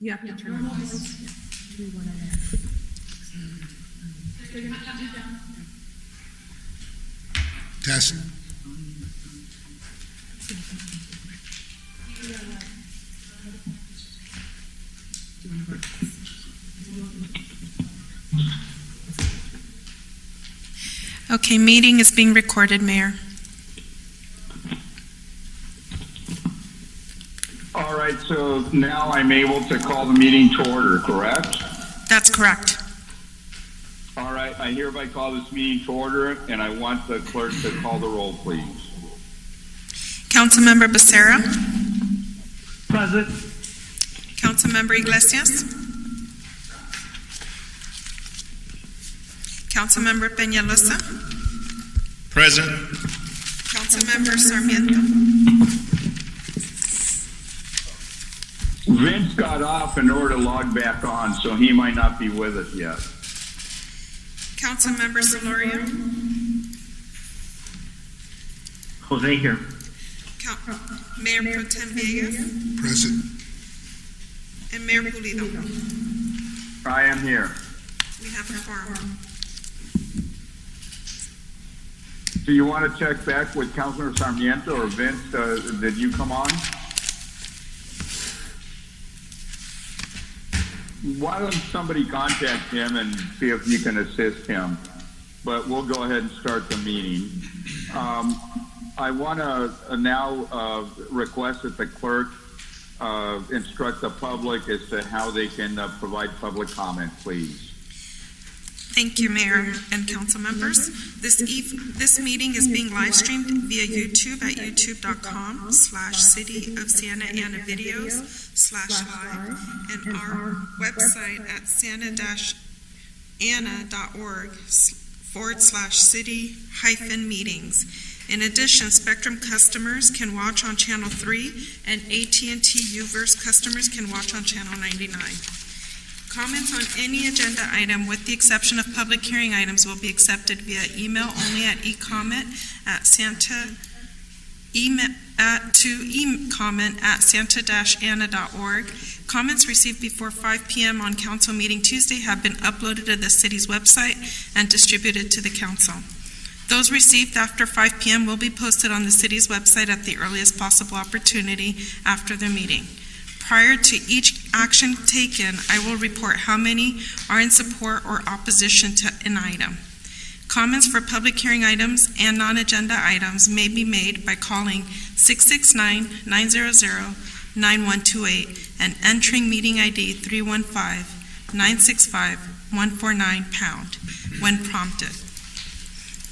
You have to turn it on. Test. Okay, meeting is being recorded, Mayor. All right, so now I'm able to call the meeting to order, correct? That's correct. All right, I hereby call this meeting to order, and I want the clerk to call the roll, please. Councilmember Becerra. Present. Councilmember Iglesias. Councilmember Peñalosa. Present. Councilmember Sarmiento. Vince got off in order to log back on, so he might not be with us yet. Councilmember Solorio. Jose here. Mayor Pro Tem Vegas. Present. And Mayor Pulido. I am here. We have a quorum. Do you want to check back with Councilor Sarmiento or Vince? Did you come on? Why don't somebody contact him and see if you can assist him? But we'll go ahead and start the meeting. I want to now request that the clerk instruct the public as to how they can provide public comment, please. Thank you, Mayor and council members. This meeting is being live streamed via YouTube at youtube.com/City of Santa Ana Videos/live and our website at santa-ana.org/city-meetings. In addition, Spectrum customers can watch on Channel 3 and AT&T UVerse customers can watch on Channel 99. Comments on any agenda item, with the exception of public hearing items, will be accepted via email only at ecomment@santa-ana.org. Comments received before 5 p.m. on council meeting Tuesday have been uploaded to the city's website and distributed to the council. Those received after 5 p.m. will be posted on the city's website at the earliest possible opportunity after the meeting. Prior to each action taken, I will report how many are in support or opposition to an item. Comments for public hearing items and non-agenda items may be made by calling 669-900-9128 and entering meeting ID 315-965-149# when prompted,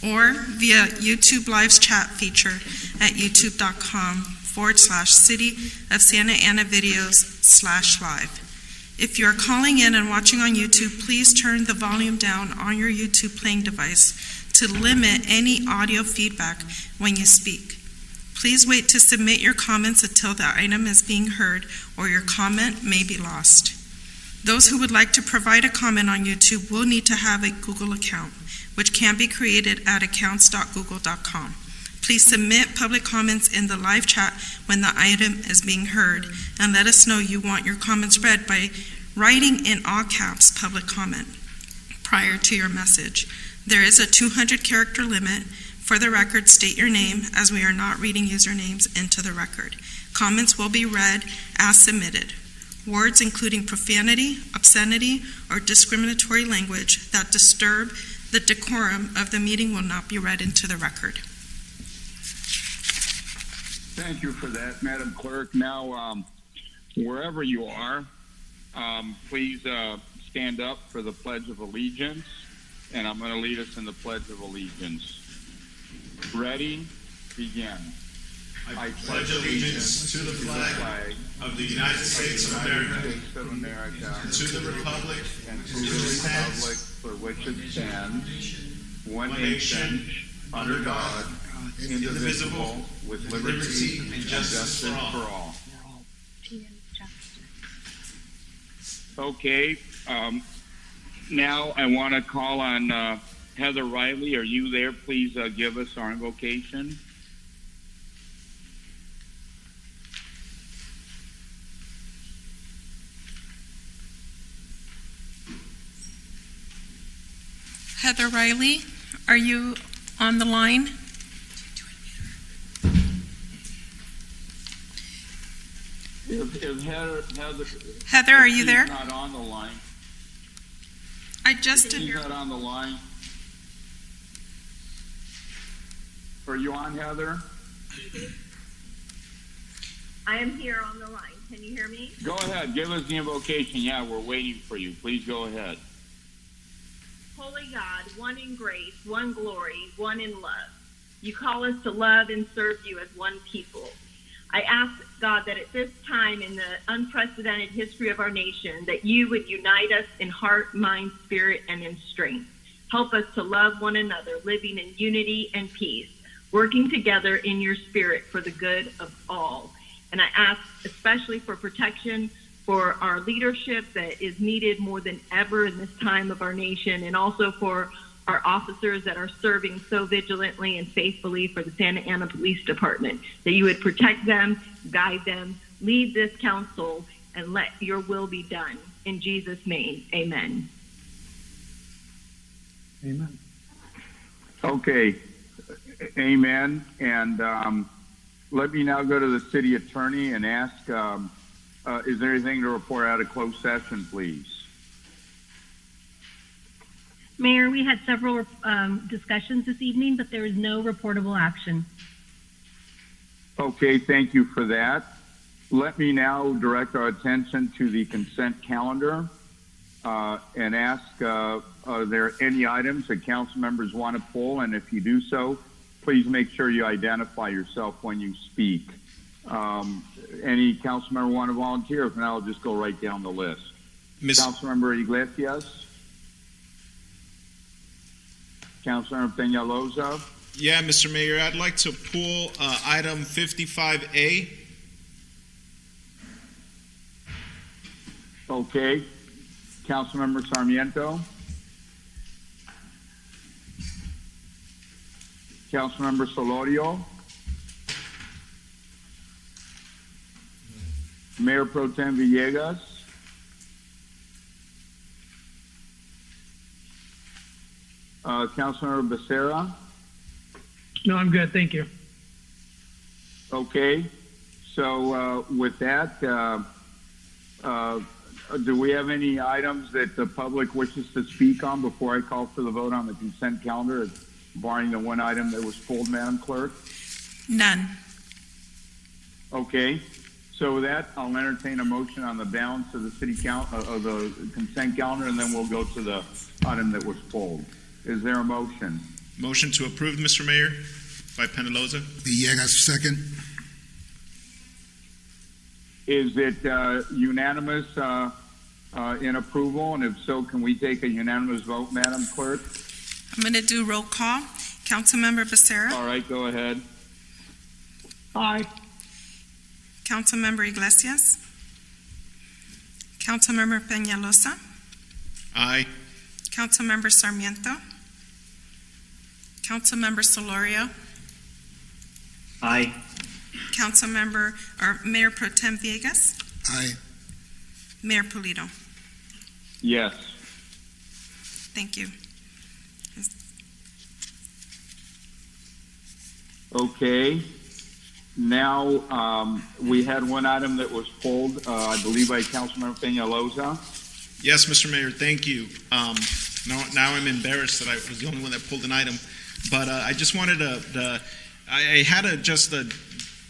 or via YouTube Live's chat feature at youtube.com/City of Santa Ana Videos/live. If you are calling in and watching on YouTube, please turn the volume down on your YouTube playing device to limit any audio feedback when you speak. Please wait to submit your comments until the item is being heard, or your comment may be lost. Those who would like to provide a comment on YouTube will need to have a Google account, which can be created at accounts.google.com. Please submit public comments in the live chat when the item is being heard, and let us know you want your comments read by writing in all caps public comment prior to your message. There is a 200-character limit. For the record, state your name, as we are not reading usernames into the record. Comments will be read as submitted. Words including profanity, obscenity, or discriminatory language that disturb the decorum of the meeting will not be read into the record. Thank you for that, Madam Clerk. Now, wherever you are, please stand up for the Pledge of Allegiance, and I'm going to lead us in the Pledge of Allegiance. Ready? Begin. I pledge allegiance to the flag of the United States of America, and to the republic for which it stands, one nation, under God, indivisible, with liberty and justice for all. Okay, now I want to call on Heather Riley. Are you there? Please give us our invocation. Heather Riley, are you on the line? If Heather, are you there? She's not on the line. I just did She's hear. not on the line. Are you on, Heather? I am here on the line. Can you hear me? Go ahead. Give us the invocation. Yeah, we're waiting for you. Please go ahead. Holy God, one in grace, one glory, one in love. You call us to love and serve you as one people. I ask, God, that at this time in the unprecedented history of our nation, that you would unite us in heart, mind, spirit, and in strength. Help us to love one another, living in unity and peace, working together in your spirit for the good of all. And I ask especially for protection for our leadership that is needed more than ever in this time of our nation, and also for our officers that are serving so vigilantly and faithfully for the Santa Ana Police Department, that you would protect them, guide them, lead this council, and let your will be done. In Jesus' name, amen. Amen. Okay. Amen. And let me now go to the city attorney and ask, is there anything to report out of closed session, please? Mayor, we had several discussions this evening, but there is no reportable action. Okay, thank you for that. Let me now direct our attention to the consent calendar and ask, are there any items that council members want to pull? And if you do so, please make sure you identify yourself when you speak. Any council member want to volunteer? If not, I'll just go right down the list. Councilmember Iglesias? Councilmember Peñalosa? Yeah, Mr. Mayor, I'd like to pull item 55A. Okay. Councilmember Sarmiento? Councilmember Solorio? Mayor Pro Tem Villegas? Councilmember Becerra? No, I'm good. Thank you. Okay. So with that, do we have any items that the public wishes to speak on before I call for the vote on the consent calendar, barring the one item that was pulled, Madam Clerk? None. Okay. So with that, I'll entertain a motion on the balance of the city of the consent calendar, and then we'll go to the item that was pulled. Is there a motion? Motion to approve, Mr. Mayor, by Penaloza. Villegas, second. Is it unanimous in approval? And if so, can we take a unanimous vote, Madam Clerk? I'm going to do roll call. Councilmember Becerra. All right, go ahead. Aye. Councilmember Iglesias. Councilmember Peñalosa. Aye. Councilmember Sarmiento. Councilmember Solorio. Aye. Councilmember or Mayor Pro Tem Villegas. Aye. Mayor Pulido. Yes. Thank you. Okay. Now, we had one item that was pulled, I believe by Councilmember Peñalosa. Yes, Mr. Mayor, thank you. Now I'm embarrassed that I was the only one that pulled an item, but I just wanted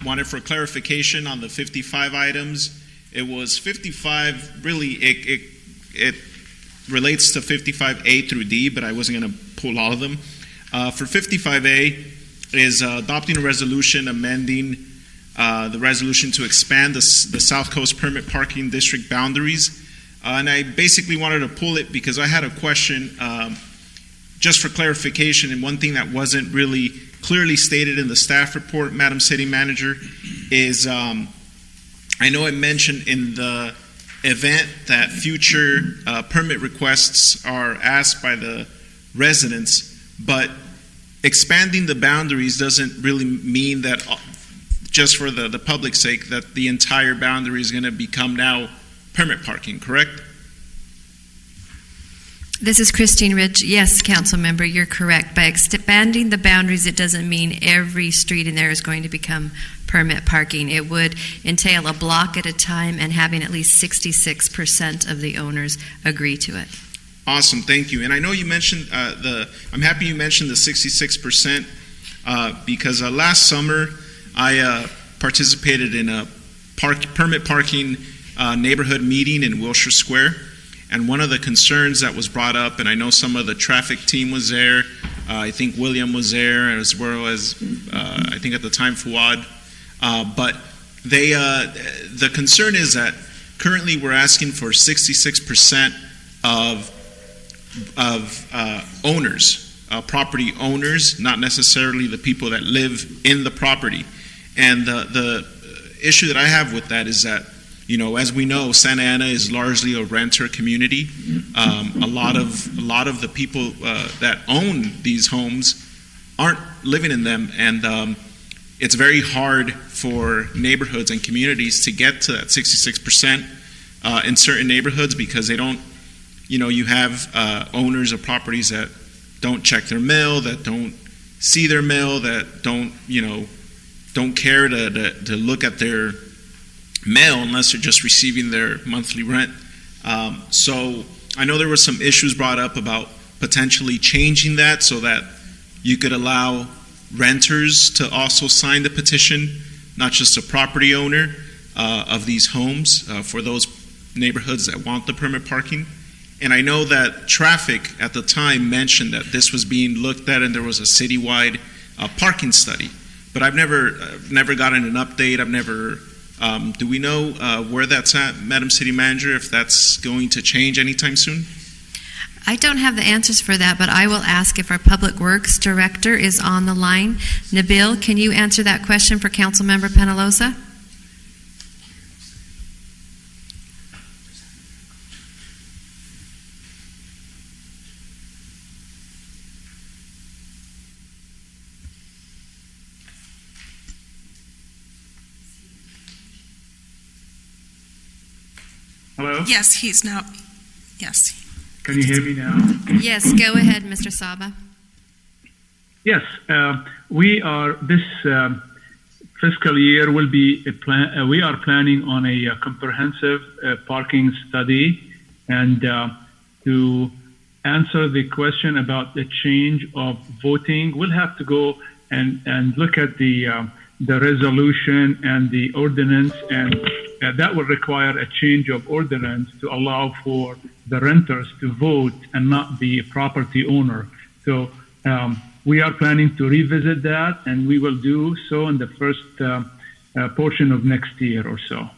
wanted for clarification on the 55 items. It was 55, really, it relates to 55A through D, but I wasn't going to pull all of them. For 55A is adopting a resolution amending the resolution to expand the South Coast Permit Parking District boundaries. And I basically wanted to pull it because I had a question just for clarification, and one thing that wasn't really clearly stated in the staff report, Madam City Manager, is I know it mentioned in the event that future permit requests are asked by the residents, but expanding the boundaries doesn't really mean that, just for the public's sake, that the entire boundary is going to become now permit parking, correct? This is Christine Ridge. Yes, council member, you're correct. By expanding the boundaries, it doesn't mean every street in there is going to become permit parking. It would entail a block at a time and having at least 66% of the owners agree to it. Awesome, thank you. And I know you mentioned I'm happy you mentioned the 66% because last summer I participated in a permit parking neighborhood meeting in Wilshire Square. And one of the concerns that was brought up, and I know some of the traffic team was there, I think William was there, as well as I think at the time Fuad, but the concern is that currently we're asking for 66% of owners, property owners, not necessarily the people that live in the property. And the issue that I have with that is that, you know, as we know, Santa Ana is largely a renter community. A lot of the people that own these homes aren't living in them, and it's very hard for neighborhoods and communities to get to that 66% in certain neighborhoods because they don't. You know, you have owners of properties that don't check their mail, that don't see their mail, that don't care to look at their mail unless they're just receiving their monthly rent. So I know there were some issues brought up about potentially changing that so that you could allow renters to also sign the petition, not just a property owner of these homes for those neighborhoods that want the permit parking. And I know that traffic at the time mentioned that this was being looked at and there was a citywide parking study. But I've never gotten an update. I've never. Do we know where that's at, Madam City Manager, if that's going to change anytime soon? I don't have the answers for that, but I will ask if our Public Works Director is on the line. Nabil, can you answer that question for Councilmember Penaloza? Hello? Yes, he's now. Yes. Can you hear me now? Yes, go ahead, Mr. Saba. Yes, we are this fiscal year will be we are planning on a comprehensive parking study, and to answer the question about the change of voting, we'll have to go and look at the resolution and the ordinance, and that will require a change of ordinance to allow for the renters to vote and not the property owner. So we are planning to revisit that, and we will do so in the first portion of next year or so.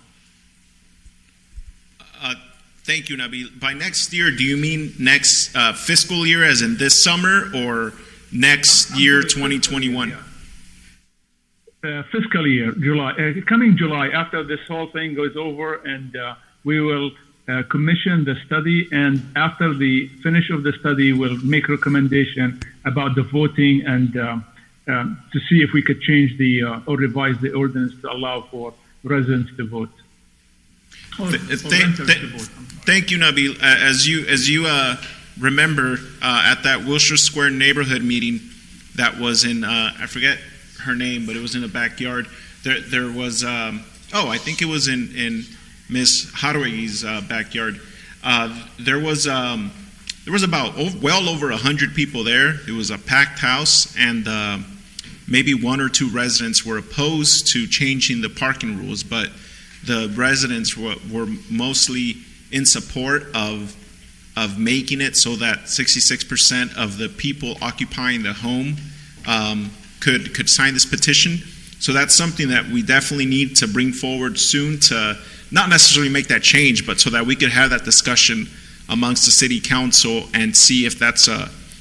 Thank you, Nabil. By next year, do you mean next fiscal year, as in this summer, or next year, 2021? Fiscal year, July, coming July, after this whole thing goes over, and we will commission the study, and after the finish of the study, we'll make recommendation about the voting and to see if we could change or revise the ordinance to allow for residents to vote. Thank you, Nabil. As you remember, at that Wilshire Square neighborhood meeting that was in, I forget her name, but it was in the backyard. There was, I think it was in Miss Haraway's backyard. There was about well over 100 people there. It was a packed house, and maybe one or two residents were opposed to changing the parking rules, but the residents were mostly in support of making it so that 66% of the people occupying the home could sign this petition. So that's something that we definitely need to bring forward soon, to not necessarily make that change, but so that we could have that discussion amongst the city council and see if that's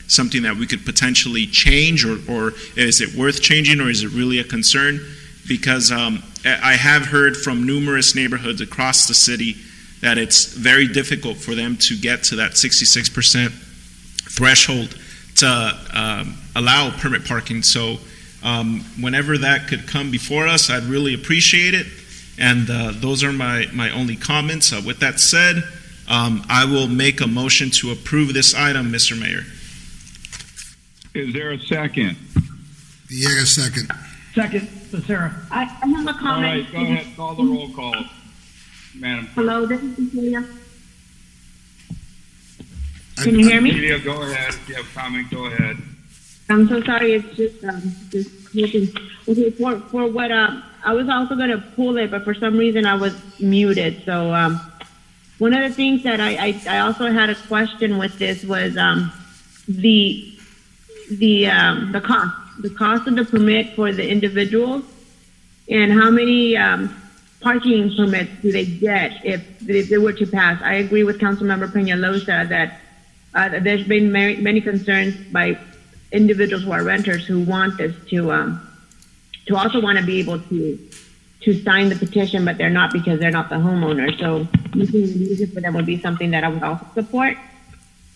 something that we could potentially change, or is it worth changing, or is it really a concern? Because I have heard from numerous neighborhoods across the city that it's very difficult for them to get to that 66% threshold to allow permit parking. So whenever that could come before us, I'd really appreciate it. And those are my only comments. With that said, I will make a motion to approve this item, Mr. Mayor. Is there a second? Villegas, second. Second, Becerra. I have a All comment. right, go ahead. Call the roll call, Madam Clerk. Hello, this is Cecilia. Can you hear me? Cecilia, go ahead. If you have a comment, go ahead. I'm so sorry. It's just looking. Okay, for what I was also gonna pull it, but for some reason I was muted. So one of the things that I also had a question with this was the cost of the permit for the individuals, and how many parking permits do they get if they were to pass. I agree with Councilmember Peñalosa that there's been many concerns by individuals who are renters who want this to also want to be able to sign the petition, but they're not because they're not the homeowner. So making it easier for them would be something that I would also support.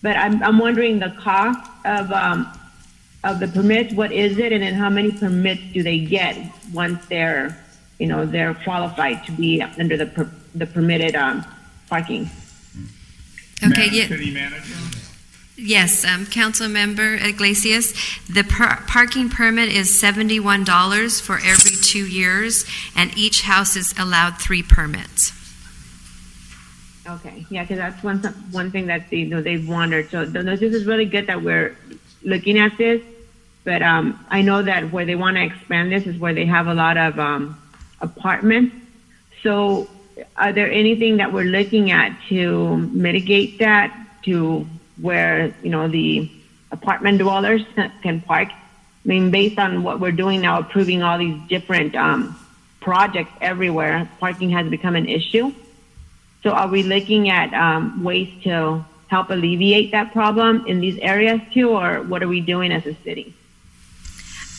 But I'm wondering the cost of the permits. What is it, and then how many permits do they get once they're qualified to be under the permitted parking? Okay, Madam City Manager? yes, Councilmember Iglesias, the parking permit is $71 for every 2 years, and each house is allowed 3 permits. Okay, yeah, because that's one thing that they've wondered. So this is really good that we're looking at this, but I know that where they want to expand this is where they have a lot of apartments. So are there anything that we're looking at to mitigate that to where the apartment dwellers can park? I mean, based on what we're doing now, approving all these different projects everywhere, parking has become an issue. So are we looking at ways to help alleviate that problem in these areas too, or what are we doing as a city?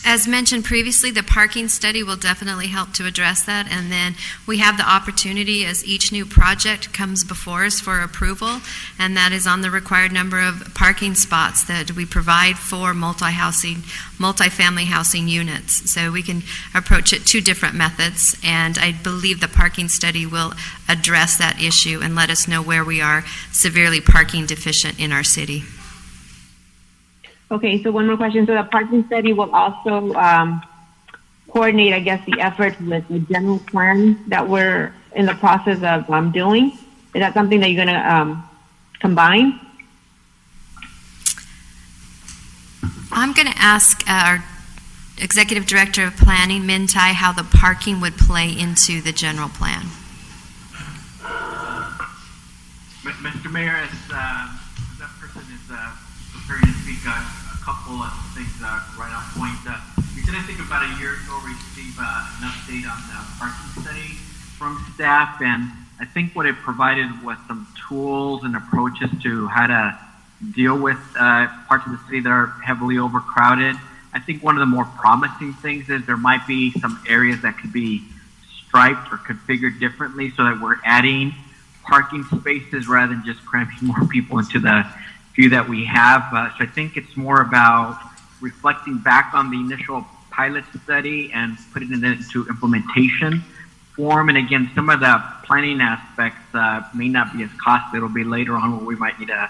As mentioned previously, the parking study will definitely help to address that, and then we have the opportunity as each new project comes before us for approval, and that is on the required number of parking spots that we provide for multifamily housing units. So we can approach it 2 different methods, and I believe the parking study will address that issue and let us know where we are severely parking deficient in our city. Okay, so one more question. So the parking study will also coordinate, I guess, the efforts with the general plan that we're in the process of doing. Is that something that you're going to combine? I'm going to ask our Executive Director of Planning, Min Tai, how the parking would play into the general plan. Mr. Mayor, as that person is preparing to speak, a couple of things right on point. We did, I think, about a year ago receive an update on the parking study from staff, and I think what it provided was some tools and approaches to how to deal with parts of the city that are heavily overcrowded. I think one of the more promising things is there might be some areas that could be striped or configured differently so that we're adding parking spaces rather than just cramming more people into the few that we have. So I think it's more about reflecting back on the initial pilot study and putting it into implementation form. And again, some of the planning aspects may not be as costly. It'll be later on where we might need to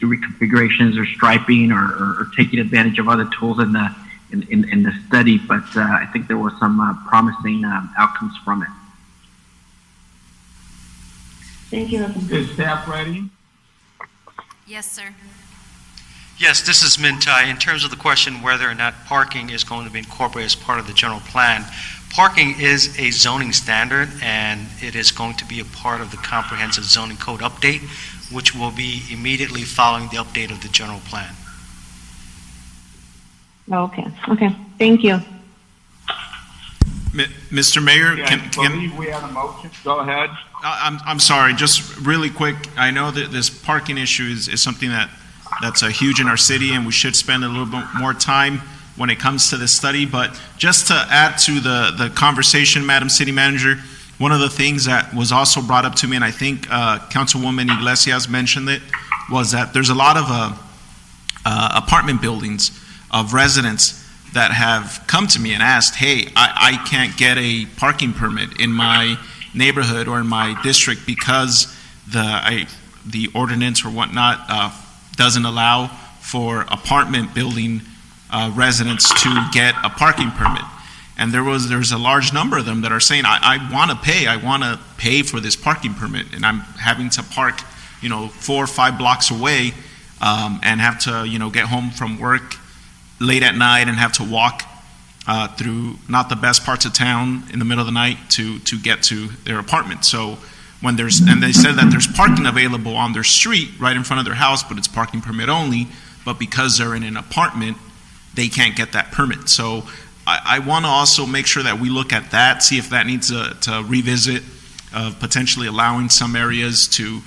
do reconfigurations or striping or taking advantage of other tools in the study. But I think there were some promising outcomes from it. Thank you. Is staff ready? Yes, sir. Yes, this is Min Tai. In terms of the question whether or not parking is going to be incorporated as part of the general plan, parking is a zoning standard, and it is going to be a part of the comprehensive zoning code update, which will be immediately following the update of the general plan. Okay. Thank you. Mr. Mayor, I believe we have a motion. Go ahead. I'm sorry, just really quick. I know that this parking issue is something that's huge in our city, and we should spend a little bit more time when it comes to this study. But just to add to the conversation, Madam City Manager, one of the things that was also brought up to me, and I think Councilwoman Iglesias mentioned it, was that there's a lot of apartment buildings of residents that have come to me and asked, hey, I can't get a parking permit in my neighborhood or in my district because the ordinance or whatnot doesn't allow for apartment building residents to get a parking permit. And there's a large number of them that are saying, I want to pay for this parking permit, and I'm having to park, 4 or 5 blocks away, and have to, get home from work late at night and have to walk through not the best parts of town in the middle of the night to get to their apartment. So and they said that there's parking available on their street right in front of their house, but it's parking permit only, but because they're in an apartment, they can't get that permit. So I want to also make sure that we look at that, see if that needs to revisit, potentially allowing some areas to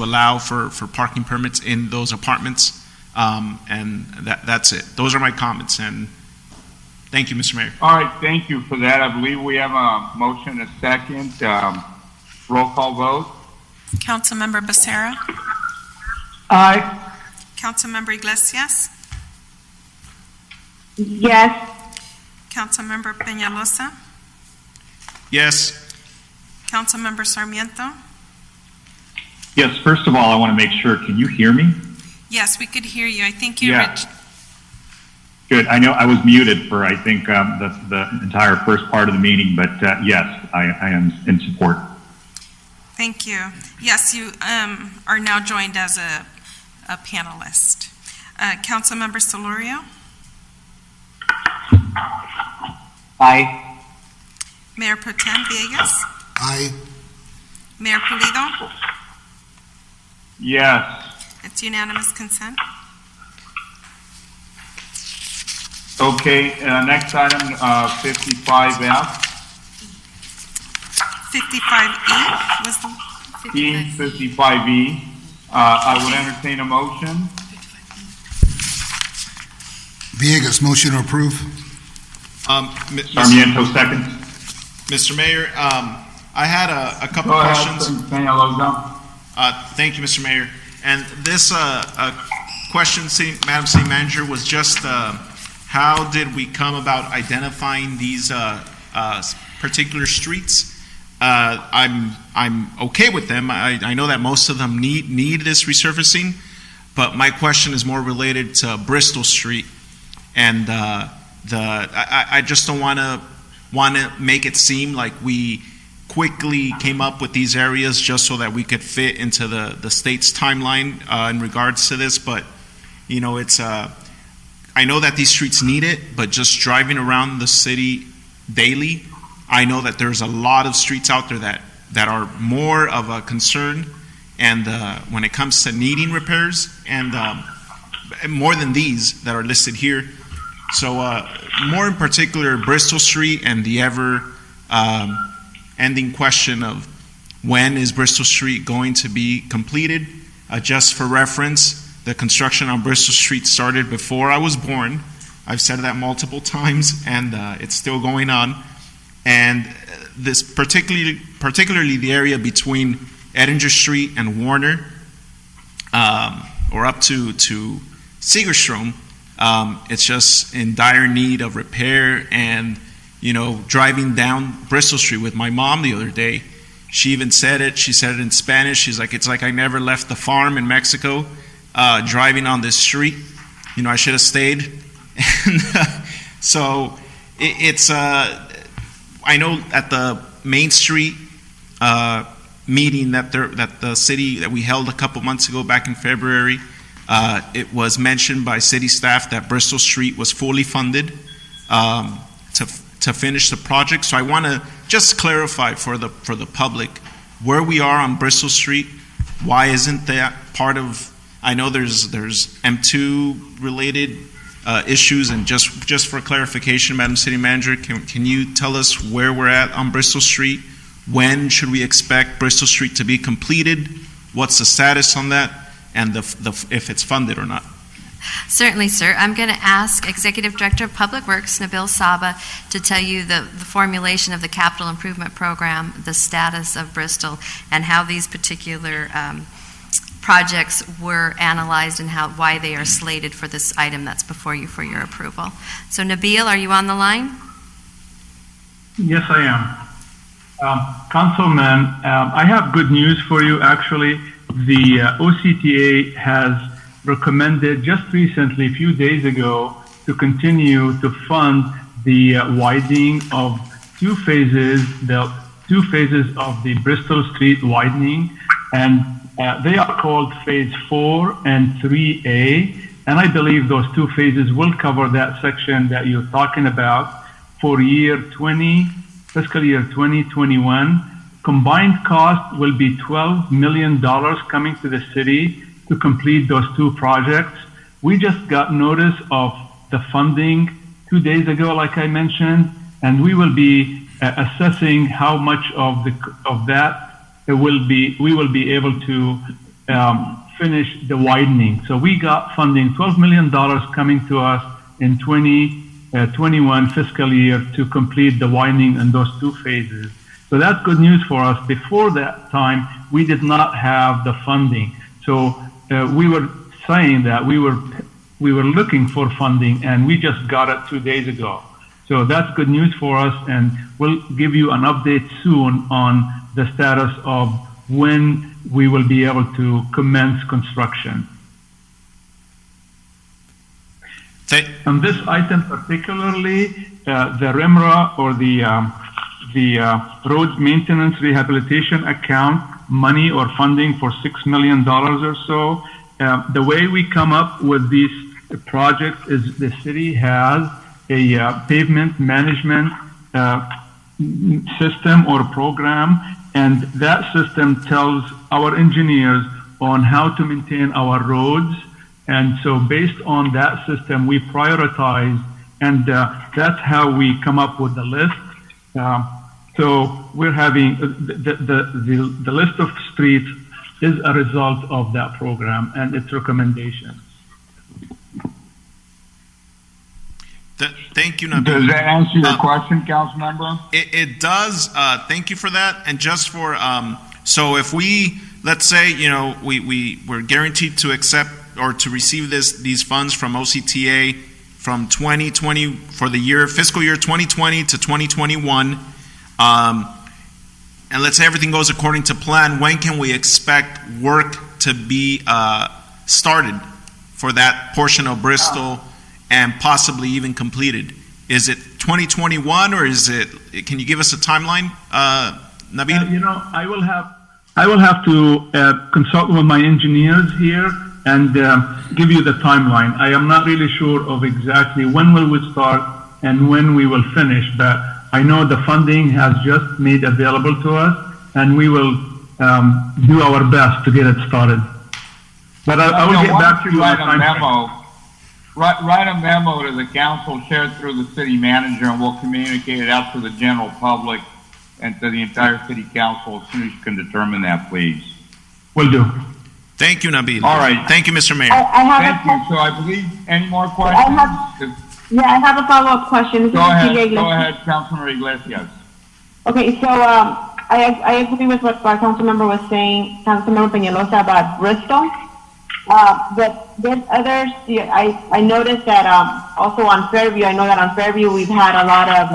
allow for parking permits in those apartments. And that's it. Those are my comments. And thank you, Mr. Mayor. All right, thank you for that. I believe we have a motion, a second. Roll call vote. Councilmember Becerra. Aye. Councilmember Iglesias. Yes. Councilmember Peñalosa. Yes. Councilmember Sarmiento. Yes, first of all, I want to make sure, can you hear me? Yes, we could hear you. I think you Yeah. Good. I know I was muted for, I think, the entire first part of the meeting, but yes, I am in support. Thank you. Yes, you are now joined as a panelist. Councilmember Solorio. Aye. Mayor Pro Tem Villegas. Aye. Mayor Pulido. Yes. It's unanimous consent. Okay, next item, 55F. 55E was the... E, 55E. I would entertain a motion. Villegas, motion to approve. Sarmiento, second. Mr. Mayor, I had a couple Go ahead, questions. Peñalosa. Thank you, Mr. Mayor. And this question, Madam City Manager, was just how did we come about identifying these particular streets? I'm okay with them. I know that most of them need this resurfacing, but my question is more related to Bristol Street, and I just don't want to make it seem like we quickly came up with these areas just so that we could fit into the state's timeline in regards to this. But it's I know that these streets need it, but just driving around the city daily, I know that there's a lot of streets out there that are more of a concern, and when it comes to needing repairs, and more than these that are listed here. So more in particular, Bristol Street and the ever ending question of when is Bristol Street going to be completed. Just for reference, the construction on Bristol Street started before I was born. I've said that multiple times, and it's still going on. And this particularly the area between Edinger Street and Warner, or up to Segerstrom, it's just in dire need of repair. And driving down Bristol Street with my mom the other day, she even said it. She said it in Spanish. She's like, it's like I never left the farm in Mexico. Driving on this street, I should have stayed. And so it's I know at the Main Street meeting that the city that we held a couple months ago back in February, it was mentioned by city staff that Bristol Street was fully funded to finish the project. So I want to just clarify for the public where we are on Bristol Street. Why isn't that part of? I know there's M2 related issues, and just for clarification, Madam City Manager, can you tell us where we're at on Bristol Street? When should we expect Bristol Street to be completed? What's the status on that, and if it's funded or not? Certainly, sir. I'm going to ask Executive Director of Public Works, Nabil Saba, to tell you the formulation of the capital improvement program, the status of Bristol, and how these particular projects were analyzed and why they are slated for this item that's before you for your approval. So, Nabil, are you on the line? Yes, I am. Councilman, I have good news for you. Actually, the OCTA has recommended just recently, a few days ago, to continue to fund the widening of two phases of the Bristol Street widening, and they are called Phase 4 and 3A, and I believe those two phases will cover that section that you're talking about for fiscal year 2021. Combined cost will be $12 million coming to the city to complete those two projects. We just got notice of the funding 2 days ago, like I mentioned, and we will be assessing how much of that we will be able to finish the widening. So we got funding, $12 million coming to us in 2021 fiscal year to complete the widening in those two phases. So that's good news for us. Before that time, we did not have the funding. So we were saying that we were looking for funding, and we just got it 2 days ago. So that's good news for us, and we'll give you an update soon on the status of when we will be able to commence construction. On this item particularly, the REMRA, or the road maintenance rehabilitation account, money or funding for $6 million or so. The way we come up with these projects is the city has a pavement management system or program, and that system tells our engineers on how to maintain our roads. And so based on that system, we prioritize, and that's how we come up with the list. So we're having the list of streets is a result of that program and its recommendations. Thank you, Nabil. Does that answer your question, council member? It does. Thank you for that. And just for so if we, let's say, we're guaranteed to accept or to receive these funds from OCTA from 2020 for the fiscal year 2020 to 2021, and let's say everything goes according to plan, when can we expect work to be started for that portion of Bristol and possibly even completed? Is it 2021 or can you give us a timeline, Nabil? I will have to consult with my engineers here and give you the timeline. I am not really sure of exactly when will we start and when we will finish, but I know the funding has just made available to us, and we will do our best to get it started. But I will get back to you on time. Write a memo to the council, share it through the city manager, and we'll communicate it out to the general public and to the entire city council as soon as you can determine that, please. Will do. Thank you, Nabil. All right. Thank you, Mr. Mayor. Thank you. So I believe, any more questions? I have a follow-up question. Go ahead, Councilman Iglesias. Okay, so I agree with what our council member was saying, Councilmember Peñalosa, about Bristol. But there's others. I noticed that also on Fairview. I know that on Fairview we've had a lot of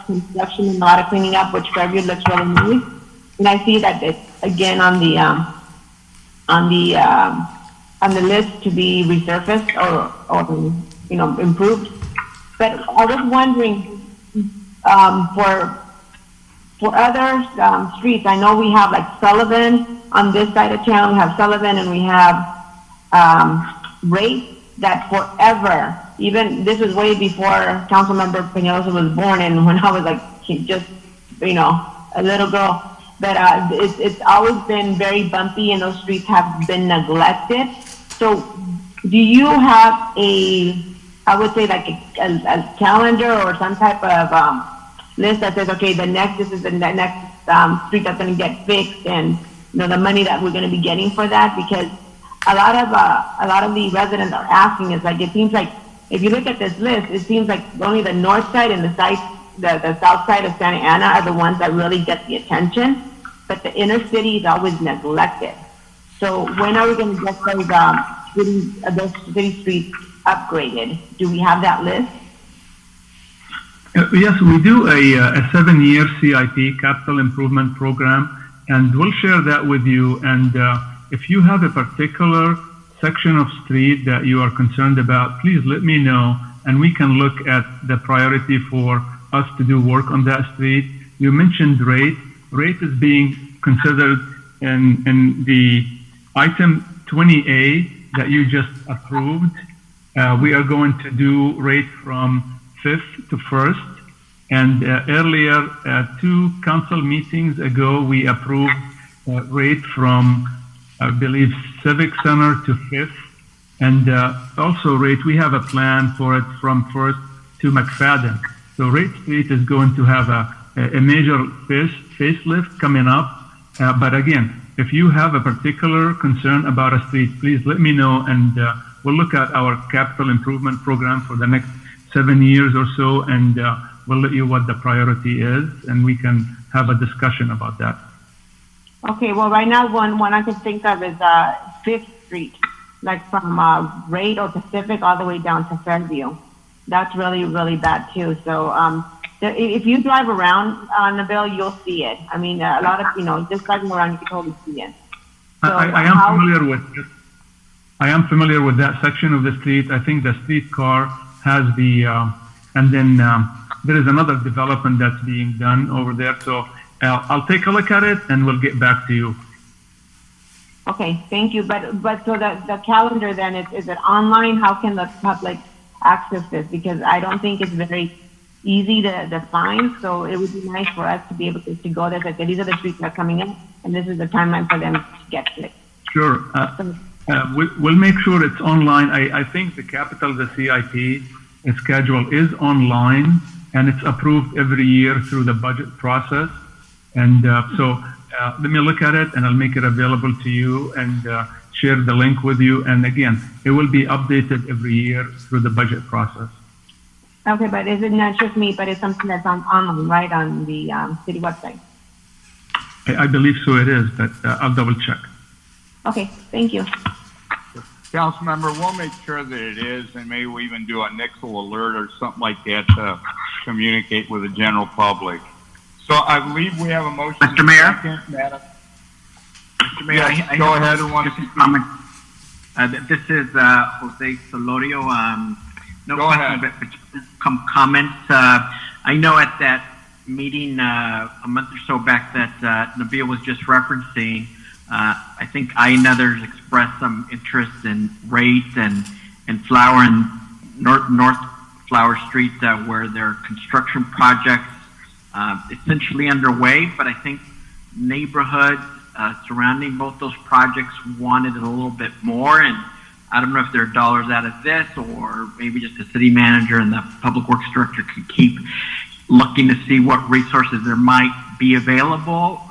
construction and a lot of cleaning up, which Fairview looks really nice. And I see that it's again on the list to be resurfaced or improved. But I was wondering for other streets. I know we have like Sullivan on this side of town. We have Sullivan and we have Race, that forever, even this was way before Councilmember Peñalosa was born, and when I was like just a little girl. But it's always been very bumpy, and those streets have been neglected. So do you have I would say like a calendar or some type of list that says, okay, this is the next street that's going to get fixed, and the money that we're going to be getting for that? Because a lot of the residents are asking, is like, it seems like if you look at this list, it seems like only the north side and the south side of Santa Ana are the ones that really get the attention, but the inner city is always neglected. So when are we going to get those city streets upgraded? Do we have that list? Yes, we do a 7-year CIP, Capital Improvement Program, and we'll share that with you. And if you have a particular section of street that you are concerned about, please let me know, and we can look at the priority for us to do work on that street. You mentioned rate. Rate is being considered in the item 20A that you just approved. We are going to do rate from 5th to 1st. And earlier, 2 council meetings ago, we approved rate from, I believe, Civic Center to 5th. And also rate, we have a plan for it from 1st to McFadden. So Rate Street is going to have a major facelift coming up. But again, if you have a particular concern about a street, please let me know, and we'll look at our capital improvement program for the next 7 years or so, and we'll let you what the priority is, and we can have a discussion about that. Okay, well, right now, one I can think of is 5th Street, like from Rate or Pacific all the way down to Fairview. That's really, really bad too. So if you drive around on the bill, you'll see it. I mean, a lot of, just driving around, you can totally see it. So I am familiar with that section of the street. I think the streetcar has the, and then there is another development that's being done over there. So I'll take a look at it and we'll get back to you. Okay, thank you. But so the calendar then, is it online? How can the public access this? Because I don't think it's very easy to find. So it would be nice for us to be able to go there. Like, these are the streets that are coming in, and this is the timeline for them to get to it. Sure. We'll make sure it's online. I think the CIP schedule is online, and it's approved every year through the budget process. And so let me look at it, and I'll make it available to you and share the link with you. And again, it will be updated every year through the budget process. Okay, but is it not just me, but it's something that's online, right, on the city website? I believe so it is, but I'll double check. Okay, thank you. Councilmember, we'll make sure that it is, and maybe we even do a Nixle alert or something like that to communicate with the general public. So I believe we have a motion. Mr. Mayor? Madam. Mr. Mayor, Yes, I go have ahead. just a comment. This is Jose Solorio. No Go question, ahead. but just comments. I know at that meeting a month or so back that Nabil was just referencing, I think I and others expressed some interest in Rate and Flower and North Flower Street, where there are construction projects essentially underway, but I think neighborhoods surrounding both those projects wanted it a little bit more, and I don't know if there are dollars out of this, or maybe just the city manager and the public works director could keep looking to see what resources there might be available.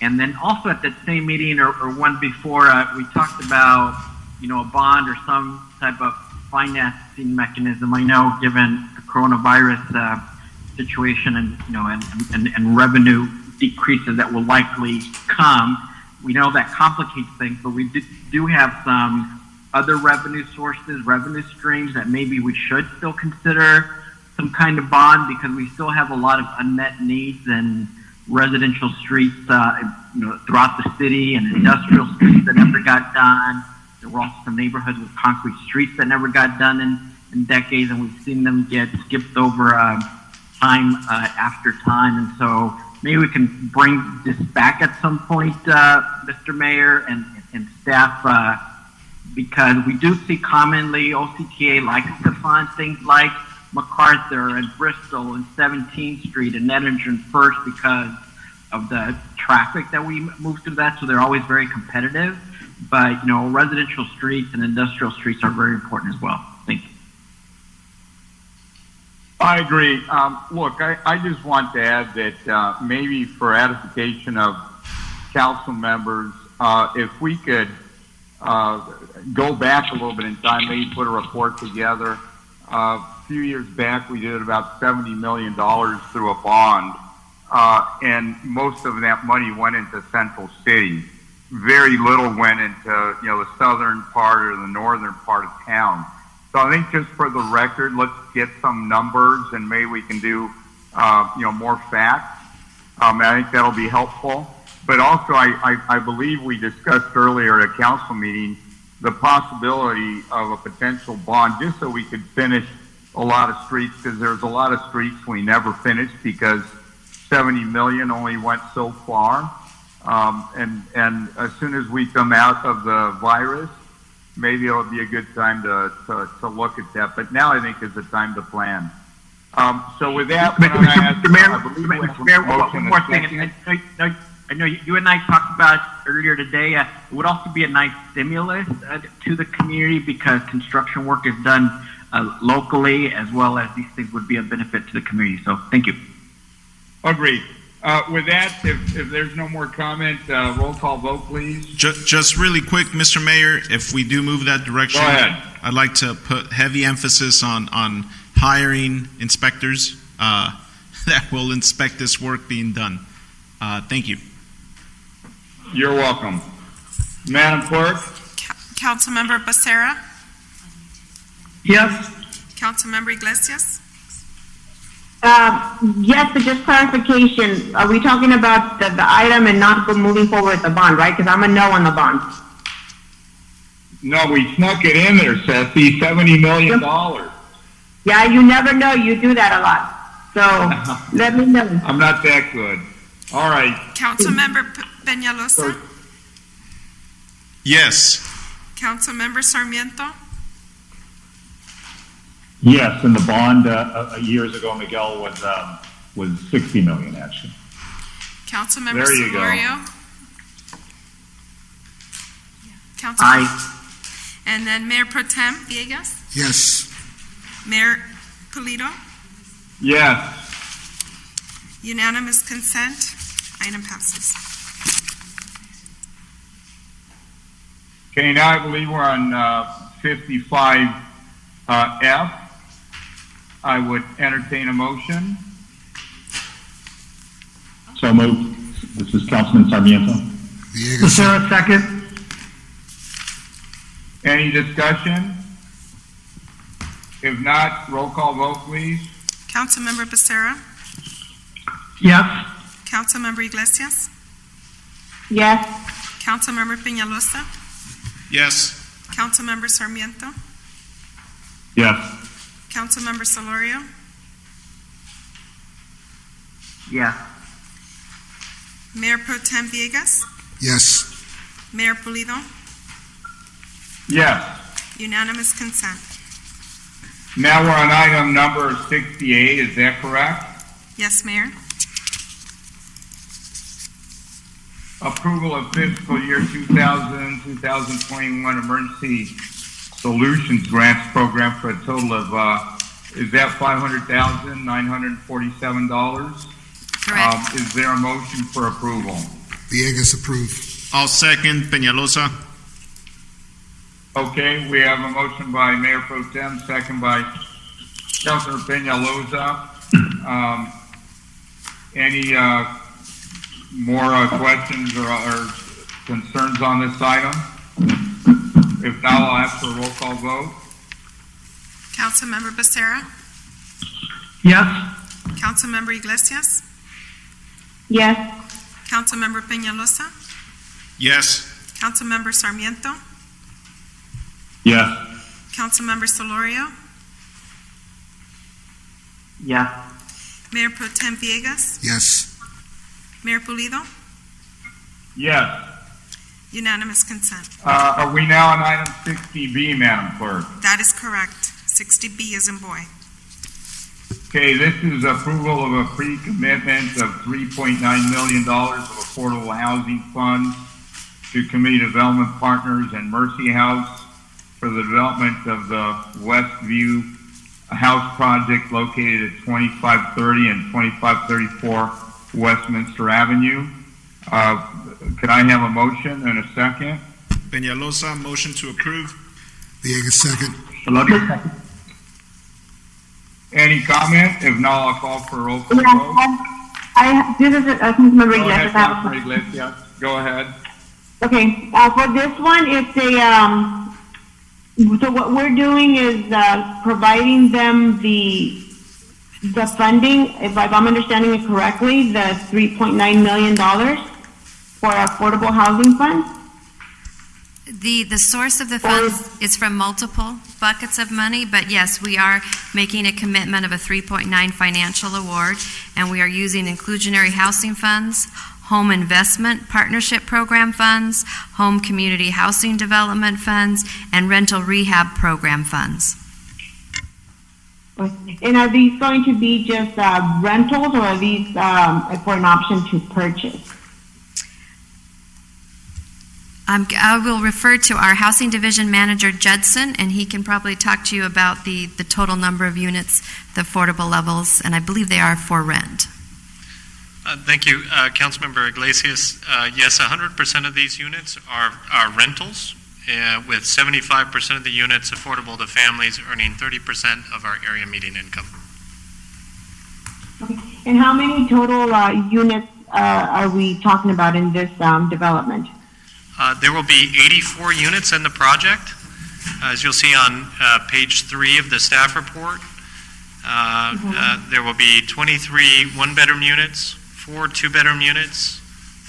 And then also at that same meeting or one before, we talked about, a bond or some type of financing mechanism. I know given the coronavirus situation and revenue decreases that will likely come, we know that complicates things, but we do have some other revenue sources, revenue streams that maybe we should still consider some kind of bond, because we still have a lot of unmet needs and residential streets, throughout the city, and industrial streets that never got done. There were also some neighborhoods with concrete streets that never got done in decades, and we've seen them get skipped over time after time. And so maybe we can bring this back at some point, Mr. Mayor and staff, because we do see commonly OCTA likes to fund things like MacArthur and Bristol and 17th Street and Nettinger and First because of the traffic that we move through that. So they're always very competitive. But, residential streets and industrial streets are very important as well. Thank you. I agree. Look, I just want to add that maybe for edification of council members, if we could go back a little bit in time, maybe put a report together. A few years back, we did about $70 million through a bond, and most of that money went into Central City. Very little went into the southern part or the northern part of town. So I think just for the record, let's get some numbers and maybe we can do, more facts. I think that'll be helpful. But also, I believe we discussed earlier at a council meeting the possibility of a potential bond just so we could finish a lot of streets, because there's a lot of streets we never finished because 70 million only went so far. And as soon as we come out of the virus, maybe it'll be a good time to look at that. But now I think is the time to plan. So with that, Mr. Mayor, one more thing. I know you and I talked about earlier today. It would also be a nice stimulus to the community because construction work is done locally, as well as these things would be a benefit to the community. So thank you. Agreed. With that, if there's no more comment, roll call vote, please. Just really quick, Mr. Mayor, if we do move that direction, go ahead. I'd like to put heavy emphasis on hiring inspectors that will inspect this work being done. Thank you. You're welcome. Madam Clerk? Councilmember Becerra? Yes. Councilmember Iglesias? Yes, but just clarification, are we talking about the item and not moving forward with the bond, right? Because I'm a no on the bond. No, we snuck it in there, Ceci, $70 million. Yeah, you never know. You do that a lot. So let me know. I'm not that good. All right. Councilmember Peñalosa? Yes. Councilmember Sarmiento? Yes, and the bond years ago, Miguel, was 60 million actually. Councilmember There you go. Solorio? Aye. And then Mayor Pro Tem Villegas? Yes. Mayor Pulido? Yes. Unanimous consent. Item passes. Okay, now I believe we're on 55F. I would entertain a motion. So moved. This is Councilman Sarmiento. Villegas. Second. Any discussion? If not, roll call vote, please. Councilmember Becerra? Yes. Councilmember Iglesias? Yes. Councilmember Peñalosa? Yes. Councilmember Sarmiento? Yes. Councilmember Solorio? Yes. Mayor Pro Tem Villegas? Yes. Mayor Pulido? Yes. Unanimous consent. Now we're on item number 68, is that correct? Yes, Mayor. Approval of fiscal year 2021 Emergency Solutions Grants Program for a total of, is that $500,947? Correct. Is there a motion for approval? Villegas approved. I'll second Peñalosa. Okay, we have a motion by Mayor Pro Tem, second by Councilor Peñalosa. Any more questions or concerns on this item? If not, I'll ask for a roll call vote. Councilmember Becerra? Yes. Councilmember Iglesias? Yes. Councilmember Peñalosa? Yes. Councilmember Sarmiento? Yes. Councilmember Solorio? Yes. Mayor Pro Tem Villegas? Yes. Mayor Pulido? Yes. Unanimous consent. Are we now on item 60B, Madam Clerk? That is correct. 60B is in boy. Okay, this is approval of a pre-commitment of $3.9 million of affordable housing funds to Community Development Partners and Mercy House for the development of the Westview House project located at 2530 and 2534 Westminster Avenue. Could I have a motion and a second? Peñalosa, motion to approve. Villegas second. Any comment? If not, I'll call for a roll call Yeah, vote. this is a Councilmember Go ahead, Iglesias. Councilor Iglesias. Go ahead. Okay, for this one, it's So what we're doing is providing them the funding, if I'm understanding it correctly, the $3.9 million for affordable housing funds. The source of the funds is from multiple buckets of money, but yes, we are making a commitment of a 3.9 financial award, and we are using inclusionary housing funds, home investment partnership program funds, home community housing development funds, and rental rehab program funds. And are these going to be just rentals, or are these for an option to purchase? I will refer to our Housing Division Manager, Judson, and he can probably talk to you about the total number of units, the affordable levels, and I believe they are for rent. Thank you, Councilmember Iglesias. Yes, 100% of these units are rentals, with 75% of the units affordable to families earning 30% of our area median income. Okay. And how many total units are we talking about in this development? There will be 84 units in the project. As you'll see on page 3 of the staff report, there will be 23 one-bedroom units, 4 two-bedroom units,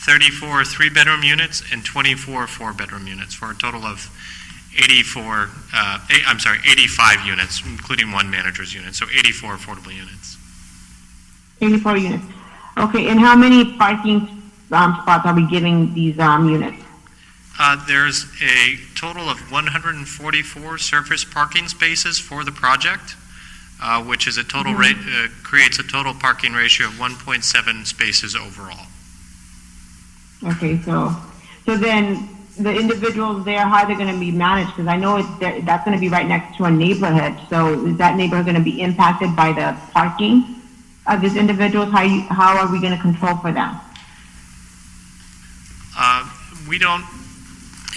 34 three-bedroom units, and 24 four-bedroom units, for a total of 85 units, including one manager's unit, so 84 affordable units. 84 units. Okay, and how many parking spots are we giving these units? There's a total of 144 surface parking spaces for the project, which is a total creates a total parking ratio of 1.7 spaces overall. Okay, so then the individuals there, how are they going to be managed? Because I know that's going to be right next to a neighborhood. So is that neighborhood going to be impacted by the parking of these individuals? How are we going to control for them? We don't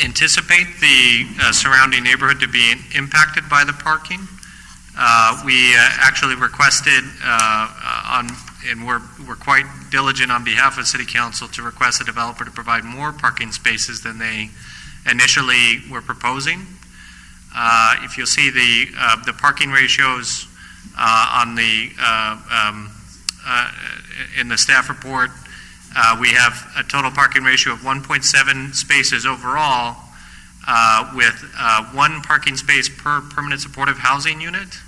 anticipate the surrounding neighborhood to be impacted by the parking. We actually requested and we're quite diligent on behalf of City Council to request the developer to provide more parking spaces than they initially were proposing. If you'll see the parking ratios on the in the staff report, we have a total parking ratio of 1.7 spaces overall, with 1 parking space per permanent supportive housing unit,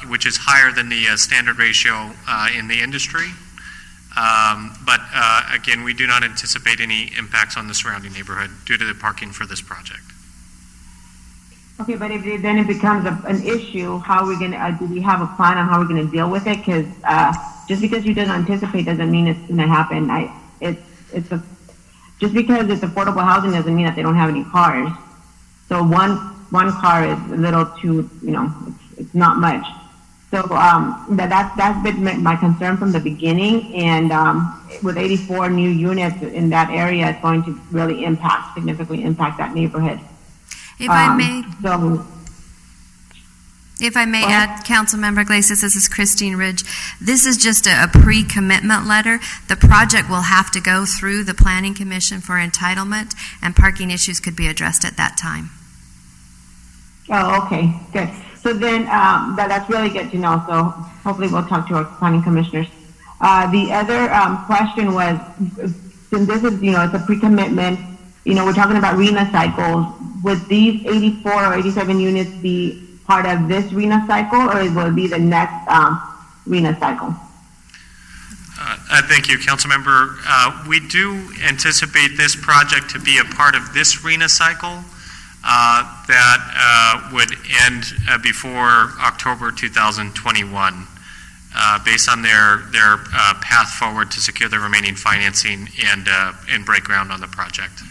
which is higher than the standard ratio in the industry. But again, we do not anticipate any impacts on the surrounding neighborhood due to the parking for this project. Okay, but if then it becomes an issue, how are we going to, do we have a plan on how we're going to deal with it? Because just because you didn't anticipate doesn't mean it's going to happen. Just because it's affordable housing doesn't mean that they don't have any cars. So one car is a little too, it's not much. So that's been my concern from the beginning. And with 84 new units in that area, it's going to really significantly impact that neighborhood. If I may add, Councilmember Iglesias, this is Christine Ridge. This is just a pre-commitment letter. The project will have to go through the Planning Commission for entitlement, and parking issues could be addressed at that time. Oh, okay, good. So then that's really good to know. So hopefully we'll talk to our planning commissioners. The other question was, since this is, it's a pre-commitment, we're talking about RENA cycles. Would these 84 or 87 units be part of this RENA cycle, or will it be the next RENA cycle? Thank you, Councilmember. We do anticipate this project to be a part of this RENA cycle that would end before October 2021, based on their path forward to secure the remaining financing and break ground on the project.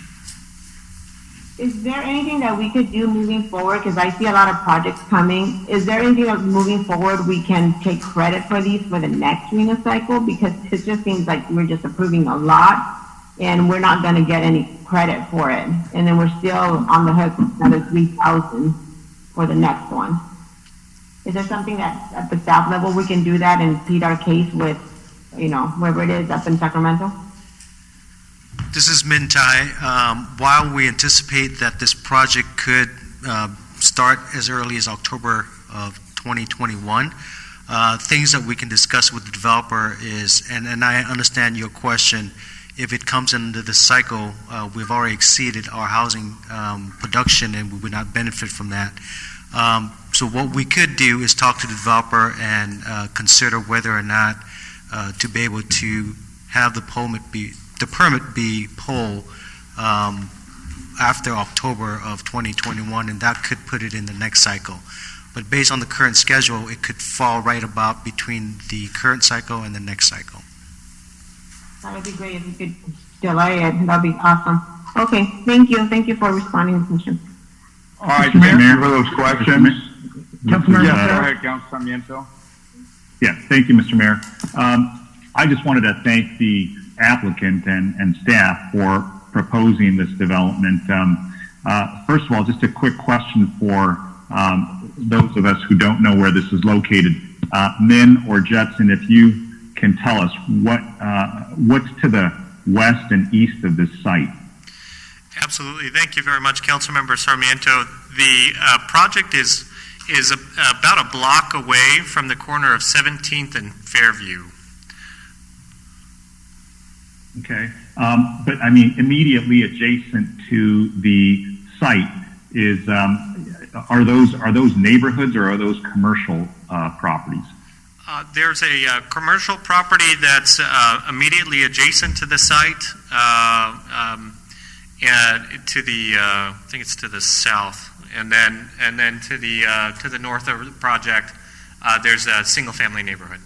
Is there anything that we could do moving forward? Because I see a lot of projects coming. Is there anything that moving forward we can take credit for these for the next RENA cycle? Because it just seems like we're just approving a lot and we're not going to get any credit for it. And then we're still on the hook for another 3,000 for the next one. Is there something that at the staff level we can do that and plead our case with, wherever it is up in Sacramento? This is Min Tai. While we anticipate that this project could start as early as October of 2021. Things that we can discuss with the developer is, and I understand your question, if it comes into the cycle, we've already exceeded our housing production and we would not benefit from that. So what we could do is talk to the developer and consider whether or not to be able to have the permit be pulled after October of 2021, and that could put it in the next cycle. But based on the current schedule, it could fall right about between the current cycle and the next cycle. That would be great if you could delay it. That'd be awesome. Okay, thank you. Thank you for responding, Commissioner. All right, Mr. Mayor? for those questions. Councilmember, Yes, go ahead, Councilor Sarmiento. Yeah, thank you, Mr. Mayor. I just wanted to thank the applicant and staff for proposing this development. First of all, just a quick question for those of us who don't know where this is located. Min or Judson, if you can tell us what's to the west and east of this site. Absolutely. Thank you very much, Councilmember Sarmiento. The project is about a block away from the corner of 17th and Fairview. Okay, but I mean, immediately adjacent to the site is are those neighborhoods or are those commercial properties? There's a commercial property that's immediately adjacent to the site, and to the I think it's to the south, and then to the north of the project, there's a single-family neighborhood.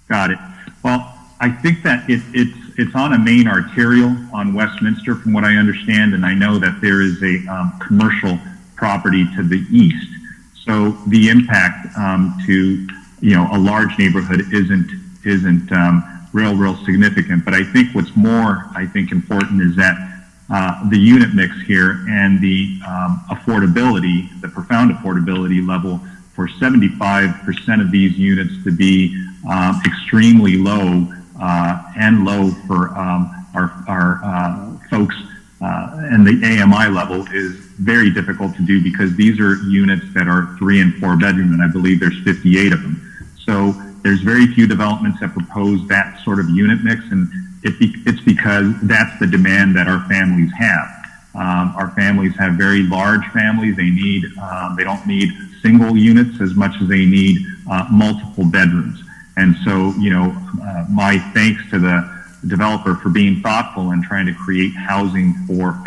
Got it. Well, I think that it's on a main arterial on Westminster, from what I understand, and I know that there is a commercial property to the east. So the impact to a large neighborhood isn't real significant. But I think what's more important is that the unit mix here and the affordability, the profound affordability level for 75% of these units to be extremely low and low for our folks and the AMI level is very difficult to do, because these are units that are 3 and 4 bedroom, and I believe there's 58 of them. So there's very few developments that propose that sort of unit mix, and it's because that's the demand that our families have. Our families have very large families. They don't need single units as much as they need multiple bedrooms. And so, my thanks to the developer for being thoughtful and trying to create housing for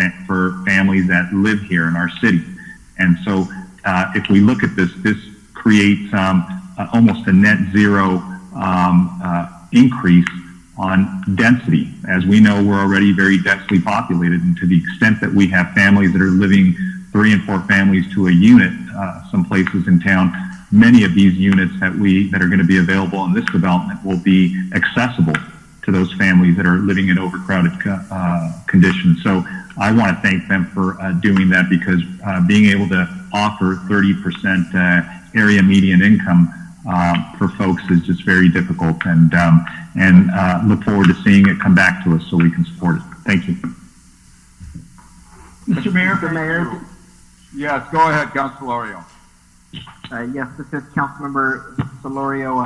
families that live here in our city. And so, if we look at this creates almost a net zero increase on density. As we know, we're already very densely populated, and to the extent that we have families that are living 3 and 4 families to a unit, some places in town, many of these units that are going to be available in this development will be accessible to those families that are living in overcrowded conditions. So I want to thank them for doing that, because being able to offer 30% area median income for folks is just very difficult, and look forward to seeing it come back to us so we can support it. Thank you. Mr. Mayor? Yes, go ahead, Councilor. Yes, this is Councilmember Solorio.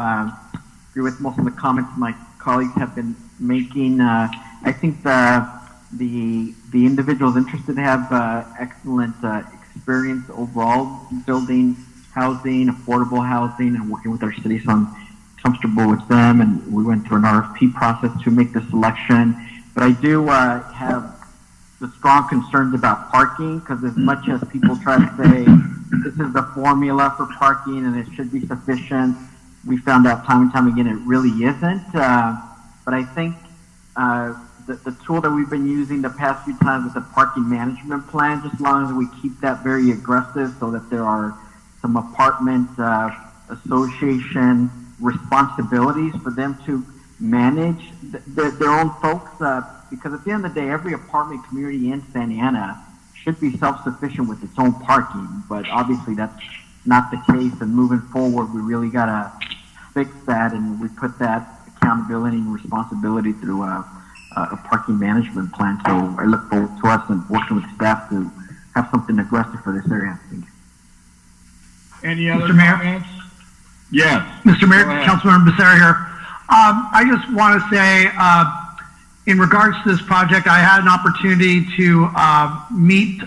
Agree with most of the comments my colleagues have been making. I think the individuals interested have excellent experience overall building housing, affordable housing, and working with our city, so I'm comfortable with them. And we went through an RFP process to make the selection. But I do have the strong concerns about parking, because as much as people try to say this is the formula for parking and it should be sufficient, we found out time and time again it really isn't. But I think the tool that we've been using the past few times with the parking management plan, just as long as we keep that very aggressive, so that there are some apartment association responsibilities for them to manage their own folks, because at the end of the day, every apartment community in Santa Ana should be self-sufficient with its own parking, but obviously that's not the case, and moving forward, we really got to fix that, and we put that accountability and responsibility through a parking management plan. So I look forward to us and working with staff to have something aggressive for this area. Thank you. Any other Mr. Mayor? comments? Yes. Mr. Mayor, Go ahead. Councilmember Becerra here. I just want to say, in regards to this project, I had an opportunity to meet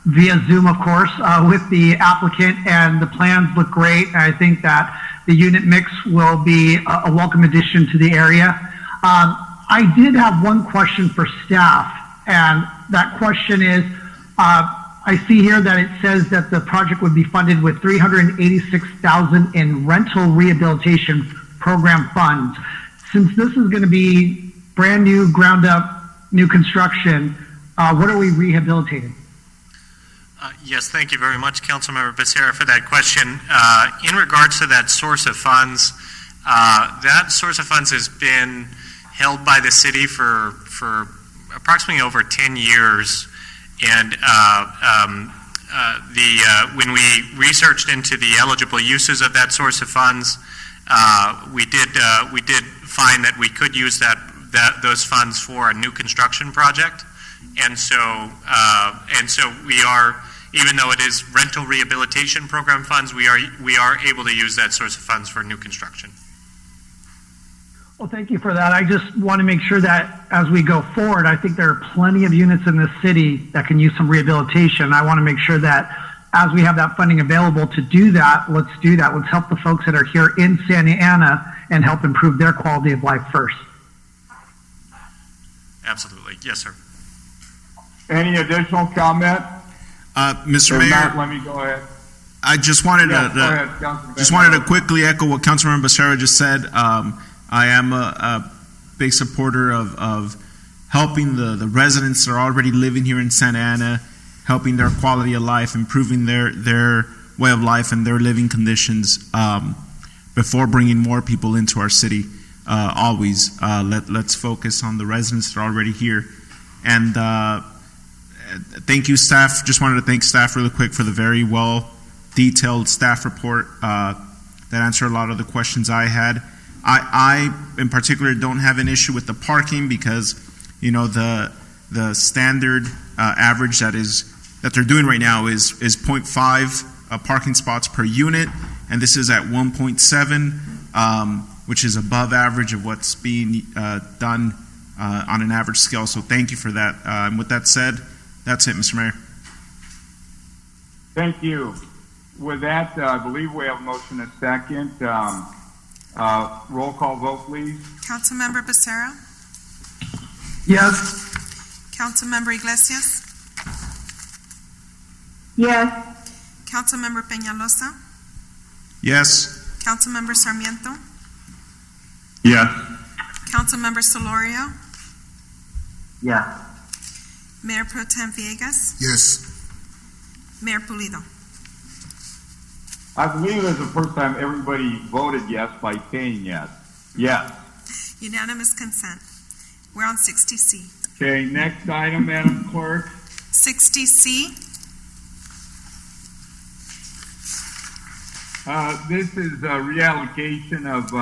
via Zoom, of course, with the applicant, and the plans look great. I think that the unit mix will be a welcome addition to the area. I did have one question for staff, and that question is, I see here that it says that the project would be funded with $386,000 in rental rehabilitation program funds. Since this is going to be brand new, ground up, new construction, what are we rehabilitating? Yes, thank you very much, Councilmember Becerra, for that question. In regards to that source of funds, that source of funds has been held by the city for approximately over 10 years. And when we researched into the eligible uses of that source of funds, we did find that we could use those funds for a new construction project. And so we are, even though it is rental rehabilitation program funds, we are able to use that source of funds for new construction. Well, thank you for that. I just want to make sure that as we go forward, I think there are plenty of units in this city that can use some rehabilitation. I want to make sure that as we have that funding available to do that, let's do that. Let's help the folks that are here in Santa Ana and help improve their quality of life first. Absolutely. Yes, sir. Any additional comment? Mr. If Mayor, not, let me go ahead. I just wanted Yes, go ahead, to Councilman just wanted to Bennett. quickly echo what Councilmember Becerra just said. I am a big supporter of helping the residents that are already living here in Santa Ana, helping their quality of life, improving their way of life and their living conditions before bringing more people into our city. Always let's focus on the residents that are already here. And thank you, staff. Just wanted to thank staff really quick for the very well detailed staff report that answered a lot of the questions I had. I in particular don't have an issue with the parking because, you know, the standard average that they're doing right now is 0.5 parking spots per unit, and this is at 1.7, which is above average of what's being done on an average scale. So thank you for that. And with that said, that's it, Mr. Mayor. Thank you. With that, I believe we have a motion and a second. Roll call vote, please. Councilmember Becerra? Yes. Councilmember Iglesias? Yes. Councilmember Peñalosa? Yes. Councilmember Sarmiento? Yes. Councilmember Solorio? Yeah. Mayor Pro Tem Villegas? Yes. Mayor Pulido? I believe it's the first time everybody voted yes by saying yes. Yes. Unanimous consent. We're on 60C. Okay, next item, Madam Clerk. 60C, This is a reallocation of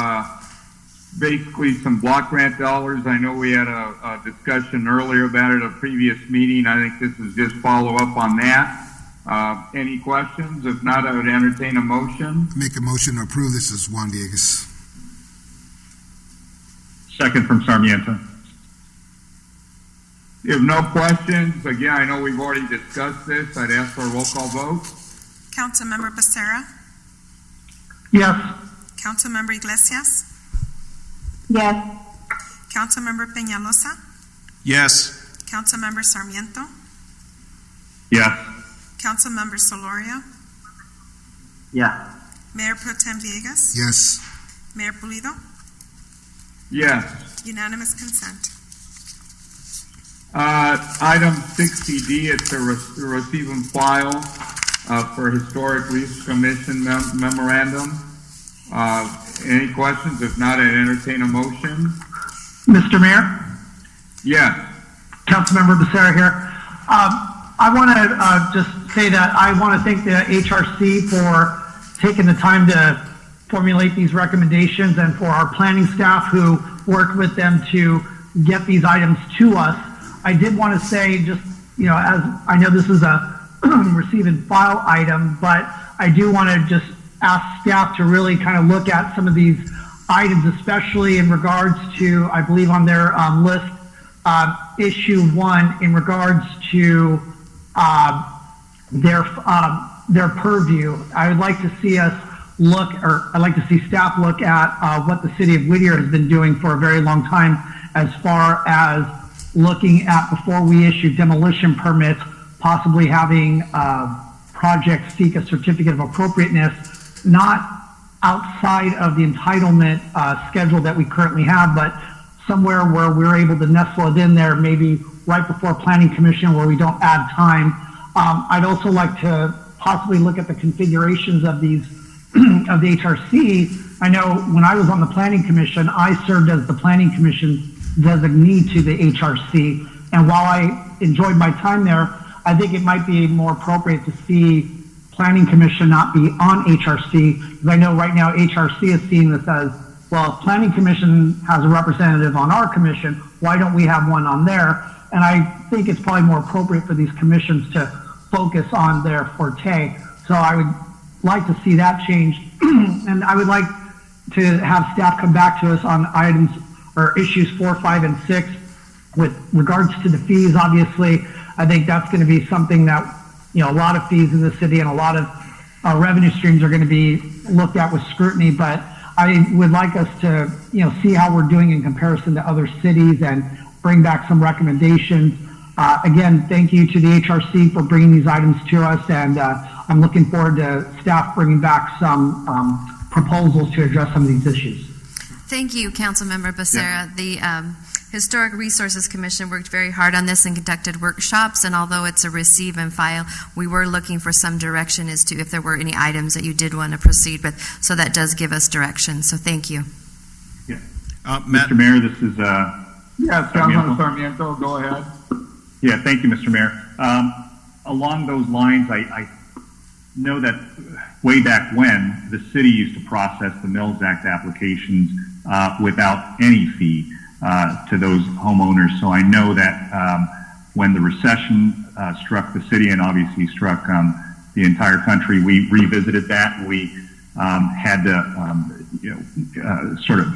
basically some block grant dollars. I know we had a discussion earlier about it at a previous meeting. I think this is just follow up on that. Any questions? If not, I would entertain a motion. Make a motion to approve this as Juan Villegas. Second from Sarmiento. If no questions, again, I know we've already discussed this. I'd ask for a roll call vote. Councilmember Becerra? Yes. Councilmember Iglesias? Yes. Councilmember Peñalosa? Yes. Councilmember Sarmiento? Yes. Councilmember Solorio? Yeah. Mayor Pro Tem Villegas? Yes. Mayor Pulido? Yes. Unanimous consent. Item 60D, it's a receive and file for Historic Research Commission memorandum. Any questions? If not, I'd entertain a motion. Mr. Mayor? Yes. Councilmember Becerra here. I want to just say that I want to thank the HRC for taking the time to formulate these recommendations and for our planning staff who worked with them to get these items to us. I did want to say just as I know this is a receive and file item, but I do want to just ask staff to really kind of look at some of these items, especially in regards to, I believe on their list, issue 1 in regards to their purview. I would like to see us I'd like to see staff look at what the city of Whittier has been doing for a very long time as far as looking at, before we issue demolition permits, possibly having projects seek a certificate of appropriateness, not outside of the entitlement schedule that we currently have, but somewhere where we're able to nestle it in there, maybe right before planning commission where we don't add time. I'd also like to possibly look at the configurations of these of the HRC. I know when I was on the planning commission, I served as the planning commission designee to the HRC, and while I enjoyed my time there, I think it might be more appropriate to see planning commission not be on HRC, because I know right now HRC is seeing this as, well, if planning commission has a representative on our commission, why don't we have one on there? And I think it's probably more appropriate for these commissions to focus on their forte. So I would like to see that change. And I would like to have staff come back to us on items or issues 4, 5, and 6 with regards to the fees. Obviously, I think that's going to be something that, a lot of fees in the city and a lot of revenue streams are going to be looked at with scrutiny, but I would like us to, see how we're doing in comparison to other cities and bring back some recommendations. Again, thank you to the HRC for bringing these items to us, and I'm looking forward to staff bringing back some proposals to address some of these issues. Thank you, Councilmember Becerra. Yeah. The Historic Resources Commission worked very hard on this and conducted workshops, and although it's a receive and file, we were looking for some direction as to if there were any items that you did want to proceed with, so that does give us direction, so thank you. Yeah. Mr. Mayor, this is... Yes, Councilman Sarmiento, go ahead. Yeah, thank you, Mr. Mayor. Along those lines, I know that way back when, the city used to process the Mills Act applications without any fee to those homeowners. So I know that when the recession struck the city and obviously struck the entire country, we revisited that. We had to sort of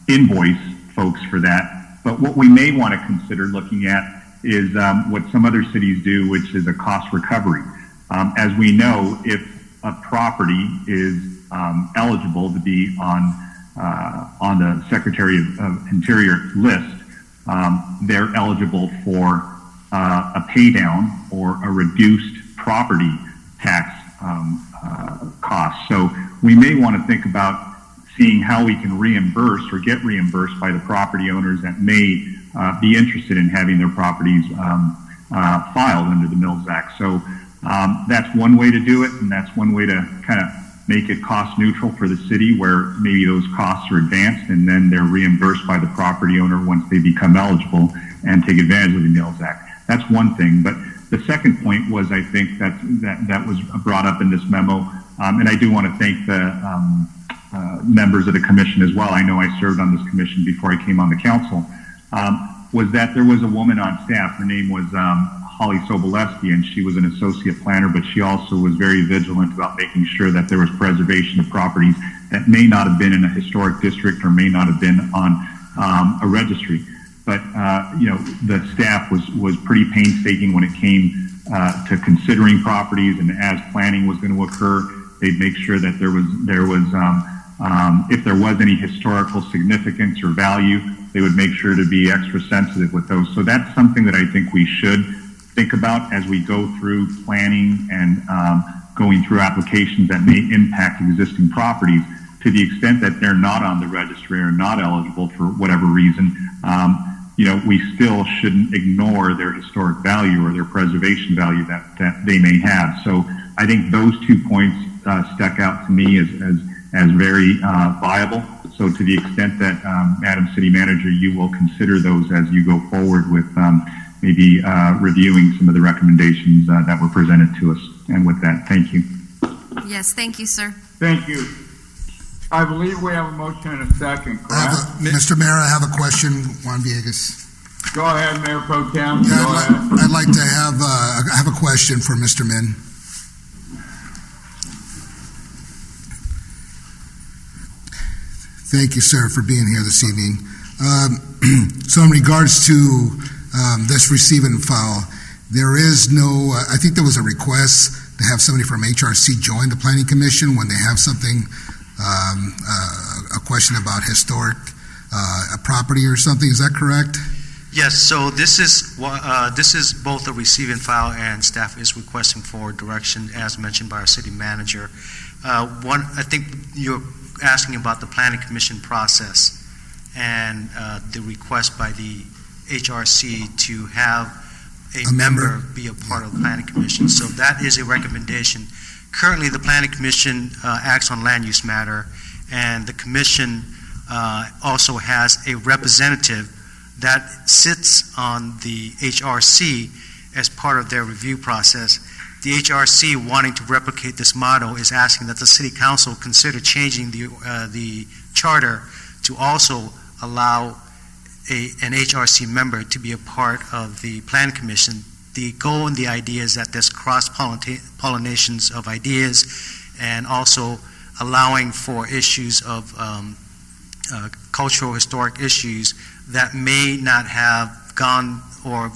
invoice folks for that. But what we may want to consider looking at is what some other cities do, which is a cost recovery. As we know, if a property is eligible to be on the Secretary of Interior list, they're eligible for a pay down or a reduced property tax cost. So we may want to think about seeing how we can reimburse or get reimbursed by the property owners that may be interested in having their properties filed under the Mills Act. So that's one way to do it, and that's one way to kind of make it cost neutral for the city, where maybe those costs are advanced and then they're reimbursed by the property owner once they become eligible and take advantage of the Mills Act. That's one thing. But the second point was, I think that was brought up in this memo, and I do want to thank the members of the commission as well. I know I served on this commission before I came on the council. Was that there was a woman on staff. Her name was Holly Sobolewski, and she was an associate planner, but she also was very vigilant about making sure that there was preservation of properties that may not have been in a historic district or may not have been on a registry. But the staff was pretty painstaking when it came to considering properties, and as planning was going to occur, they'd make sure that there was if there was any historical significance or value, they would make sure to be extra sensitive with those. So that's something that I think we should think about as we go through planning and going through applications that may impact existing properties. To the extent that they're not on the registry or not eligible for whatever reason, we still shouldn't ignore their historic value or their preservation value that they may have. So I think those 2 points stuck out to me as very viable. So to the extent that, Madam City Manager, you will consider those as you go forward with maybe reviewing some of the recommendations that were presented to us. And with that, thank you. Yes, thank you, sir. Thank you. I believe we have a motion and a second, correct? Mr. Mayor, I have a question, Juan Villegas. Go ahead, Mayor Pro Tem. Yeah, Go ahead. I'd like to have a question for Mr. Min. Thank you, sir, for being here this evening. So in regards to this receive and file, there is no, I think there was a request to have somebody from HRC join the Planning Commission when they have something, a question about historic a property or something. Is that correct? Yes, so this is both a receive and file, and staff is requesting for direction as mentioned by our city manager. I think you're asking about the Planning Commission process and the request by the HRC to have a member be a part of the Planning Commission. So that is a recommendation. Currently, the Planning Commission acts on land use matter, and the Commission also has a representative that sits on the HRC as part of their review process. The HRC, wanting to replicate this model, is asking that the City Council consider changing the charter to also allow an HRC member to be a part of the Plan Commission. The goal and the idea is that there's cross-pollinations of ideas, and also allowing for issues of cultural, historic issues that may not have gone or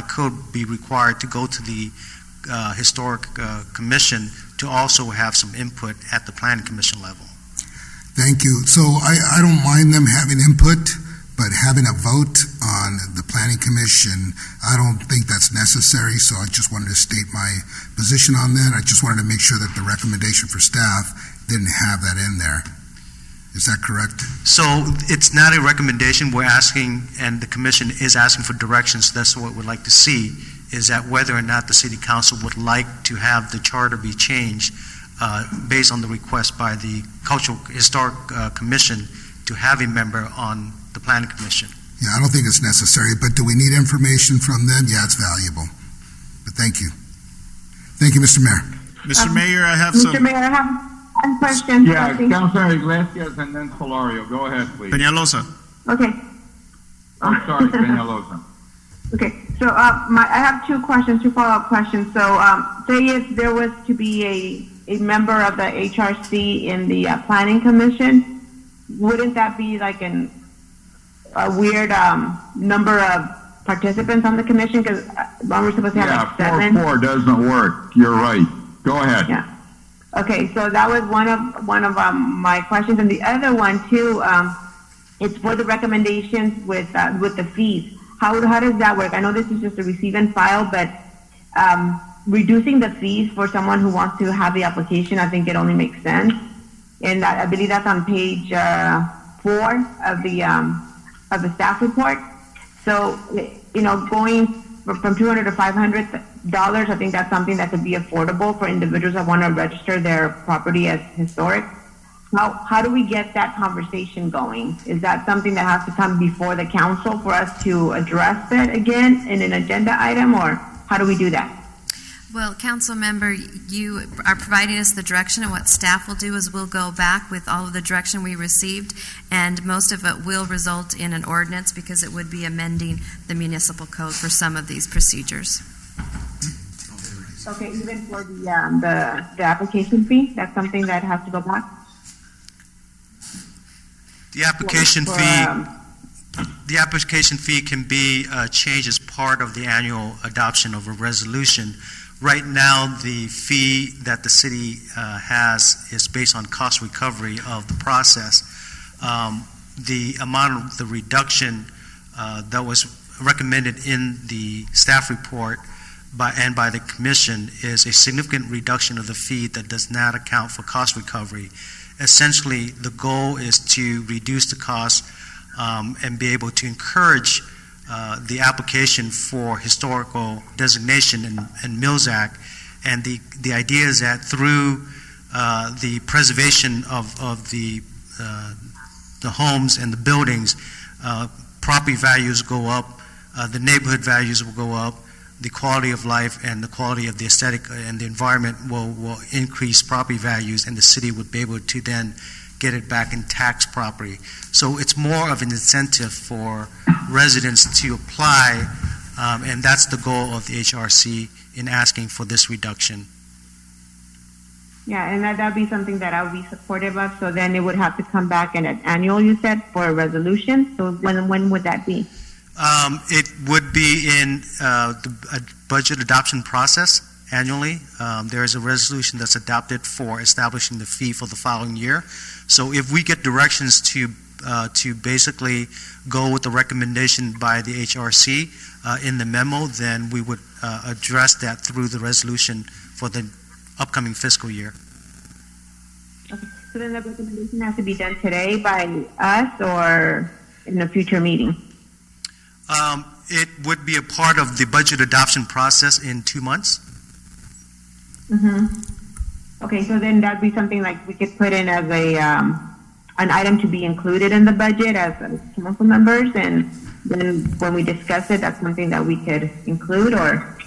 could be required to go to the Historic Commission to also have some input at the Planning Commission level. Thank you. So I don't mind them having input, but having a vote on the Planning Commission, I don't think that's necessary, so I just wanted to state my position on that. I just wanted to make sure that the recommendation for staff didn't have that in there. Is that correct? So it's not a recommendation. We're asking, and the Commission is asking for directions. That's what we'd like to see, is that whether or not the City Council would like to have the charter be changed based on the request by the Cultural Historic Commission to have a member on the Planning Commission. Yeah, I don't think it's necessary, but do we need information from them? Yeah, it's valuable. But thank you. Thank you, Mr. Mayor. Mr. Mayor, I have Mr. some... Mayor, I have one question. Yeah, Councilor Iglesias and then Solorio. Go ahead, please. Peñalosa. Okay. I'm sorry, Peñalosa. Okay, so I have two follow-up questions. So say if there was to be a member of the HRC in the Planning Commission, wouldn't that be like a weird number of participants on the commission? Because we're supposed to have like 7. 4 doesn't work. You're right. Go ahead. Yeah. Okay, so that was one of my questions, and the other one too. It's for the recommendations with the fees. How does that work? I know this is just a receive and file, but reducing the fees for someone who wants to have the application, I think it only makes sense. And I believe that's on page 4 of the staff report. So, going from $200 to $500, I think that's something that could be affordable for individuals that want to register their property as historic. How do we get that conversation going? Is that something that has to come before the council for us to address it again in an agenda item, or how do we do that? Well, council member, you are providing us the direction, and what staff will do is we'll go back with all of the direction we received, and most of it will result in an ordinance because it would be amending the municipal code for some of these procedures. Okay, even for the application fee, that's something that has to go back? The application fee can be changed as part of the annual adoption of a resolution. Right now, the fee that the city has is based on cost recovery of the process. The amount of the reduction that was recommended in the staff report by the commission is a significant reduction of the fee that does not account for cost recovery. Essentially, the goal is to reduce the cost and be able to encourage the application for historical designation in Mills Act. And the idea is that through the preservation of the homes and the buildings, property values go up, the neighborhood values will go up, the quality of life and the quality of the aesthetic and the environment will increase property values, and the city would be able to then get it back in tax property. So it's more of an incentive for residents to apply, and that's the goal of the HRC in asking for this reduction. Yeah, and that'd be something that I would be supportive of. So then it would have to come back in an annual, you said, for a resolution. So when would that be? It would be in the budget adoption process annually. There is a resolution that's adopted for establishing the fee for the following year. So if we get directions to basically go with the recommendation by the HRC in the memo, then we would address that through the resolution for the upcoming fiscal year. Okay. So then the recommendation has to be done today by us or in a future meeting? It would be a part of the budget adoption process in 2 months. Mm-hmm. Okay, so then that'd be something like we could put in as a an item to be included in the budget as council members, and then when we discuss it, that's something that we could include, or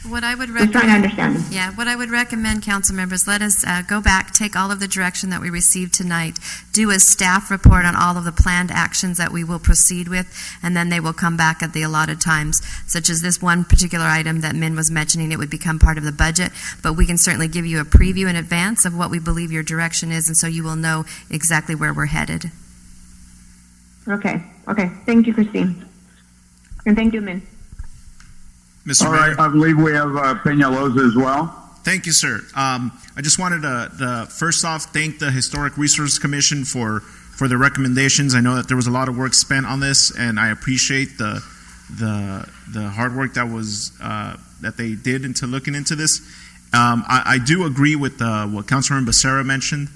What I would just trying to understand. Yeah, what I would recommend, council members, let us go back, take all of the direction that we received tonight, do a staff report on all of the planned actions that we will proceed with, and then they will come back at the allotted times, such as this one particular item that Min was mentioning. It would become part of the budget, but we can certainly give you a preview in advance of what we believe your direction is, and so you will know exactly where we're headed. Okay. Thank you, Christine. And thank you, Min. Mr. All right, I believe we have Peñalosa as well. Thank you, sir. I just wanted to first off thank the Historic Resource Commission for the recommendations. I know that there was a lot of work spent on this, and I appreciate the hard work that was that they did into looking into this. I do agree with what Councilmember Becerra mentioned.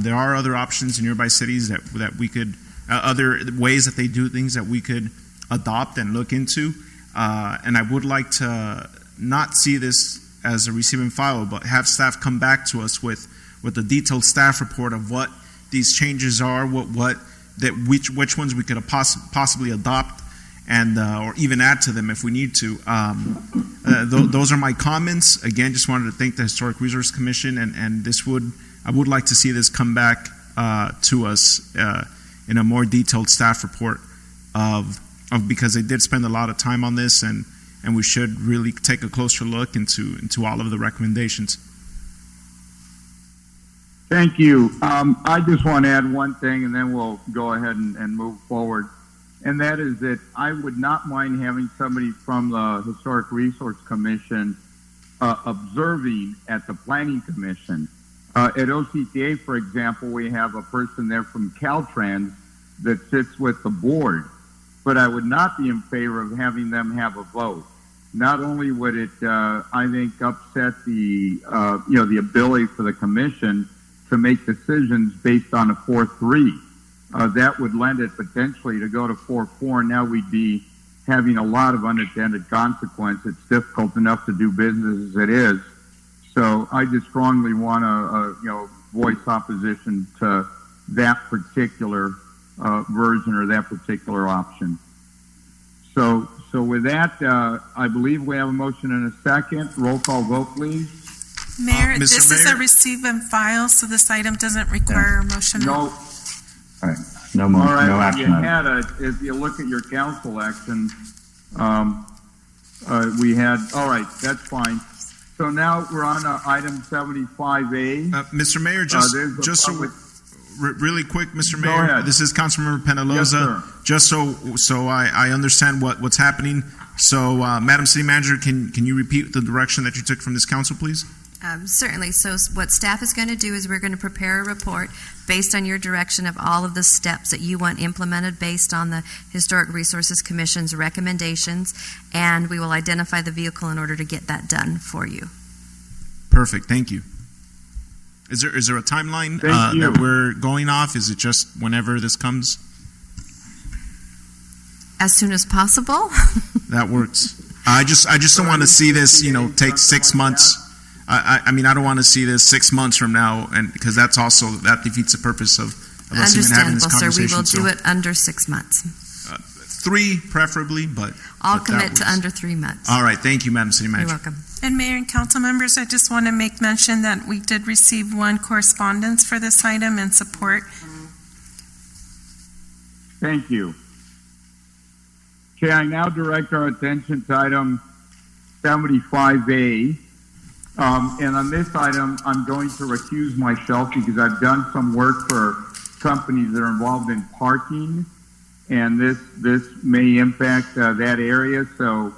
There are other options in nearby cities that we could other ways that they do things that we could adopt and look into. And I would like to not see this as a receive and file, but have staff come back to us with a detailed staff report of what these changes are, which ones we could possibly adopt, and or even add to them if we need to. Those are my comments. Again, just wanted to thank the Historic Resource Commission, and I would like to see this come back to us in a more detailed staff report because they did spend a lot of time on this, and we should really take a closer look into all of the recommendations. Thank you. I just want to add one thing, and then we'll go ahead and move forward. And that is that I would not mind having somebody from the Historic Resource Commission observing at the Planning Commission. At OCTA, for example, we have a person there from Caltrans that sits with the board. But I would not be in favor of having them have a vote. Not only would it, I think, upset the ability for the commission to make decisions based on a 4-3. That would lend it potentially to go to 4-4. Now we'd be having a lot of unintended consequence. It's difficult enough to do business as it is. So I just strongly want to, voice opposition to that particular version or that particular option. So with that, I believe we have a motion and a second. Roll call vote, please. Mayor, this is a receive and file, so this item doesn't require a motion. No. All right. No motion. All right. No action. If you look at your council action, we had. All right. That's fine. So now we're on item 75A. Mr. Mayor, just so. Really quick, Mr. Mayor, this is Councilmember Peñalosa. Yes, just so I understand what's happening. So, Madam City Manager, can you repeat the direction that you took from this council, please? Certainly. So what staff is going to do is we're going to prepare a report based on your direction of all of the steps that you want implemented based on the Historic Resources Commission's recommendations, and we will identify the vehicle in order to get that done for you. Perfect. Thank you. Is there a timeline that we're going off? Is it just whenever this comes? As soon as possible. That works. I just don't want to see this, take 6 months. I mean, I don't want to see this 6 months from now, and because that defeats the purpose of us even having this conversation. Sir. We will do it under 6 months. 3 preferably, but I'll but that commit to was- under 3 months. All right, thank you, Madam City You're Manager. welcome. And Mayor and council members, I just want to make mention that we did receive one correspondence for this item and support. Thank you. Okay, I now direct our attention to item 75A. And on this item, I'm going to recuse myself because I've done some work for companies that are involved in parking, and this may impact that area. So,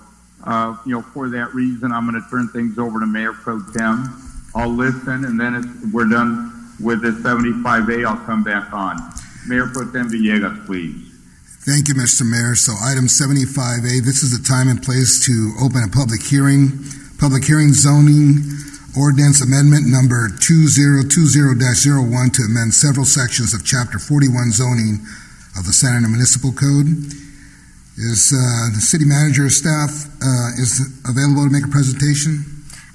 for that reason, I'm going to turn things over to Mayor Pro Tem. I'll listen, and then if we're done with the 75A, I'll come back on. Mayor Pro Tem Villegas, please. Thank you, Mr. Mayor. So item 75A, this is the time and place to open a public hearing. Public hearing zoning ordinance amendment number 2020-01 to amend several sections of Chapter 41 zoning of the Santa Ana Municipal Code. Is the city manager or staff is available to make a presentation?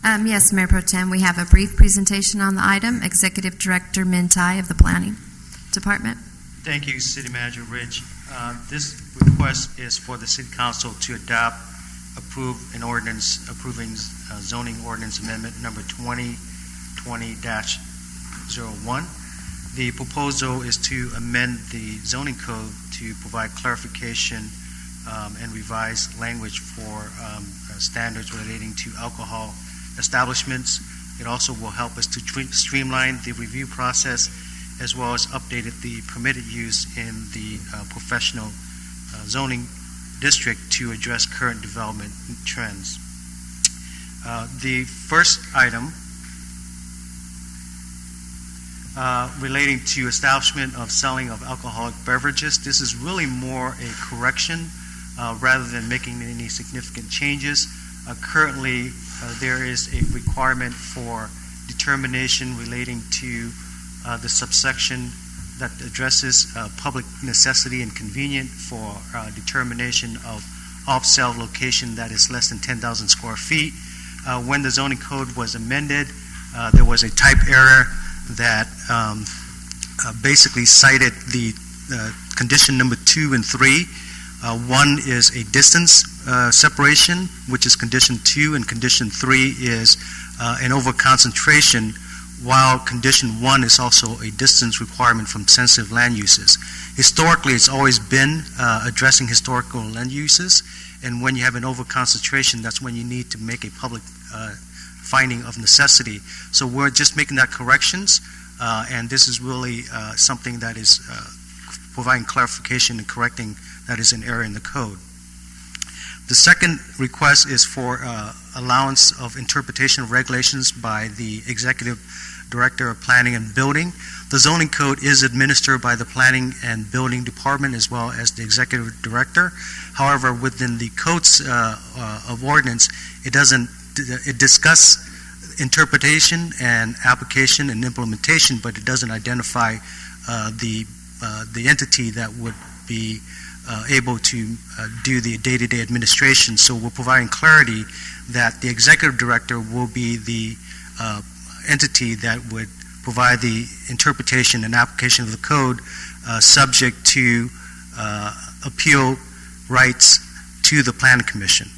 Yes, Mayor Pro Tem, we have a brief presentation on the item. Executive Director Mintai of the Planning Department. Thank you, City Manager Ridge. This request is for the City Council to approve an ordinance approving zoning ordinance amendment number 2020-01. The proposal is to amend the zoning code to provide clarification and revise language for standards relating to alcohol establishments. It also will help us to streamline the review process, as well as updated the permitted use in the professional zoning district to address current development trends. The first item relating to establishment of selling of alcoholic beverages, this is really more a correction rather than making any significant changes. Currently, there is a requirement for determination relating to the subsection that addresses public necessity and convenient for determination of off-sale location that is less than 10,000 square feet. When the zoning code was amended, there was a type error that basically cited the condition number 2 and 3. One is a distance separation, which is condition 2, and condition 3 is an over-concentration, while condition 1 is also a distance requirement from sensitive land uses. Historically, it's always been addressing historical land uses, and when you have an over-concentration, that's when you need to make a public finding of necessity. So we're just making that corrections, and this is really something that is providing clarification and correcting that is an error in the code. The second request is for allowance of interpretation of regulations by the Executive Director of Planning and Building. The zoning code is administered by the Planning and Building Department as well as the Executive Director. However, within the codes of ordinance, it discusses interpretation and application and implementation, but it doesn't identify the entity that would be able to do the day-to-day administration. So we're providing clarity that the Executive Director will be the entity that would provide the interpretation and application of the code subject to appeal rights to the Planning Commission.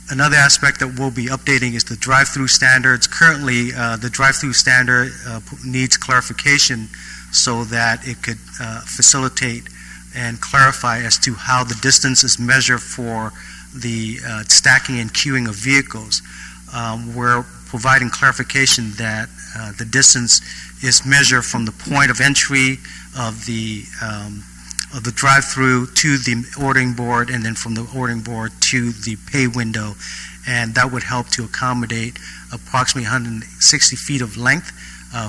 Another aspect that we'll be updating is the drive-through standards. Currently, the drive-through standard needs clarification so that it could facilitate and clarify as to how the distance is measured for the stacking and queuing of vehicles. We're providing clarification that the distance is measured from the point of entry of the drive-through to the ordering board, and then from the ordering board to the pay window, and that would help to accommodate approximately 160 feet of length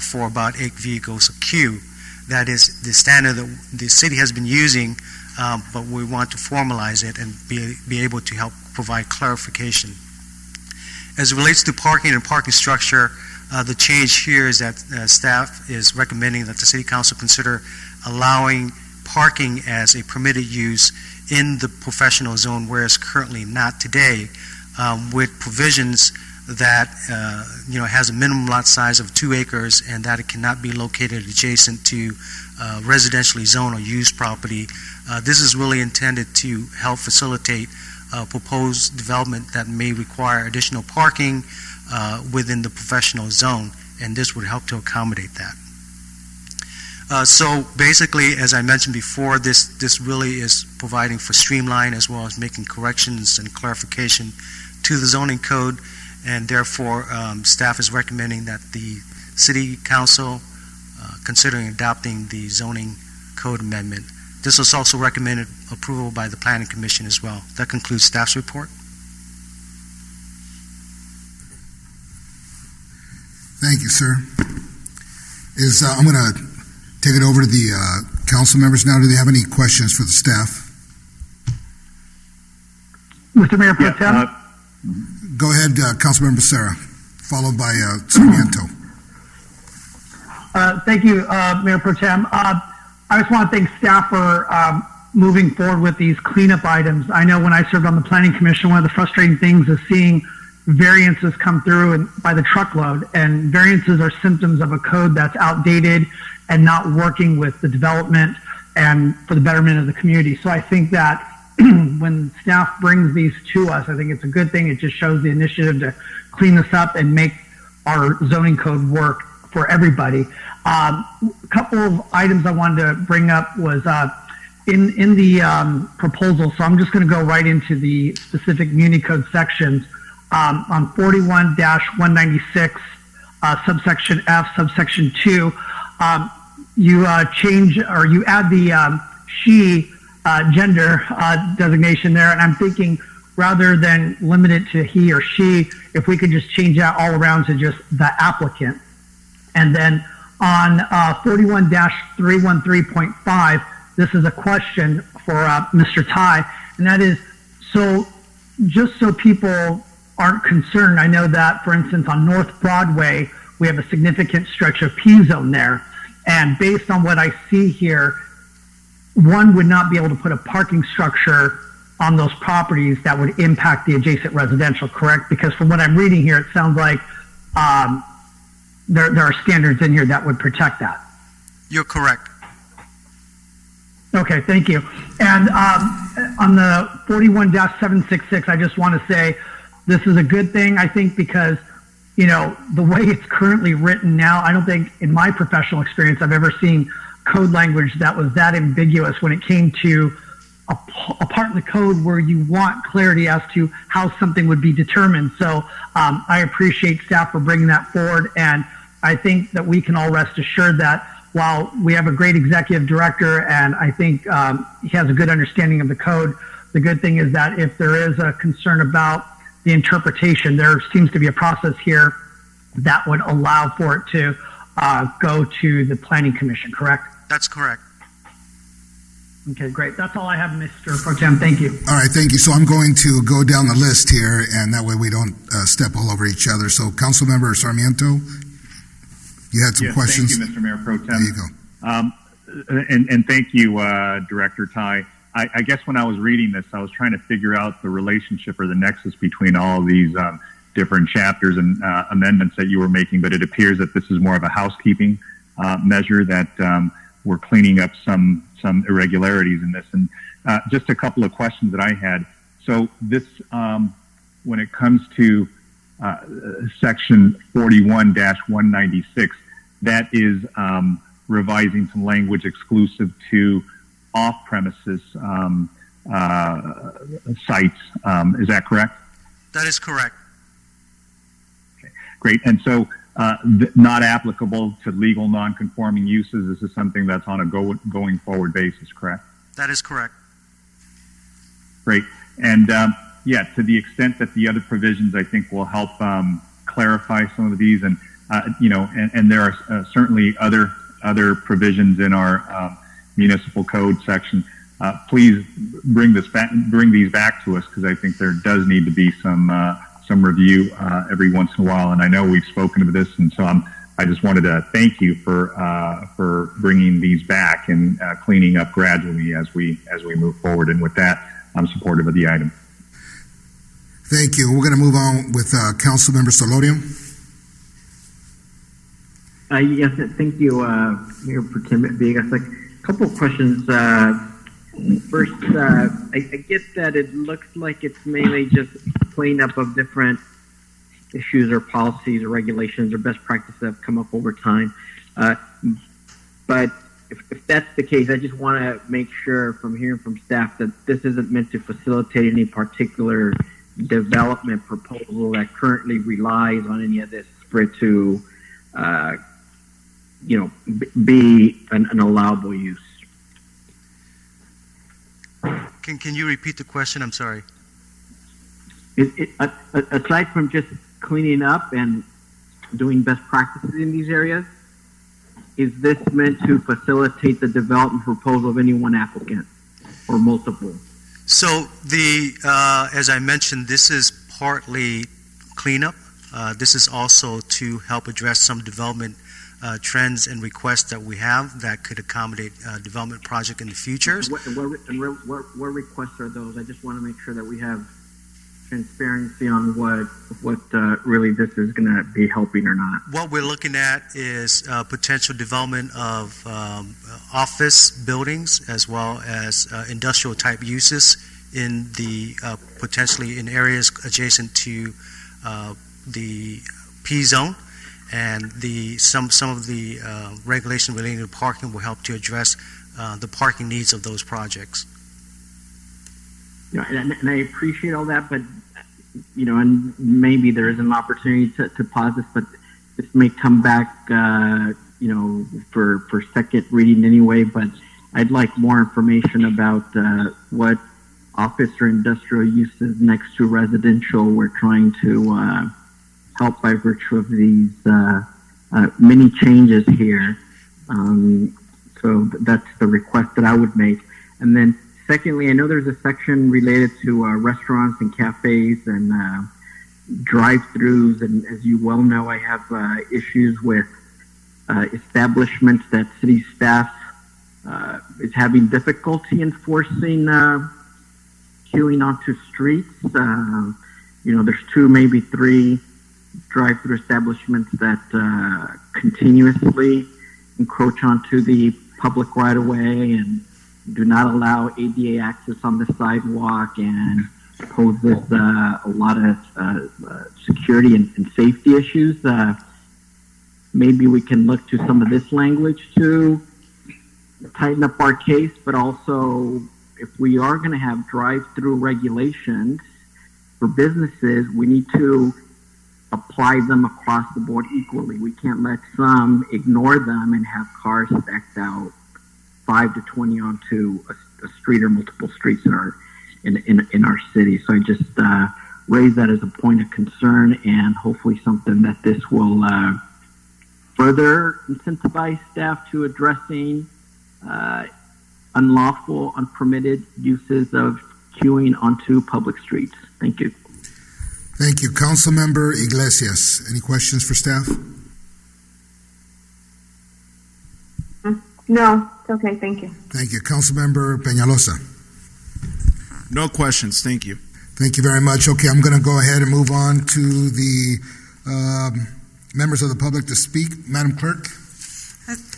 for about 8 vehicles a queue. That is the standard that the city has been using, but we want to formalize it and be able to help provide clarification. As it relates to parking and parking structure, the change here is that staff is recommending that the City Council consider allowing parking as a permitted use in the professional zone, whereas currently not today, with provisions that has a minimum lot size of 2 acres and that it cannot be located adjacent to residentially zoned or used property. This is really intended to help facilitate proposed development that may require additional parking within the professional zone, and this would help to accommodate that. So basically, as I mentioned before, this really is providing for streamline as well as making corrections and clarification to the zoning code, and therefore staff is recommending that the City Council considering adopting the zoning code amendment. This was also recommended approval by the Planning Commission as well. That concludes staff's report. Thank you, sir. I'm going to take it over to the council members now. Do they have any questions for the staff? Mr. Mayor Pro Tem? Go ahead, Councilmember Sarah, followed by Sarmiento. Thank you, Mayor Pro Tem. I just want to thank staff for moving forward with these cleanup items. I know when I served on the Planning Commission, one of the frustrating things is seeing variances come through and by the truckload, and variances are symptoms of a code that's outdated and not working with the development and for the betterment of the community. So I think that when staff brings these to us, I think it's a good thing. It just shows the initiative to clean this up and make our zoning code work for everybody. A couple of items I wanted to bring up was in the proposal, so I'm just going to go right into the specific Muni Code sections. On 41-196, subsection F, subsection 2, you change or you add the she gender designation there, and I'm thinking rather than limit it to he or she, if we could just change that all around to just the applicant. And then on 41-313.5, this is a question for Mr. Ty, and that is, so just so people aren't concerned, I know that, for instance, on North Broadway, we have a significant stretch of P-zone there, and based on what I see here, one would not be able to put a parking structure on those properties that would impact the adjacent residential, correct? Because from what I'm reading here, it sounds like there are standards in here that would protect that. You're correct. Okay, thank you. And on the 41-766, I just want to say this is a good thing, I think, because, the way it's currently written now, I don't think in my professional experience I've ever seen code language that was that ambiguous when it came to a part in the code where you want clarity as to how something would be determined. So I appreciate staff for bringing that forward, and I think that we can all rest assured that while we have a great executive director and I think he has a good understanding of the code, the good thing is that if there is a concern about the interpretation, there seems to be a process here that would allow for it to go to the Planning Commission, correct? That's correct. Okay, great. That's all I have, Mr. Pro Tem. Thank you. All right, thank you. So I'm going to go down the list here, and that way we don't step all over each other. So Councilmember Sarmiento, you had some questions? Thank you, Mr. Mayor Pro Tem. There you go. And thank you, Director Ty. I guess when I was reading this, I was trying to figure out the relationship or the nexus between all of these different chapters and amendments that you were making, but it appears that this is more of a housekeeping measure, that we're cleaning up some irregularities in this. And just a couple of questions that I had. So this, when it comes to section 41-196, that is revising some language exclusive to off-premises sites. Is that correct? That is correct. Okay, great. And so not applicable to legal non-conforming uses. This is something that's on a going forward basis, correct? That is correct. Great. And yeah, to the extent that the other provisions, I think, will help clarify some of these, and and there are certainly other provisions in our municipal code section. Please bring these back to us, because I think there does need to be some review every once in a while. And I know we've spoken of this, and so I just wanted to thank you for bringing these back and cleaning up gradually as we move forward. And with that, I'm supportive of the item. Thank you. We're going to move on with Councilmember Solorio. Yes, thank you, Mayor Pro Tem Villegas. Like, a couple of questions. First, I get that it looks like it's mainly just cleanup of different issues or policies or regulations or best practices that have come up over time. But if that's the case, I just want to make sure from hearing from staff that this isn't meant to facilitate any particular development proposal that currently relies on any of this for it to, be an allowable use. Can you repeat the question? I'm sorry. Aside from just cleaning up and doing best practices in these areas, is this meant to facilitate the development proposal of any one applicant or multiple? So as I mentioned, this is partly cleanup. This is also to help address some development trends and requests that we have that could accommodate development project in the future. What requests are those? I just want to make sure that we have transparency on what really this is going to be helping or not. What we're looking at is potential development of office buildings as well as industrial type uses in the potentially in areas adjacent to the P zone, and some of the regulation relating to parking will help to address the parking needs of those projects. And I appreciate all that, but and maybe there is an opportunity to pause this, but this may come back, for second reading anyway. But I'd like more information about what office or industrial uses next to residential we're trying to help by virtue of these many changes here. So that's the request that I would make, and then. Secondly, I know there's a section related to restaurants and cafes and drive-thrus, and as you well know, I have issues with establishments that city staff is having difficulty enforcing queuing onto streets. There's 2, maybe 3 drive-thru establishments that continuously encroach onto the public right-of-way and do not allow ADA access on the sidewalk and poses a lot of security and safety issues. Maybe we can look to some of this language to tighten up our case, but also if we are going to have drive-through regulations for businesses, we need to apply them across the board equally. We can't let some ignore them and have cars stacked out 5 to 20 onto a street or multiple streets in our city. So I just raise that as a point of concern, and hopefully something that this will further incentivize staff to addressing unlawful, unpermitted uses of queuing onto public streets. Thank you. Thank you. Councilmember Iglesias, any questions for staff? No, it's okay. Thank you. Thank you. Councilmember Peñalosa. No questions. Thank you. Thank you very much. Okay, I'm going to go ahead and move on to the members of the public to speak. Madam Clerk.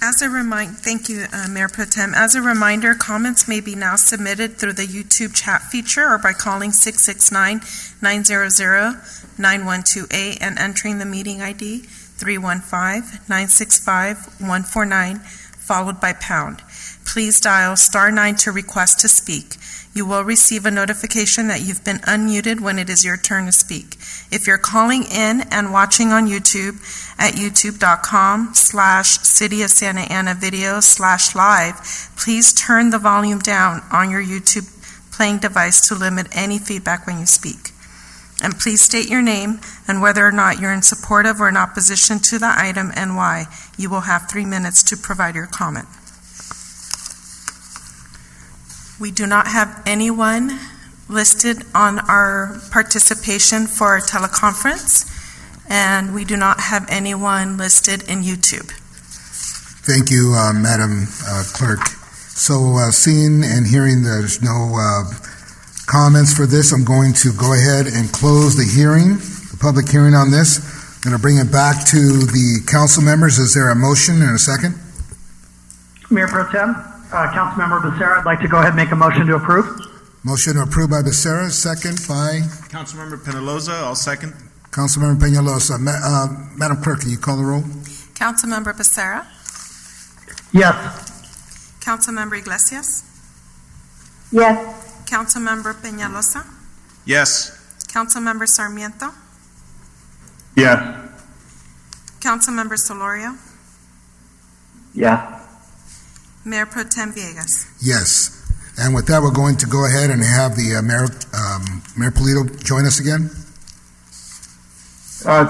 As a reminder, thank you, Mayor Pro Tem. As a reminder, comments may be now submitted through the YouTube chat feature or by calling 669-900-9128 and entering the meeting ID 315-965-149, followed by pound. Please dial *9 to request to speak. You will receive a notification that you've been unmuted when it is your turn to speak. If you're calling in and watching on YouTube at youtube.com/City of Santa Ana video/live, please turn the volume down on your YouTube playing device to limit any feedback when you speak. And please state your name and whether or not you're in support of or in opposition to the item and why. You will have 3 minutes to provide your comment. We do not have anyone listed on our participation for our teleconference, and we do not have anyone listed in YouTube. Thank you, Madam Clerk. So seeing and hearing there's no comments for this, I'm going to go ahead and close the hearing, the public hearing on this. I'm going to bring it back to the council members. Is there a motion and a second? Mayor Pro Tem, Councilmember Becerra, I'd like to go ahead and make a motion to approve. Motion approved by Becerra, second by Councilmember Penaloza, I'll second. Councilmember Peñalosa. Madam Clerk, can you call the roll? Councilmember Becerra, Yes. Councilmember Iglesias, Yes. Councilmember Peñalosa, Yes. Councilmember Sarmiento, Yes. Councilmember Solorio, Yes. Mayor Pro Tem Villegas. Yes. And with that, we're going to go ahead and have the Mayor Polito join us again.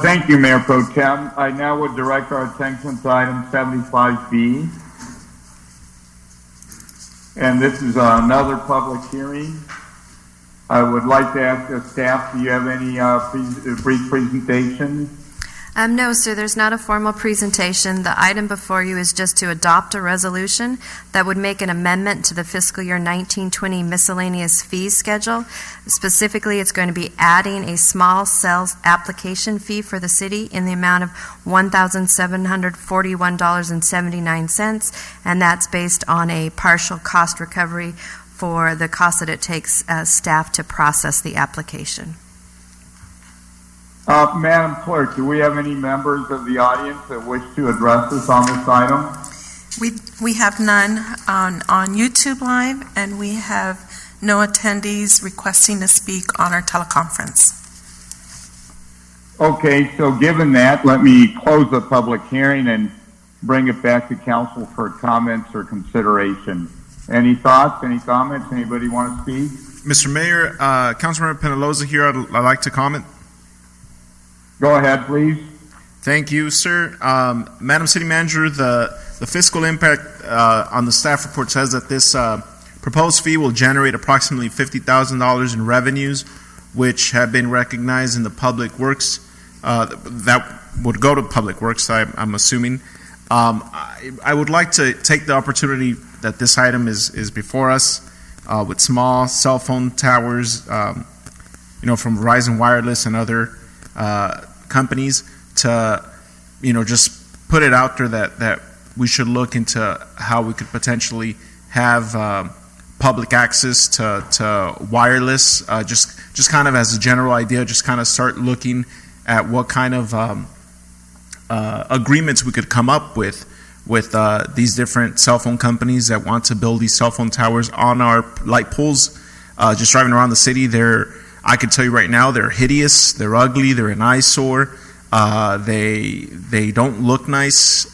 Thank you, Mayor Pro Tem. I now would direct our attention to item 75B. And this is another public hearing. I would like to ask the staff, do you have any brief presentation? No, sir, there's not a formal presentation. The item before you is just to adopt a resolution that would make an amendment to the fiscal year 1920 miscellaneous fees schedule. Specifically, it's going to be adding a small cells application fee for the city in the amount of $1,741.79, and that's based on a partial cost recovery for the cost that it takes staff to process the application. Madam Clerk, do we have any members of the audience that wish to address us on this item? We have none on YouTube Live, and we have no attendees requesting to speak on our teleconference. Okay, so given that, let me close the public hearing and bring it back to council for comments or consideration. Any thoughts, any comments? Anybody want to speak? Mr. Mayor, Councilmember Penaloza here. I'd like to comment. Go ahead, please. Thank you, sir. Madam City Manager, the fiscal impact on the staff report says that this proposed fee will generate approximately $50,000 in revenues, which have been recognized in the Public Works. That would go to Public Works, I'm assuming. I would like to take the opportunity that this item is before us with small cell phone towers, from Verizon Wireless and other companies to, just put it out there that we should look into how we could potentially have public access to wireless, just kind of as a general idea, just kind of start looking at what kind of agreements we could come up with these different cell phone companies that want to build these cell phone towers on our light poles. Just driving around the city, I can tell you right now, they're hideous, they're ugly, they're an eyesore, they don't look nice.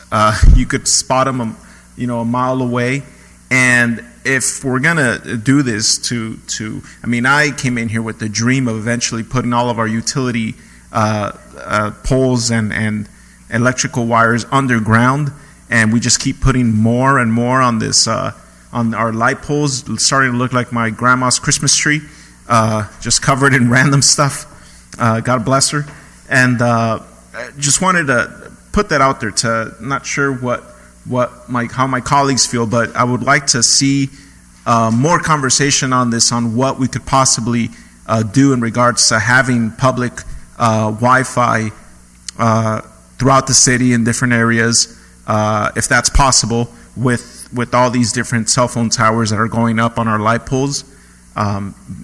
You could spot them, a mile away. And if we're gonna do this I came in here with the dream of eventually putting all of our utility poles and electrical wires underground, and we just keep putting more and more on this on our light poles, starting to look like my grandma's Christmas tree. Just covered in random stuff. God bless her. And just wanted to put that out there. Not sure how my colleagues feel, but I would like to see more conversation on this, on what we could possibly do in regards to having public Wi-Fi throughout the city in different areas, if that's possible, with all these different cell phone towers that are going up on our light poles.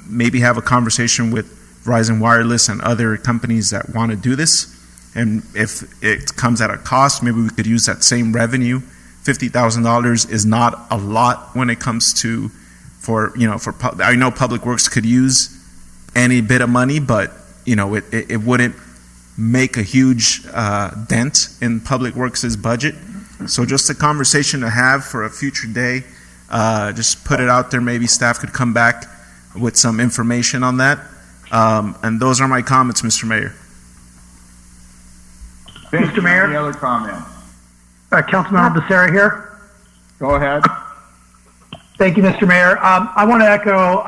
Maybe have a conversation with Verizon Wireless and other companies that want to do this. And if it comes at a cost, maybe we could use that same revenue. $50,000 is not a lot when it comes to, I know Public Works could use any bit of money, but, it wouldn't make a huge dent in Public Works' budget. So just a conversation to have for a future day. Just put it out there. Maybe staff could come back with some information on that. And those are my comments, Mr. Mayor. Mr. Mayor? Any other comments? Councilmember Becerra here. Go ahead. Thank you, Mr. Mayor. I want to echo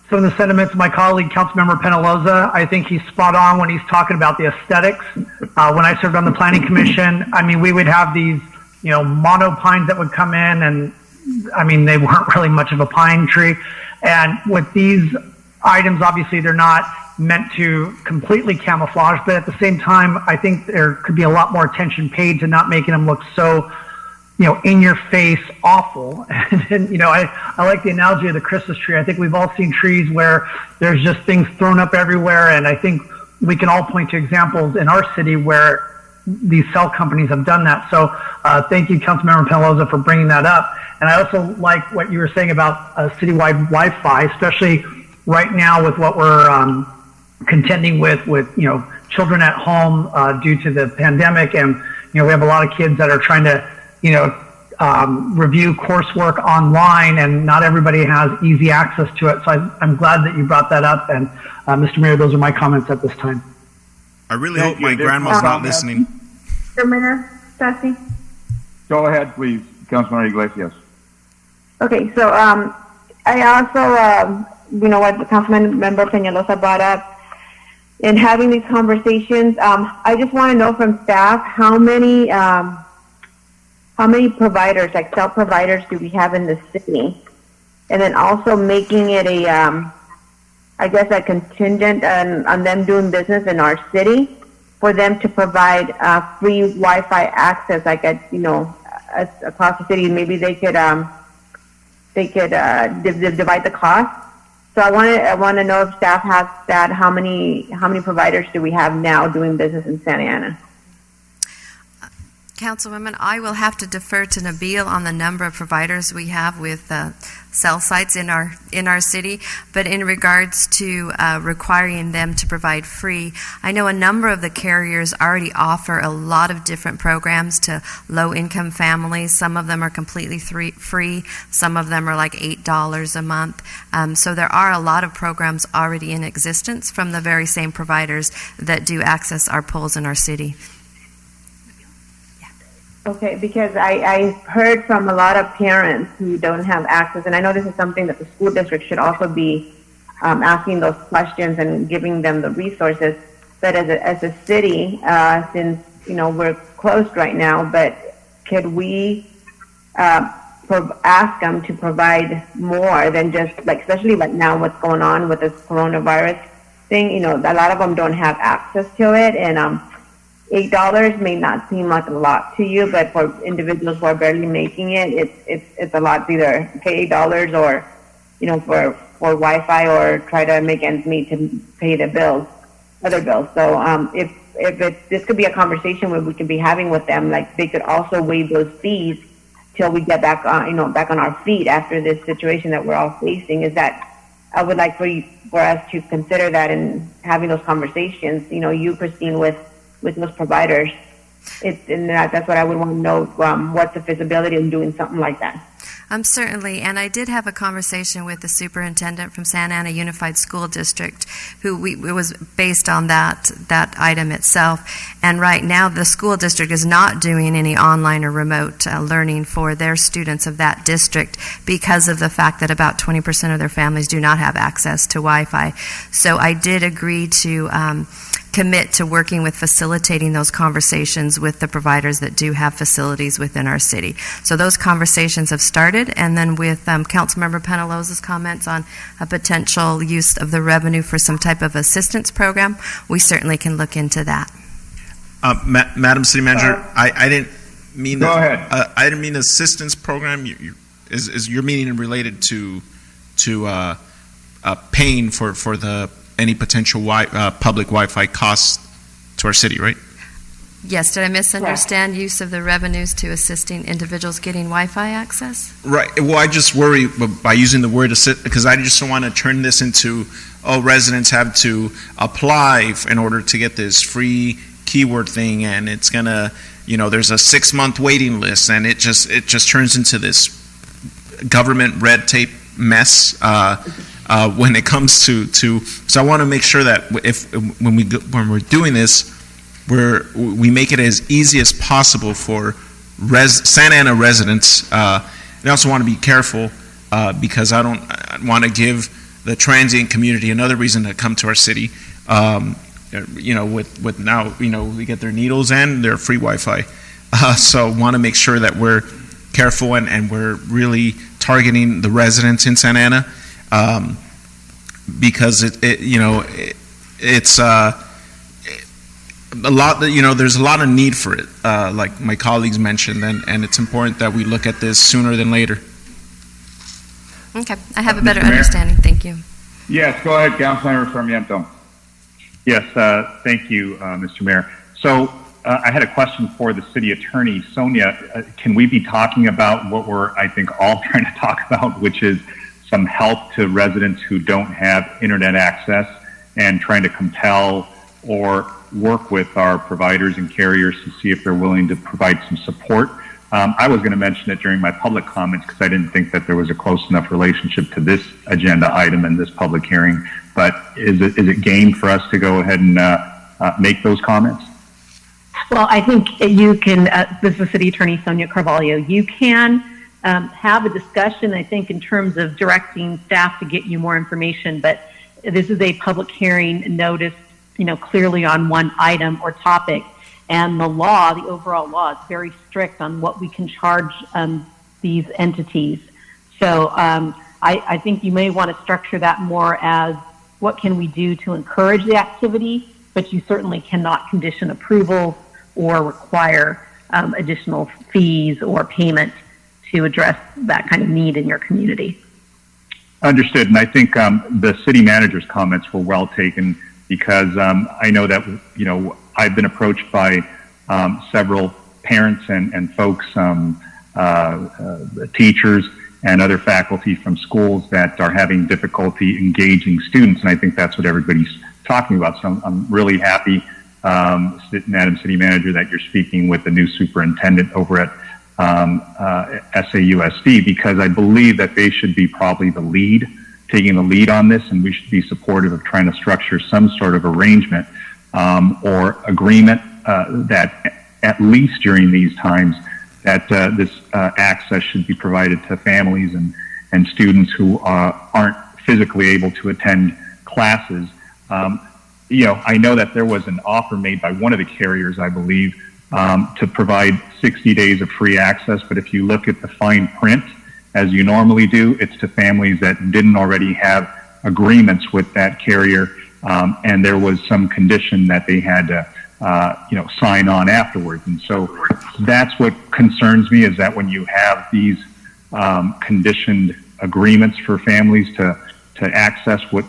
some of the sentiments of my colleague, Councilmember Penaloza. I think he's spot on when he's talking about the aesthetics. When I served on the Planning Commission, we would have these, mono pines that would come in, and they weren't really much of a pine tree. And with these items, obviously, they're not meant to completely camouflage, but at the same time, I think there could be a lot more attention paid to not making them look so, in your face, awful. And I like the analogy of the Christmas tree. I think we've all seen trees where there's just things thrown up everywhere, and I think we can all point to examples in our city where these cell companies have done that. So thank you, Councilmember Penaloza, for bringing that up. And I also like what you were saying about citywide Wi-Fi, especially right now with what we're contending with children at home due to the pandemic. And, we have a lot of kids that are trying to, review coursework online, and not everybody has easy access to it. So I'm glad that you brought that up. And Mr. Mayor, those are my comments at this time. I really hope my grandma's not listening. Mr. Mayor, Sassy? Go ahead, please, Councilman Iglesias. Okay, so I also, what Councilman Member Peñalosa brought up, in having these conversations, I just want to know from staff how many providers, like cell providers, do we have in the city, and then also making it a a contingent on them doing business in our city for them to provide free Wi-Fi access, like across the city. Maybe they could divide the cost. So I want to know if staff has that. How many providers do we have now doing business in Santa Ana? Councilwoman, I will have to defer to Nabil on the number of providers we have with cell sites in our city. But in regards to requiring them to provide free, I know a number of the carriers already offer a lot of different programs to low-income families. Some of them are completely free. Some of them are like $8 a month. So there are a lot of programs already in existence from the very same providers that do access our poles in our city. Okay, because I heard from a lot of parents who don't have access, and I know this is something that the school district should also be asking those questions and giving them the resources. But as a city, since we're closed right now, but could we ask them to provide more than just especially like now what's going on with this coronavirus thing? A lot of them don't have access to it, and $8 may not seem like a lot to you, but for individuals who are barely making it, it's a lot to either pay $8 or, for Wi-Fi, or try to make ends meet to pay the bills, other bills. So this could be a conversation where we could be having with them, like they could also waive those fees till we get back on, back on our feet after this situation that we're all facing. Is that I would like for us to consider that in having those conversations. You, Christine, with those providers. That's what I would want to know, what's the feasibility of doing something like that. Certainly, and I did have a conversation with the superintendent from Santa Ana Unified School District, who it was based on that item itself. And right now, the school district is not doing any online or remote learning for their students of that district because of the fact that about 20% of their families do not have access to Wi-Fi. So I did agree to commit to working with facilitating those conversations with the providers that do have facilities within our city. So those conversations have started, and then with Councilmember Penaloza's comments on a potential use of the revenue for some type of assistance program, we certainly can look into that. Madam City Manager, I didn't mean Go ahead. I didn't mean assistance program. Is your meaning related to paying for the any potential public Wi-Fi costs to our city, right? Yes, did I misunderstand use of the revenues to assisting individuals getting Wi-Fi access? Right. Well, I just worry by using the word assist, because I just don't want to turn this into, residents have to apply in order to get this free keyword thing, and it's gonna, there's a 6-month waiting list, and it just turns into this government red tape mess. When it comes to so I want to make sure that when we're doing this, we make it as easy as possible for Santa Ana residents. I also want to be careful because I don't want to give the transient community another reason to come to our city. With now we get their needles and their free Wi-Fi. So want to make sure that we're careful and we're really targeting the residents in Santa Ana. because it's a lot that, there's a lot of need for it, like my colleagues mentioned, and it's important that we look at this sooner than later. Okay, I have a better Mr. Mayor? understanding. Thank you. Yes, go ahead, Councilmember Sarmiento. Yes, thank you, Mr. Mayor. So I had a question for the city attorney. Sonia, can we be talking about what we're, I think, all trying to talk about, which is some help to residents who don't have internet access and trying to compel or work with our providers and carriers to see if they're willing to provide some support? I was going to mention it during my public comments because I didn't think that there was a close enough relationship to this agenda item and this public hearing. But is it game for us to go ahead and make those comments? Well, I think you can, this is City Attorney Sonia Carvalho, you can have a discussion, I think, in terms of directing staff to get you more information, but this is a public hearing notice, clearly on one item or topic. And the law, the overall law, is very strict on what we can charge these entities. So I think you may want to structure that more as what can we do to encourage the activity, but you certainly cannot condition approval or require additional fees or payment to address that kind of need in your community. Understood. And I think the city manager's comments were well taken because I know that, I've been approached by several parents and folks, teachers and other faculty from schools that are having difficulty engaging students. And I think that's what everybody's talking about. So I'm really happy, Madam City Manager, that you're speaking with the new superintendent over at SAUSD, because I believe that they should be probably taking the lead on this, and we should be supportive of trying to structure some sort of arrangement or agreement that at least during these times that this access should be provided to families and students who aren't physically able to attend classes. I know that there was an offer made by one of the carriers, I believe, to provide 60 days of free access, but if you look at the fine print, as you normally do, it's to families that didn't already have agreements with that carrier, and there was some condition that they had to sign on afterwards. And so that's what concerns me, is that when you have these conditioned agreements for families to access what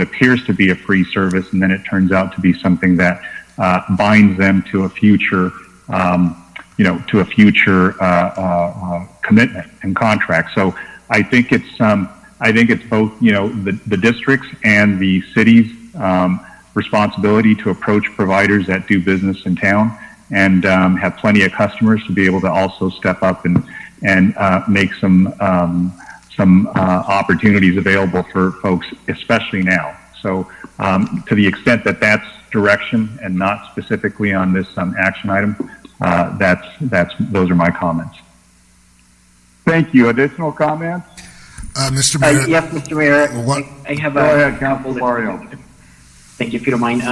appears to be a free service, and then it turns out to be something that binds them to a future commitment and contract. So I think it's both the districts and the city's responsibility to approach providers that do business in town and have plenty of customers to be able to also step up and make some opportunities available for folks, especially now. So to the extent that that's direction and not specifically on this action item, those are my comments. Thank you. Additional comments? Mr. Mayor. Yes, Mr. Mayor. I have Go ahead, Councilor Mario. Thank you, if you don't mind.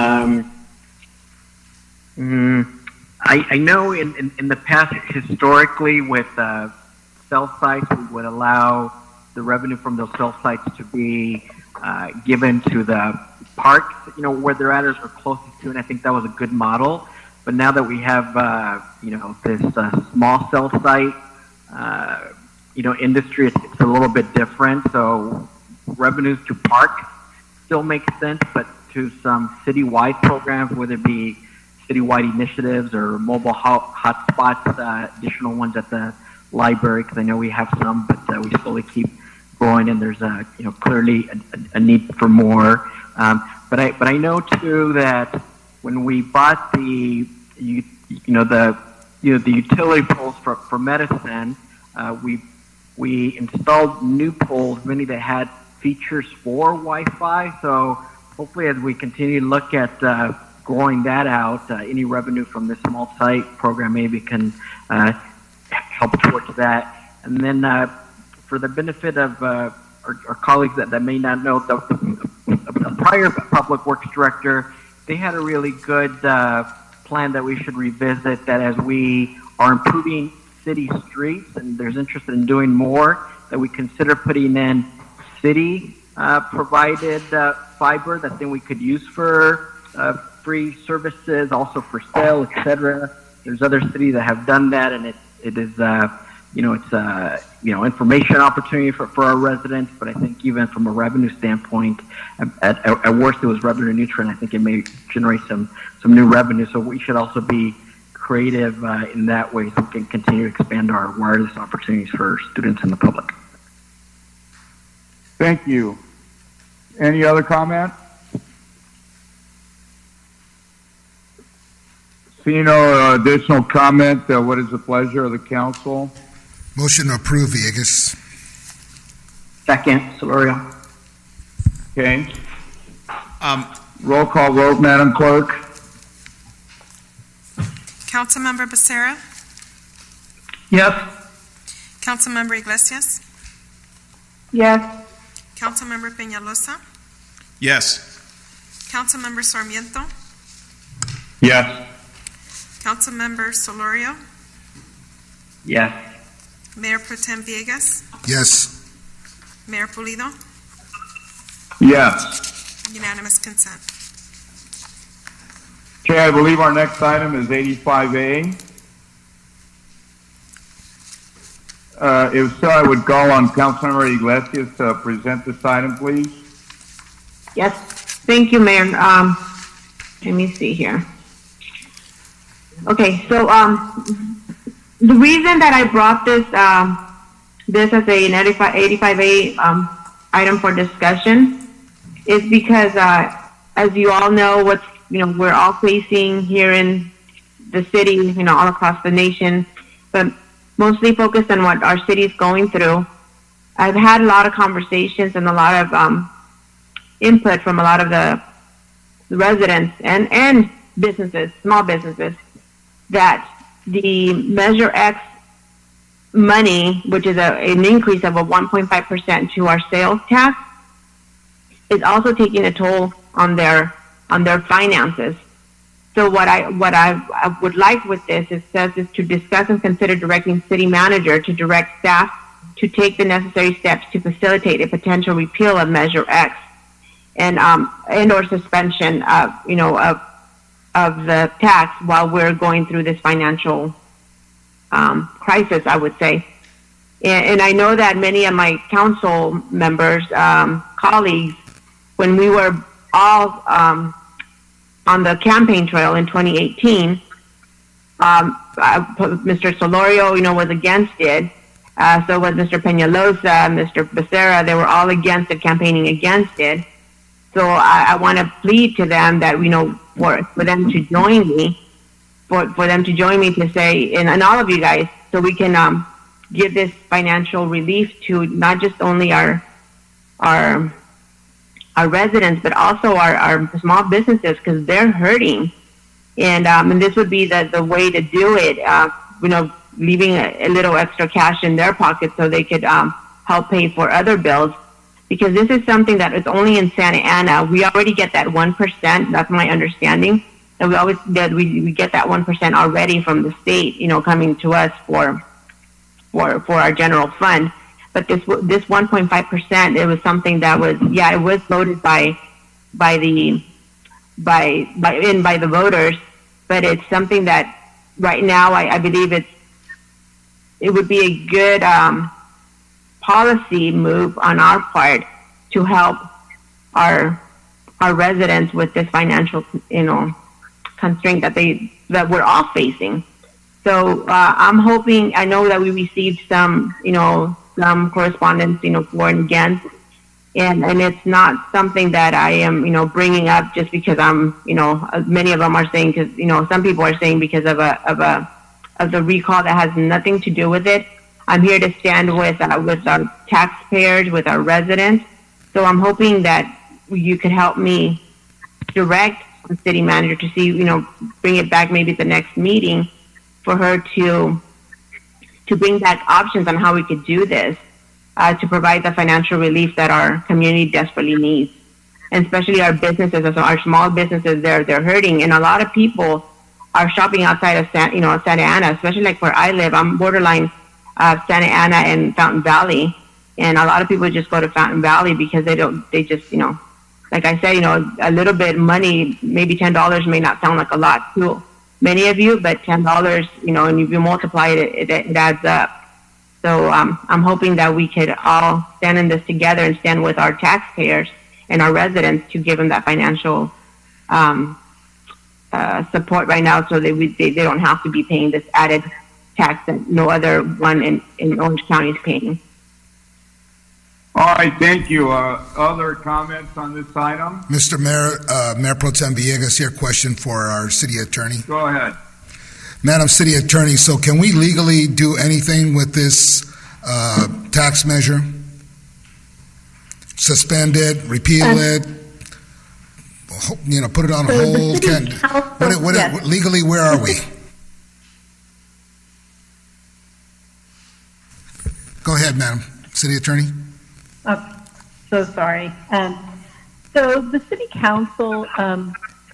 I know in the past, historically, with cell sites, we would allow the revenue from those cell sites to be given to the parks, where they're at or closest to, and I think that was a good model. But now that we have, this small cell site, industry, it's a little bit different. So revenues to park still make sense, but to some citywide programs, whether it be citywide initiatives or mobile hotspots, additional ones at the library, because I know we have some, but we slowly keep growing, and there's clearly a need for more. But I know too that when we bought the utility poles for medicine, we installed new poles, many that had features for Wi-Fi. So hopefully, as we continue to look at growing that out, any revenue from this small site program maybe can help towards that. And then for the benefit of our colleagues that may not know, the prior Public Works Director, they had a really good plan that we should revisit, that as we are improving city streets and there's interest in doing more, that we consider putting in city provided fiber that then we could use for free services, also for sale, etc. There's other cities that have done that, and it is information opportunity for our residents. But I think even from a revenue standpoint, at worst it was revenue neutral, and I think it may generate some new revenue. So we should also be creative in that way, so we can continue to expand our wireless opportunities for students and the public. Thank you. Any other comment? Seeing no additional comment, what is the pleasure of the council? Motion to approve, Villegas. Second, Solorio. Okay. Roll call vote, Madam Clerk. Councilmember Becerra? Yes. Councilmember Iglesias? Yes. Councilmember Peñalosa? Yes. Councilmember Sarmiento? Yes. Councilmember Solorio? Yes. Mayor Pro Tem Villegas? Yes. Mayor Pulido? Yes. Unanimous consent. Okay, I believe our next item is 85A. If so, I would call on Councilmember Iglesias to present this item, please. Yes. Thank you, Mayor. Let me see here. Okay, so the reason that I brought this this as an 85A item for discussion is because, as you all know, we're all facing here in the city, all across the nation, but mostly focused on what our city is going through. I've had a lot of conversations and a lot of input from a lot of the residents and businesses, small businesses, that the Measure X money, which is an increase of 1.5% to our sales tax, is also taking a toll on their finances. So what I would like with this, it says, is to discuss and consider directing city manager to direct staff to take the necessary steps to facilitate a potential repeal of Measure X and or suspension of the tax while we're going through this financial crisis, I would say. And I know that many of my council members, colleagues, when we were all on the campaign trail in 2018, Mr. Solorio, was against it. So was Mr. Peñalosa, Mr. Becerra. They were all against it, campaigning against it. So I want to plead to them that, for them to join me, for them to join me to say, and all of you guys, so we can give this financial relief to not just only our residents, but also our small businesses, because they're hurting. And this would be the way to do it, leaving a little extra cash in their pocket so they could help pay for other bills. Because this is something that is only in Santa Ana. We already get that 1%. That's my understanding. And we get that 1% already from the state, coming to us for our general fund. But this 1.5%, it was something that was, it was voted by the voters, but it's something that right now I believe it would be a good policy move on our part to help our residents with this financial constraint that we're all facing. So I'm hoping, I know that we received some correspondence, for and against, and it's not something that I am, bringing up just because I'm, many of them are saying, because, some people are saying because of the recall that has nothing to do with it. I'm here to stand with our taxpayers, with our residents. So I'm hoping that you could help me direct the city manager to see, bring it back maybe at the next meeting for her to bring back options on how we could do this, to provide the financial relief that our community desperately needs. And especially our businesses, our small businesses, they're hurting. And a lot of people are shopping outside of Santa Ana, especially like where I live. I'm borderline Santa Ana and Fountain Valley. And a lot of people just go to Fountain Valley because they just, like I said, a little bit money, maybe $10 may not sound like a lot to many of you, but $10, and if you multiply it, it adds up. So I'm hoping that we could all stand in this together and stand with our taxpayers and our residents to give them that financial support right now, so they don't have to be paying this added tax that no other one in Orange County is paying. All right, thank you. Other comments on this item? Mr. Mayor, Mayor Pro Tem Villegas here, question for our city attorney. Go ahead. Madam City Attorney, so can we legally do anything with this tax measure? Suspend it, repeal it, put it on hold? Legally, where are we? Go ahead, Madam City Attorney. Oh, so sorry. So the City Council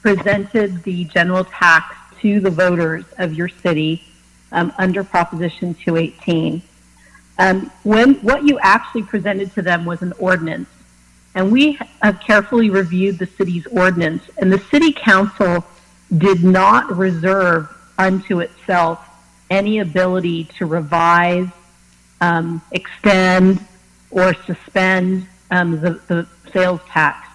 presented the general tax to the voters of your city under Proposition 218. What you actually presented to them was an ordinance, and we have carefully reviewed the city's ordinance, and the City Council did not reserve unto itself any ability to revise, extend, or suspend the sales tax.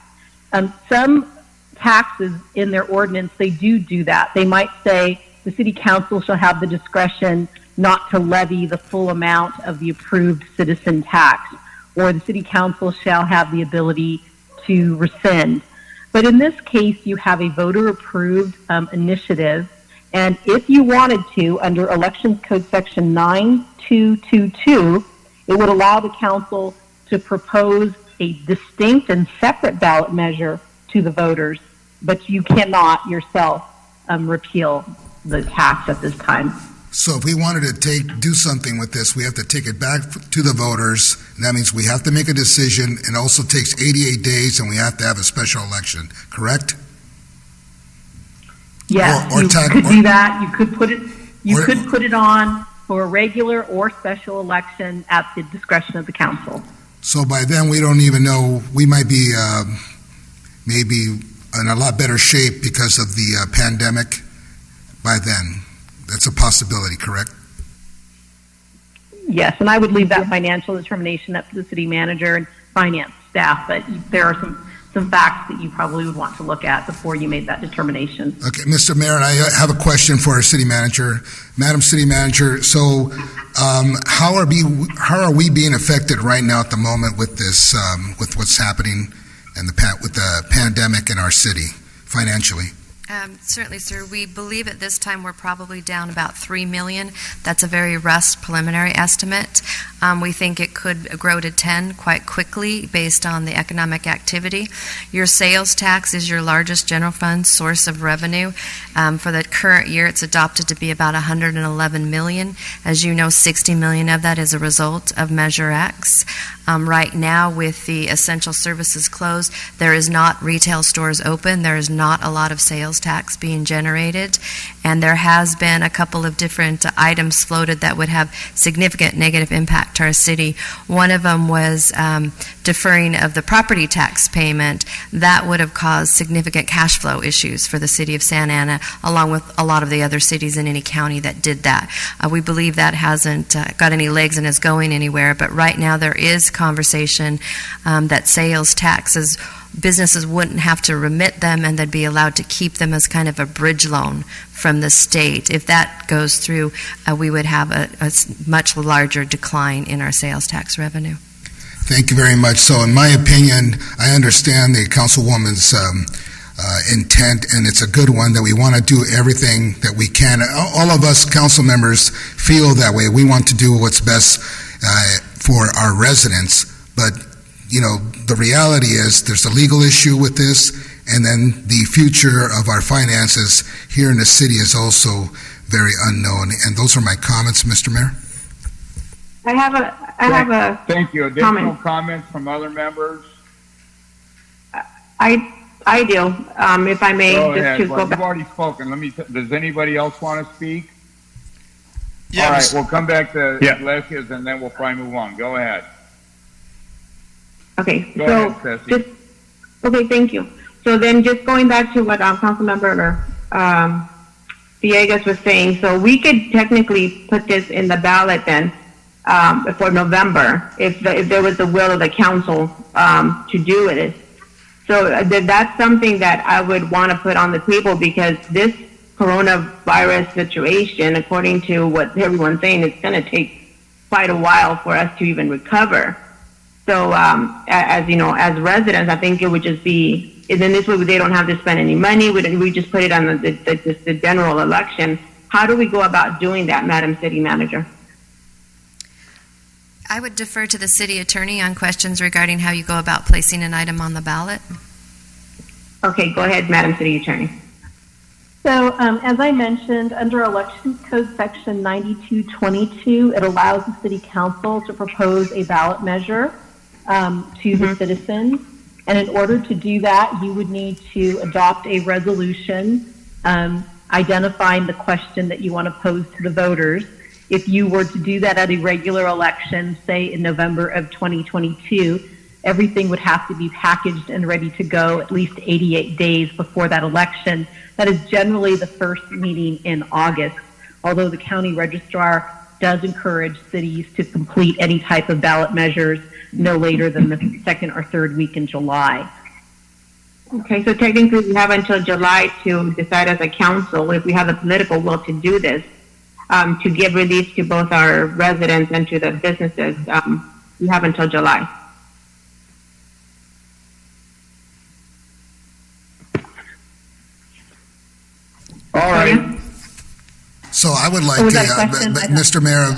Some taxes in their ordinance, they do that. They might say the City Council shall have the discretion not to levy the full amount of the approved citizen tax, or the City Council shall have the ability to rescind. But in this case, you have a voter-approved initiative, and if you wanted to, under Elections Code Section 9222, it would allow the council to propose a distinct and separate ballot measure to the voters, but you cannot yourself repeal the tax at this time. So if we wanted to do something with this, we have to take it back to the voters, and that means we have to make a decision, and also takes 88 days, and we have to have a special election, correct? Yes, you could do that. You could put it on for a regular or special election at the discretion of the council. So by then, we don't even know, we might be maybe in a lot better shape because of the pandemic by then. That's a possibility, correct? Yes, and I would leave that financial determination up to the city manager and finance staff, but there are some facts that you probably would want to look at before you made that determination. Okay, Mr. Mayor, I have a question for our city manager. Madam City Manager, so how are we being affected right now at the moment with this, with what's happening and with the pandemic in our city financially? Certainly, sir. We believe at this time we're probably down about $3 million. That's a very rough preliminary estimate. We think it could grow to 10 quite quickly based on the economic activity. Your sales tax is your largest general fund source of revenue. For the current year, it's adopted to be about $111 million. As you know, $60 million of that is a result of Measure X. Right now, with the essential services closed, there is not retail stores open. There is not a lot of sales tax being generated, and there has been a couple of different items floated that would have significant negative impact to our city. One of them was deferring of the property tax payment. That would have caused significant cash flow issues for the city of Santa Ana, along with a lot of the other cities in any county that did that. We believe that hasn't got any legs and is going anywhere, but right now there is conversation that sales taxes, businesses wouldn't have to remit them and they'd be allowed to keep them as kind of a bridge loan from the state. If that goes through, we would have a much larger decline in our sales tax revenue. Thank you very much. So in my opinion, I understand the councilwoman's intent, and it's a good one, that we want to do everything that we can. All of us council members feel that way. We want to do what's best for our residents, but the reality is there's a legal issue with this, and then the future of our finances here in the city is also very unknown. And those are my comments, Mr. Mayor. I have a thank you. Additional comments from other members? I do. If I may, go just ahead. to go back. You've already spoken. Does anybody else want to speak? Yes. All right, we'll come back to Iglesias and then we'll probably move on. Go ahead. Okay, Go so ahead, Ceci. okay, thank you. So then just going back to what Councilmember Villegas was saying, so we could technically put this in the ballot then for November if there was the will of the council to do it. So that's something that I would want to put on the table, because this coronavirus situation, according to what everyone's saying, it's going to take quite a while for us to even recover. So as you know, as residents, I think it would just be, and then this way they don't have to spend any money. We just put it on the general election. How do we go about doing that, Madam City Manager? I would defer to the city attorney on questions regarding how you go about placing an item on the ballot. Okay, go ahead, Madam City Attorney. So, as I mentioned, under Elections Code Section 9222, it allows the City Council to propose a ballot measure to the citizens. And in order to do that, you would need to adopt a resolution identifying the question that you want to pose to the voters. If you were to do that at a regular election, say in November of 2022, everything would have to be packaged and ready to go at least 88 days before that election. That is generally the first meeting in August, although the county registrar does encourage cities to complete any type of ballot measures no later than the second or third week in July. Okay, so technically we have until July to decide as a council if we have the political will to do this, to give release to both our residents and to the businesses. We have until July. All right. So I would like, Mr. Mayor,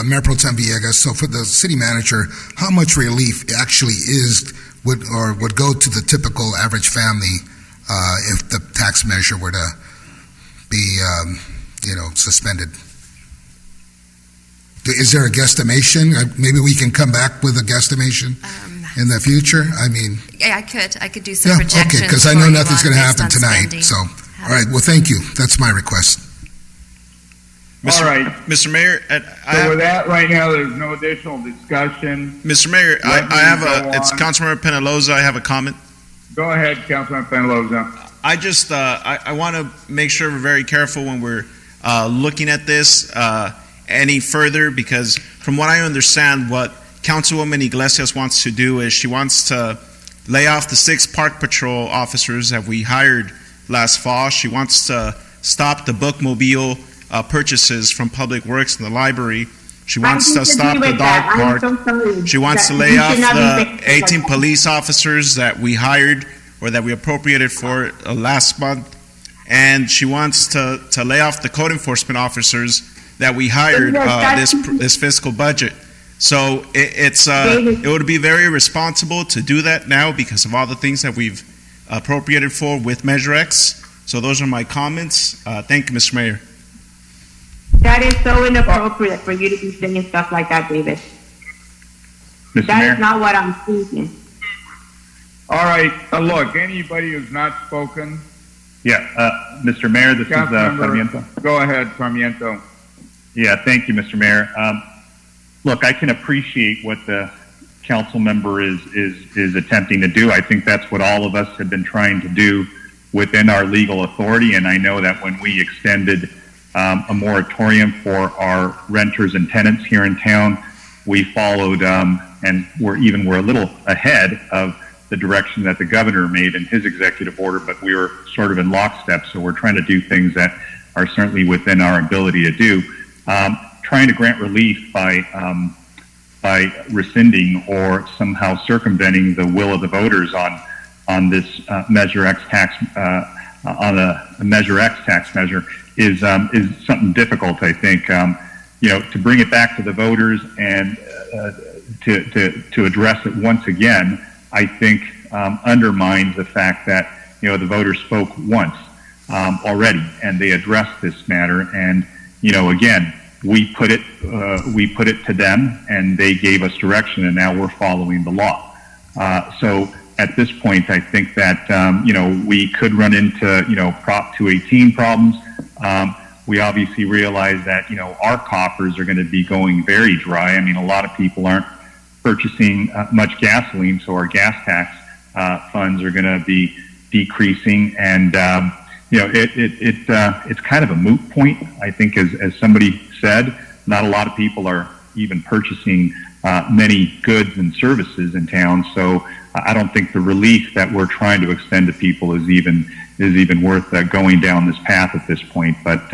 Mayor Pro Tem Villegas, so for the city manager, how much relief actually would go to the typical average family if the tax measure were to be, suspended? Is there a guesstimation? Maybe we can come back with a guesstimation in the future? I mean... Yeah, I could do some projections. Okay, because I know nothing's going to happen tonight. So, all right, well, thank you. That's my request. All right. Mr. Mayor, so with that, right now, there's no additional discussion. Mr. Mayor, it's Councilmember Penaloza. I have a comment. Go ahead, Councilmember Penaloza. I just, I want to make sure we're very careful when we're looking at this any further, because from what I understand, what Councilwoman Iglesias wants to do is she wants to lay off the 6 park patrol officers that we hired last fall. She wants to stop the bookmobile purchases from Public Works and the library. She wants to stop the dog park. She wants to lay off the 18 police officers that we hired or that we appropriated for last month. And she wants to lay off the code enforcement officers that we hired this fiscal budget. So it would be very irresponsible to do that now because of all the things that we've appropriated for with Measure X. So those are my comments. Thank you, Mr. Mayor. That is so inappropriate for you to be saying stuff like that, David. That is not what I'm thinking. All right. Look, anybody who's not spoken. Yeah, Mr. Mayor, this is Sarmiento. Go ahead, Sarmiento. Yeah, thank you, Mr. Mayor. Look, I can appreciate what the council member is attempting to do. I think that's what all of us have been trying to do within our legal authority, and I know that when we extended a moratorium for our renters and tenants here in town, we followed and we're a little ahead of the direction that the governor made in his executive order, but we were sort of in lockstep, so we're trying to do things that are certainly within our ability to do. Trying to grant relief by rescinding or somehow circumventing the will of the voters on this Measure X tax on a Measure X tax measure is something difficult. I think to bring it back to the voters and to address it once again, I think undermines the fact that the voters spoke once already and they addressed this matter, and again. We put it to them, and they gave us direction, and now we're following the law. So at this point, I think that we could run into Prop 218 problems. We obviously realize that our coffers are going to be going very dry. I mean, a lot of people aren't purchasing much gasoline, so our gas tax funds are going to be decreasing, and it's kind of a moot point. I think, as somebody said, not a lot of people are even purchasing many goods and services in town, so I don't think the relief that we're trying to extend to people is even worth going down this path at this point. But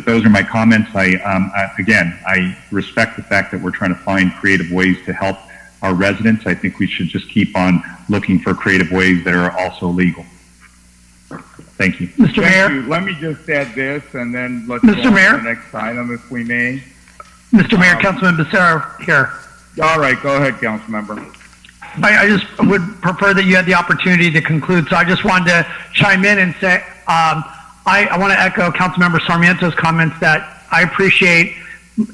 those are my comments. I respect the fact that we're trying to find creative ways to help our residents. I think we should just keep on looking for creative ways that are also legal. Thank you. Mr. Mayor? Let me just add this, and then let's Mr. go on Mayor? to the next item, if we may. Mr. Mayor, Councilman Becerra here. All right, go ahead, Councilmember. I just would prefer that you had the opportunity to conclude. So I just wanted to chime in and say, I want to echo Councilmember Sarmiento's comments that I appreciate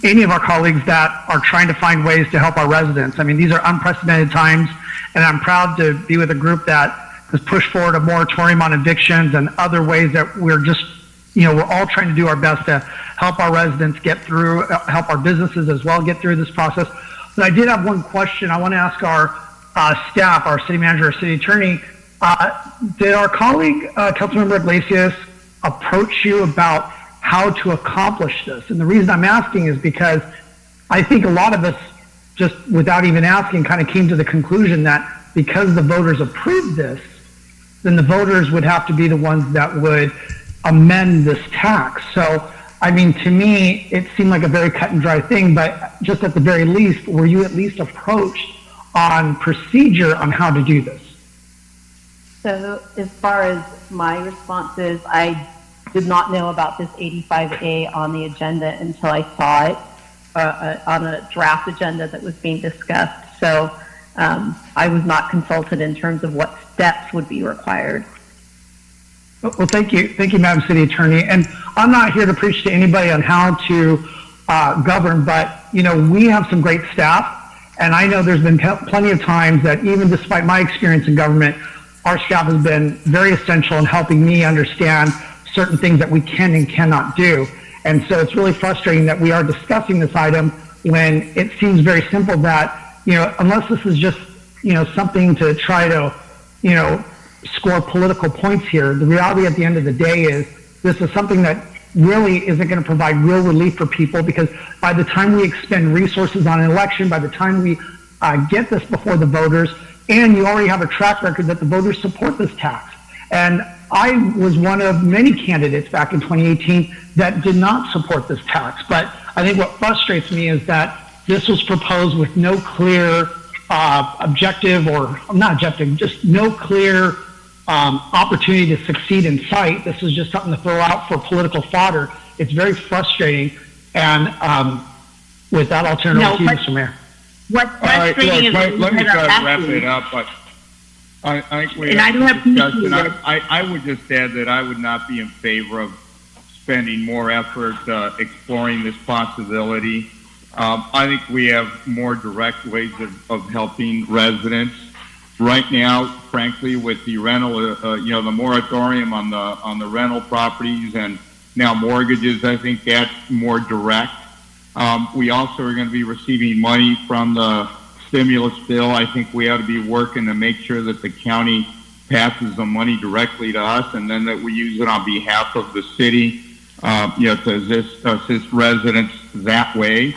any of our colleagues that are trying to find ways to help our residents. I mean, these are unprecedented times, and I'm proud to be with a group that has pushed forward a moratorium on evictions and other ways that we're just, we're all trying to do our best to help our residents get through, help our businesses as well get through this process. But I did have one question. I want to ask our staff, our city manager, our city attorney, did our colleague, Councilmember Iglesias, approach you about how to accomplish this? And the reason I'm asking is because I think a lot of us, just without even asking, kind of came to the conclusion that because the voters approved this, then the voters would have to be the ones that would amend this tax. So, I mean, to me, it seemed like a very cut and dry thing, but just at the very least, were you at least approached on procedure on how to do this? So as far as my responses, I did not know about this 85A on the agenda until I saw it on a draft agenda that was being discussed. So I was not consulted in terms of what steps would be required. Well, thank you, Madam City Attorney. And I'm not here to preach to anybody on how to govern, but we have some great staff. And I know there's been plenty of times that even despite my experience in government, our staff has been very essential in helping me understand certain things that we can and cannot do. And so it's really frustrating that we are discussing this item when it seems very simple that, unless this is just, something to try to, score political points here, the reality at the end of the day is this is something that really isn't going to provide real relief for people, because by the time we expend resources on an election, by the time we get this before the voters, and you already have a track record that the voters support this tax. And I was one of many candidates back in 2018 that did not support this tax. But I think what frustrates me is that this was proposed with no clear objective, or not objective, just no clear opportunity to succeed in sight. This is just something to throw out for political fodder. It's very frustrating. And with that, I'll turn it over to you, Mr. Mayor. What's frustrating is let me try to wrap it up, but I think we have discussion. I would just add that I would not be in favor of spending more effort exploring this possibility. I think we have more direct ways of helping residents. Right now, frankly, with the rental, the moratorium on the rental properties and now mortgages, I think that's more direct. We also are going to be receiving money from the stimulus bill. I think we ought to be working to make sure that the county passes the money directly to us, and then that we use it on behalf of the city, to assist residents that way.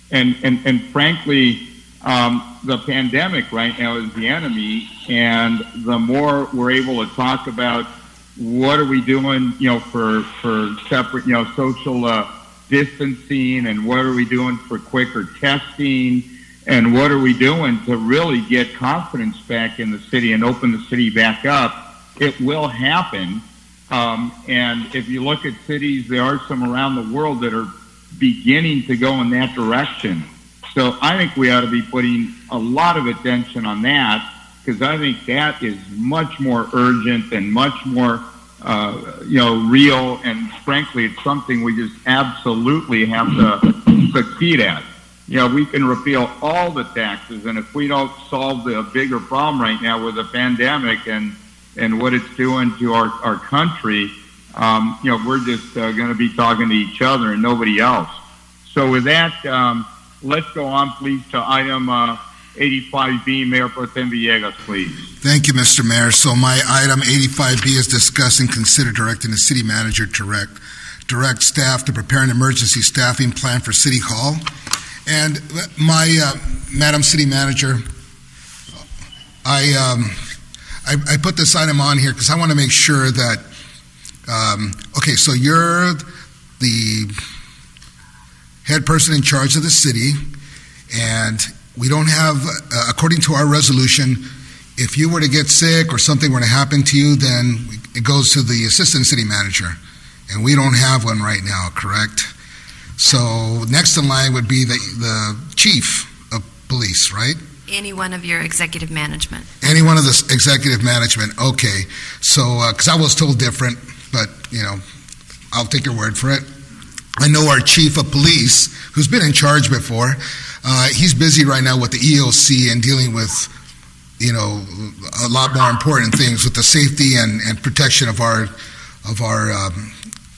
And frankly, the pandemic right now is the enemy, and the more we're able to talk about what are we doing, for separate, social distancing, and what are we doing for quicker testing, and what are we doing to really get confidence back in the city and open the city back up, it will happen. And if you look at cities, there are some around the world that are beginning to go in that direction. So I think we ought to be putting a lot of attention on that, because I think that is much more urgent and much more, real. And frankly, it's something we just absolutely have to succeed at. We can repeal all the taxes, and if we don't solve the bigger problem right now with the pandemic and what it's doing to our country, we're just going to be talking to each other and nobody else. So with that, let's go on, please, to item 85B, Mayor Pro Tem Villegas, please. Thank you, Mr. Mayor. So my item 85B is discuss and consider directing the city manager to direct staff to prepare an emergency staffing plan for City Hall. And my Madam City Manager, I put this item on here because I want to make sure that, okay, so you're the head person in charge of the city, and we don't have, according to our resolution, if you were to get sick or something were to happen to you, then it goes to the assistant city manager, and we don't have one right now, correct? So next in line would be the chief of police, right? Any one of your executive management. Any one of the executive management, okay. So, because I was told different, but, I'll take your word for it. I know our chief of police, who's been in charge before, he's busy right now with the EOC and dealing with, a lot more important things with the safety and protection of our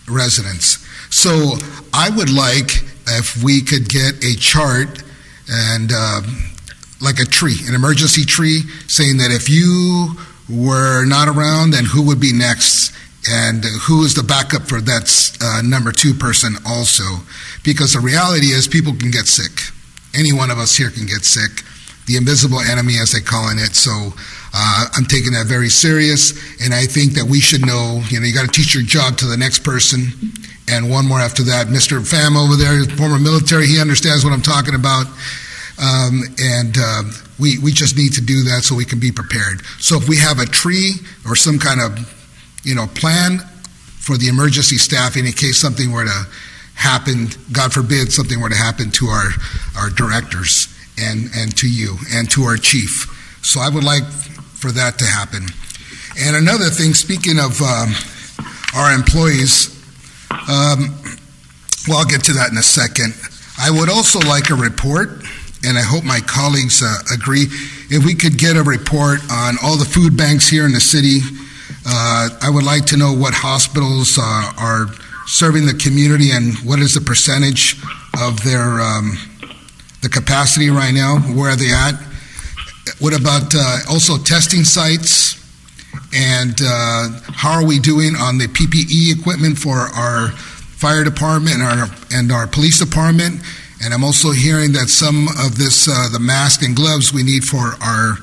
residents. So I would like if we could get a chart and like a tree, an emergency tree, saying that if you were not around, then who would be next, and who is the backup for that number two person also. Because the reality is people can get sick. Any one of us here can get sick. The invisible enemy, as they calling it. So I'm taking that very serious, and I think that we should know, you got to teach your job to the next person. And one more after that, Mr. Pham over there, former military, he understands what I'm talking about. We just need to do that so we can be prepared. So if we have a tree or some kind of, plan for the emergency staffing in case something were to happen, God forbid something were to happen to our directors and to you and to our chief. So I would like for that to happen. And another thing, speaking of our employees, well, I'll get to that in a second. I would also like a report, and I hope my colleagues agree, if we could get a report on all the food banks here in the city. I would like to know what hospitals are serving the community and what is the percentage of their the capacity right now, where are they at? What about also testing sites, and how are we doing on the PPE equipment for our fire department and our police department? And I'm also hearing that some of this, the mask and gloves we need for our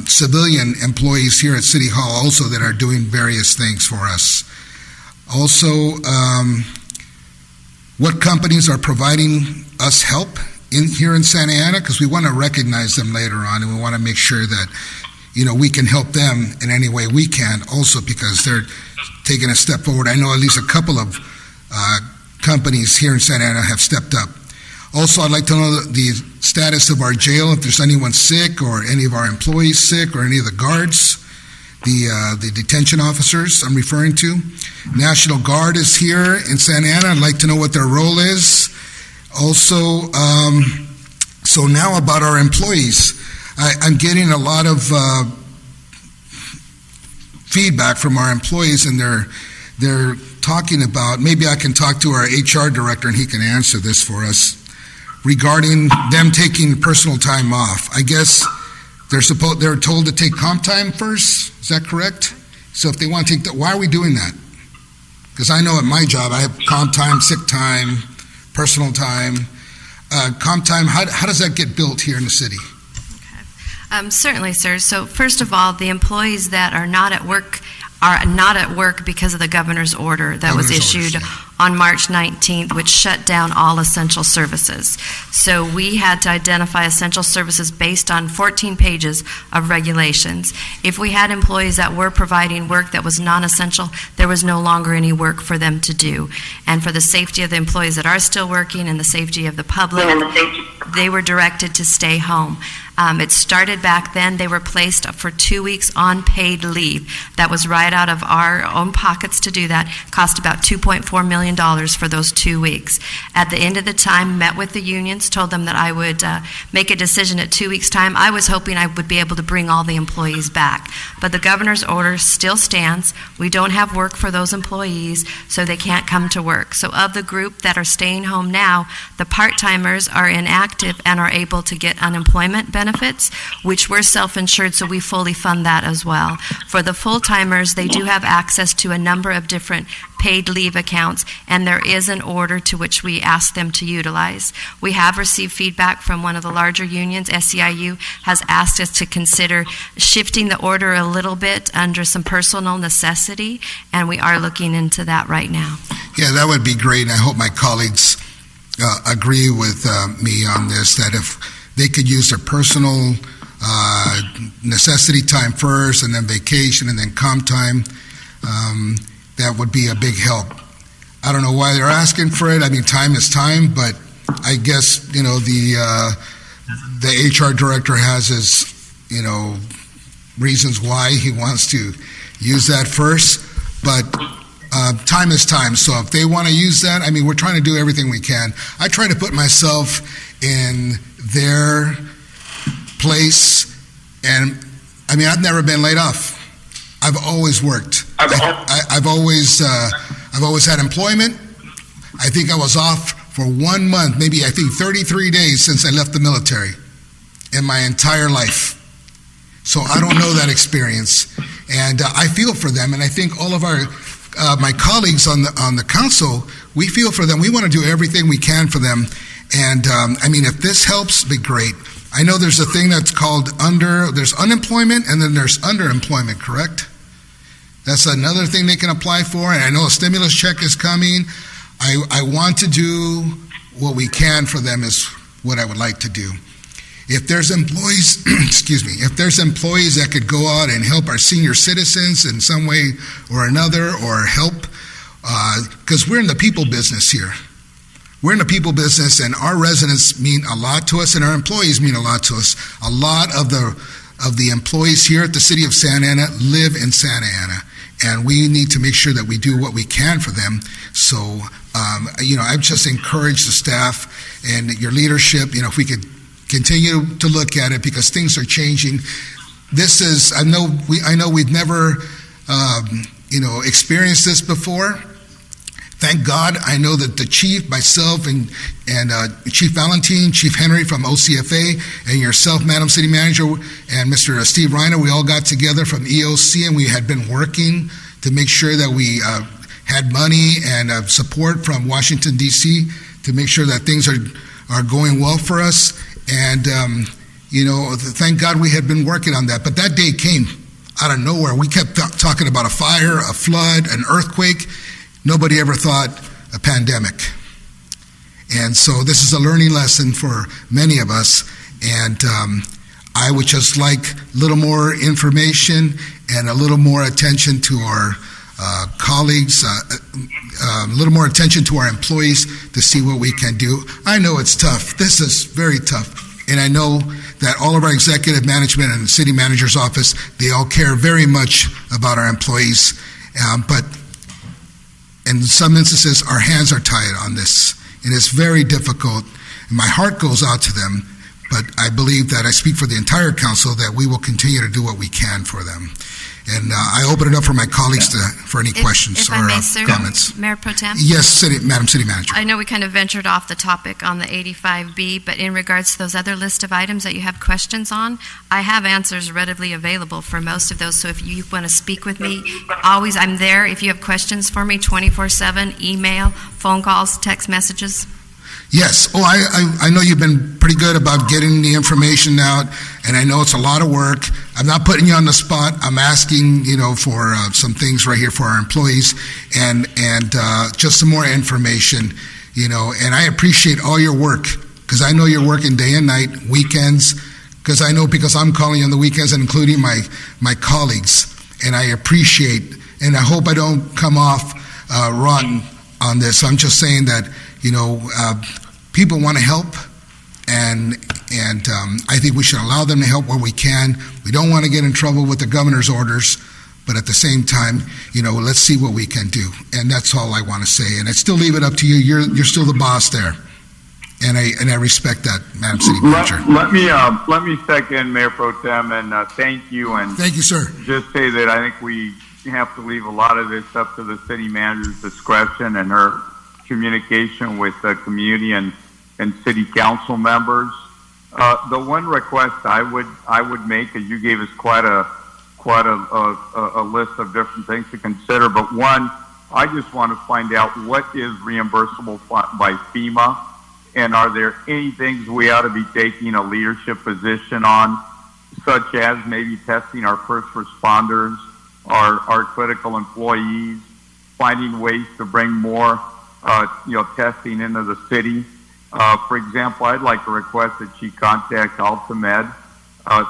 civilian employees here at City Hall also that are doing various things for us. Also, what companies are providing us help here in Santa Ana? Because we want to recognize them later on, and we want to make sure that, we can help them in any way we can also, because they're taking a step forward. I know at least a couple of companies here in Santa Ana have stepped up. Also, I'd like to know the status of our jail, if there's anyone sick or any of our employees sick or any of the guards, the detention officers I'm referring to. National Guard is here in Santa Ana. I'd like to know what their role is. Also, so now about our employees. I'm getting a lot of feedback from our employees, and they're talking about, maybe I can talk to our HR director and he can answer this for us, regarding them taking personal time off. I guess they're told to take comp time first. Is that correct? So if they want to take that, why are we doing that? Because I know at my job I have comp time, sick time, personal time. Comp time, how does that get built here in the city? Certainly, sir. So first of all, the employees that are not at work because of the governor's order that was issued on March 19th, which shut down all essential services. So we had to identify essential services based on 14 pages of regulations. If we had employees that were providing work that was non-essential, there was no longer any work for them to do. And for the safety of the employees that are still working and the safety of the public, they were directed to stay home. It started back then. They were placed for 2 weeks on paid leave. That was right out of our own pockets to do that. Cost about $2.4 million for those 2 weeks. At the end of the time, met with the unions, told them that I would make a decision at 2 weeks' time. I was hoping I would be able to bring all the employees back. But the governor's order still stands. We don't have work for those employees, so they can't come to work. So of the group that are staying home now, the part-timers are inactive and are able to get unemployment benefits benefits, which we're self-insured, so we fully fund that as well. For the full-timers, they do have access to a number of different paid leave accounts, and there is an order to which we ask them to utilize. We have received feedback from one of the larger unions. SEIU has asked us to consider shifting the order a little bit under some personal necessity, and we are looking into that right now. Yeah, that would be great, and I hope my colleagues agree with me on this, that if they could use their personal necessity time first, and then vacation, and then comp time, that would be a big help. I don't know why they're asking for it. I mean, time is time, but I guess, the HR director has his, reasons why he wants to use that first, but time is time. So if they want to use that, I mean, we're trying to do everything we can. I try to put myself in their place, and I mean, I've never been laid off. I've always worked. I've always had employment. I think I was off for 1 month, maybe I think 33 days since I left the military in my entire life. So I don't know that experience, and I feel for them, and I think all of our my colleagues on the council, we feel for them. We want to do everything we can for them, and I mean, if this helps, be great. I know there's a thing that's called there's unemployment, and then there's underemployment, correct? That's another thing they can apply for, and I know a stimulus check is coming. I want to do what we can for them is what I would like to do. If there's employees, if there's employees that could go out and help our senior citizens in some way or another, or help, because we're in the people business here. We're in the people business, and our residents mean a lot to us, and our employees mean a lot to us. A lot of the employees here at the City of Santa Ana live in Santa Ana, and we need to make sure that we do what we can for them. So, I've just encouraged the staff and your leadership, if we could continue to look at it, because things are changing. This is, I know we've never, experienced this before. Thank God, I know that the chief, myself, and Chief Valentin, Chief Henry from OCFA, and yourself, Madam City Manager, and Mr. Steve Reiner, we all got together from EOC, and we had been working to make sure that we had money and support from Washington, D.C. to make sure that things are going well for us. And, thank God we had been working on that. But that day came out of nowhere. We kept talking about a fire, a flood, an earthquake. Nobody ever thought a pandemic. And so this is a learning lesson for many of us. And I would just like a little more information and a little more attention to our colleagues, a little more attention to our employees to see what we can do. I know it's tough. This is very tough. And I know that all of our executive management and the city manager's office, they all care very much about our employees. But in some instances, our hands are tied on this. And it's very difficult. And my heart goes out to them. But I believe that I speak for the entire council that we will continue to do what we can for them. And I open it up for my colleagues for any questions or comments. Mayor Pro Tem? Yes, Madam City Manager. I know we kind of ventured off the topic on the 85B, but in regards to those other list of items that you have questions on, I have answers readily available for most of those. So if you want to speak with me, always I'm there. If you have questions for me, 24/7, email, phone calls, text messages. Yes. Oh, I know you've been pretty good about getting the information out, and I know it's a lot of work. I'm not putting you on the spot. I'm asking, for some things right here for our employees, and just some more information, and I appreciate all your work, because I know you're working day and night, weekends, because I'm calling you on the weekends and including my colleagues, and I appreciate, and I hope I don't come off rotten on this. I'm just saying that, people want to help, and I think we should allow them to help where we can. We don't want to get in trouble with the governor's orders, but at the same time, let's see what we can do. And that's all I want to say. And I still leave it up to you. You're still the boss there, and I respect that, Madam City Manager. Let me second Mayor Pro Tem and thank you. And thank you, sir. Just say that I think we have to leave a lot of this up to the city manager's discretion and her communication with the community and city council members. The one request I would make is you gave us quite a list of different things to consider, but one, I just want to find out what is reimbursable by FEMA, and are there any things we ought to be taking a leadership position on, such as maybe testing our first responders, our critical employees, finding ways to bring more testing into the city. For example, I'd like to request that she contact Altamed.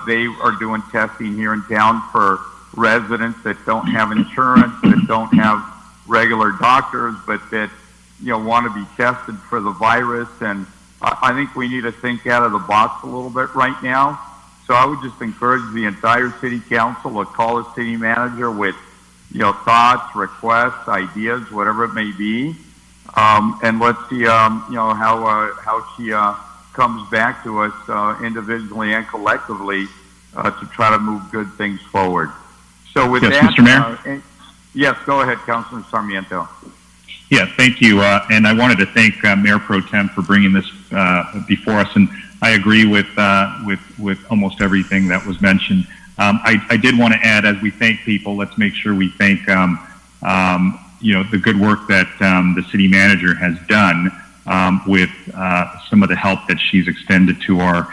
They are doing testing here in town for residents that don't have insurance, that don't have regular doctors, but that want to be tested for the virus. And I think we need to think out of the box a little bit right now. So I would just encourage the entire city council to call the city manager with thoughts, requests, ideas, whatever it may be, and let's see how she comes back to us individually and collectively to try to move good things forward. So with yes, that, Mr. Mayor? Yes, go ahead, Councilman Sarmiento. Yeah, thank you. And I wanted to thank Mayor Pro Tem for bringing this before us. And I agree with almost everything that was mentioned. I did want to add, as we thank people, let's make sure we thank the good work that the city manager has done with some of the help that she's extended to our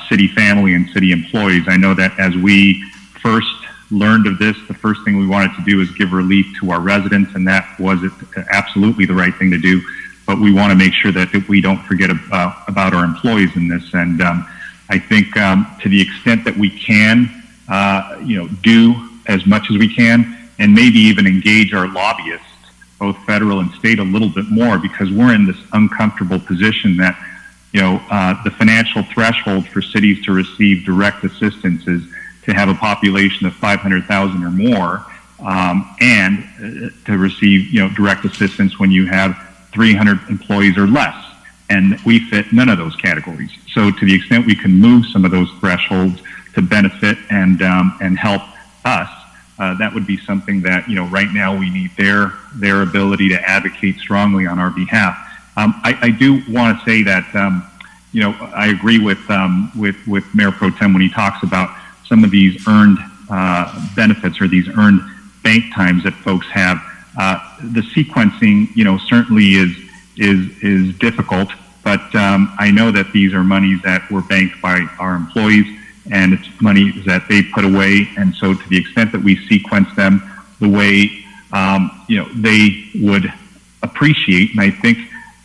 city family and city employees. I know that as we first learned of this, the first thing we wanted to do is give relief to our residents, and that was absolutely the right thing to do. But we want to make sure that we don't forget about our employees in this. And I think to the extent that we can, do as much as we can, and maybe even engage our lobbyists, both federal and state, a little bit more, because we're in this uncomfortable position that the financial threshold for cities to receive direct assistance is to have a population of 500,000 or more, and to receive direct assistance when you have 300 employees or less, and we fit none of those categories. So to the extent we can move some of those thresholds to benefit and help us, that would be something that right now we need their ability to advocate strongly on our behalf. I do want to say that I agree with Mayor Pro Tem when he talks about some of these earned benefits or these earned bank times that folks have. The sequencing, certainly is difficult, but I know that these are monies that were banked by our employees, and it's money that they put away. And so to the extent that we sequence them the way they would appreciate, and I think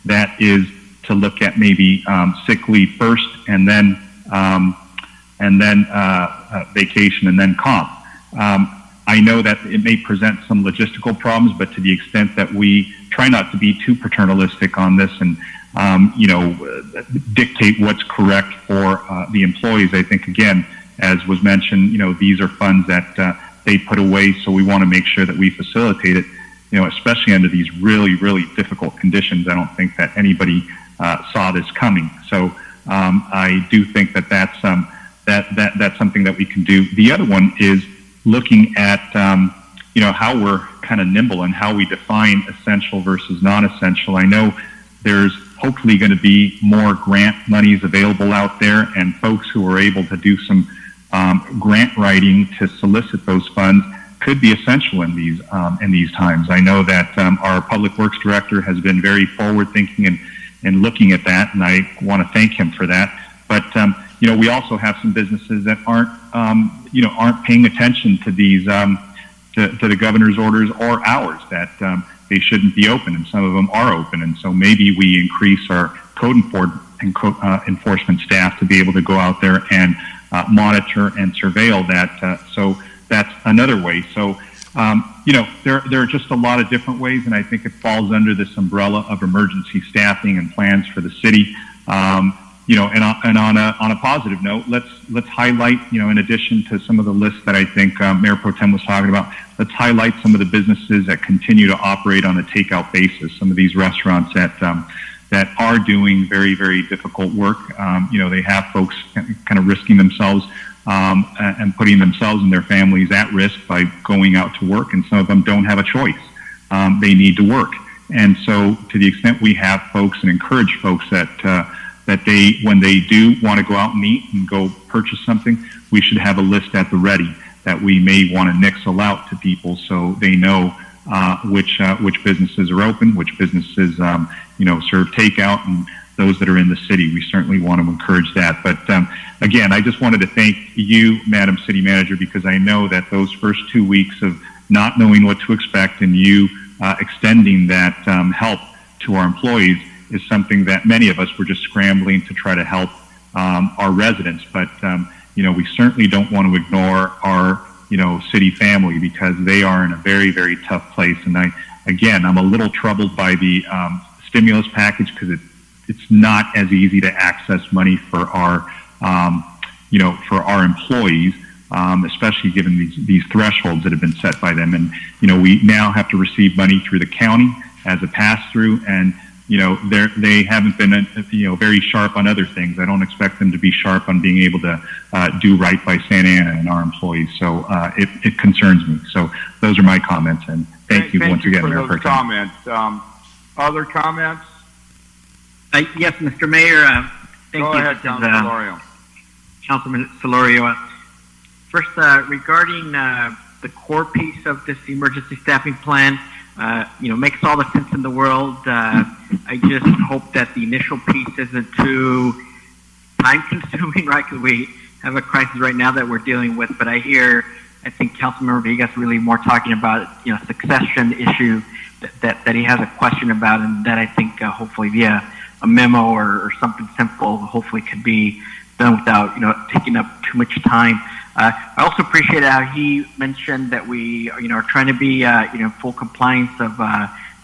that is to look at maybe sick leave first, and then vacation, and then comp. I know that it may present some logistical problems, but to the extent that we try not to be too paternalistic on this and dictate what's correct for the employees, I think, again, as was mentioned, these are funds that they put away, so we want to make sure that we facilitate it, especially under these really, really difficult conditions. I don't think that anybody saw this coming. So I do think that that's something that we can do. The other one is looking at how we're kind of nimble and how we define essential versus non-essential. I know there's hopefully going to be more grant monies available out there, and folks who are able to do some grant writing to solicit those funds could be essential in these times. I know that our Public Works Director has been very forward-thinking and looking at that, and I want to thank him for that. But we also have some businesses that aren't paying attention to these to the governor's orders or ours, that they shouldn't be open, and some of them are open. And so maybe we increase our code enforcement staff to be able to go out there and monitor and surveil that. So that's another way. So there are just a lot of different ways, and I think it falls under this umbrella of emergency staffing and plans for the city. And on a positive note, let's highlight, in addition to some of the lists that I think Mayor Pro Tem was talking about, let's highlight some of the businesses that continue to operate on a takeout basis. Some of these restaurants that are doing very, very difficult work. They have folks kind of risking themselves and putting themselves and their families at risk by going out to work, and some of them don't have a choice. They need to work. And so to the extent we have folks and encourage folks that that they, when they do want to go out and eat and go purchase something, we should have a list at the ready that we may want to nixle out to people so they know which businesses are open, which businesses serve takeout, and those that are in the city. We certainly want to encourage that. But again, I just wanted to thank you, Madam City Manager, because I know that those first 2 weeks of not knowing what to expect and you extending that help to our employees is something that many of us were just scrambling to try to help our residents. But we certainly don't want to ignore our city family, because they are in a very, very tough place. And I'm a little troubled by the stimulus package, because it's not as easy to access money for our employees, especially given these thresholds that have been set by them. And we now have to receive money through the county as a pass-through, and they haven't been very sharp on other things. I don't expect them to be sharp on being able to do right by Santa Ana and our employees. So it concerns me. So those are my comments, and thank you once again, Mayor. For those comments. Other comments? Yes, Mr. Mayor. Thank Go you. ahead, Councilman Solorio. Councilman Solorio. First, regarding the core piece of this emergency staffing plan, makes all the sense in the world. I just hope that the initial piece isn't too time-consuming, right? Because we have a crisis right now that we're dealing with. But I think Councilmember Villegas really more talking about, succession issue that he has a question about, and that I think hopefully via a memo or something simple, hopefully could be done without, taking up too much time. I also appreciate how he mentioned that we, are trying to be, full compliance of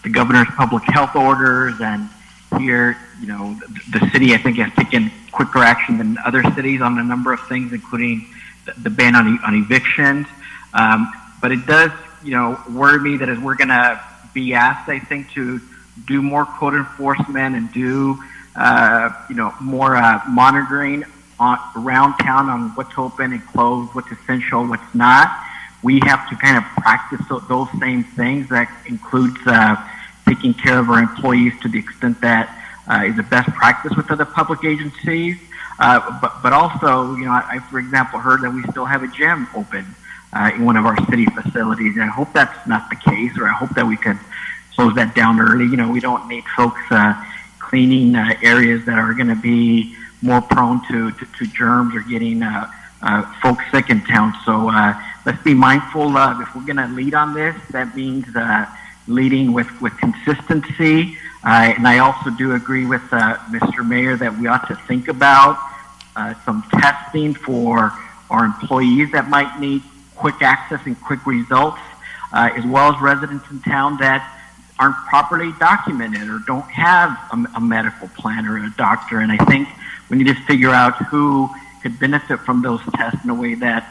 the governor's public health orders, and here, the city, I think, has taken quicker action than other cities on a number of things, including the ban on evictions. But it does, worry me that as we're going to be asked, I think, to do more code enforcement and do, more monitoring around town on what's open and closed, what's essential, what's not. We have to kind of practice those same things. That includes taking care of our employees to the extent that is a best practice with other public agencies. But also, I, for example, heard that we still have a gym open in one of our city facilities. And I hope that's not the case, or I hope that we could close that down early. We don't need folks cleaning areas that are going to be more prone to germs or getting folks sick in town. So let's be mindful of, if we're going to lead on this, that means leading with consistency. And I also do agree with Mr. Mayor that we ought to think about some testing for our employees that might need quick access and quick results, as well as residents in town that aren't properly documented or don't have a medical plan or a doctor. And I think we need to figure out who could benefit from those tests in a way that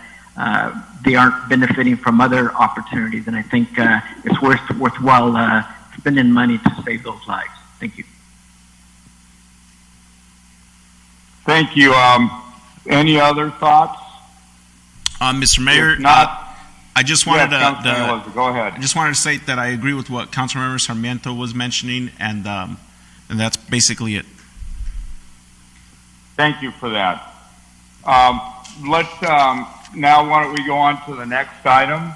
they aren't benefiting from other opportunities. And I think it's worthwhile spending money to save those lives. Thank you. Thank you. Any other thoughts? Mr. Mayor, If not, I just wanted go ahead. I just wanted to say that I agree with what Councilmember Sarmiento was mentioning, and that's basically it. Thank you for that. Let's now, why don't we go on to the next item?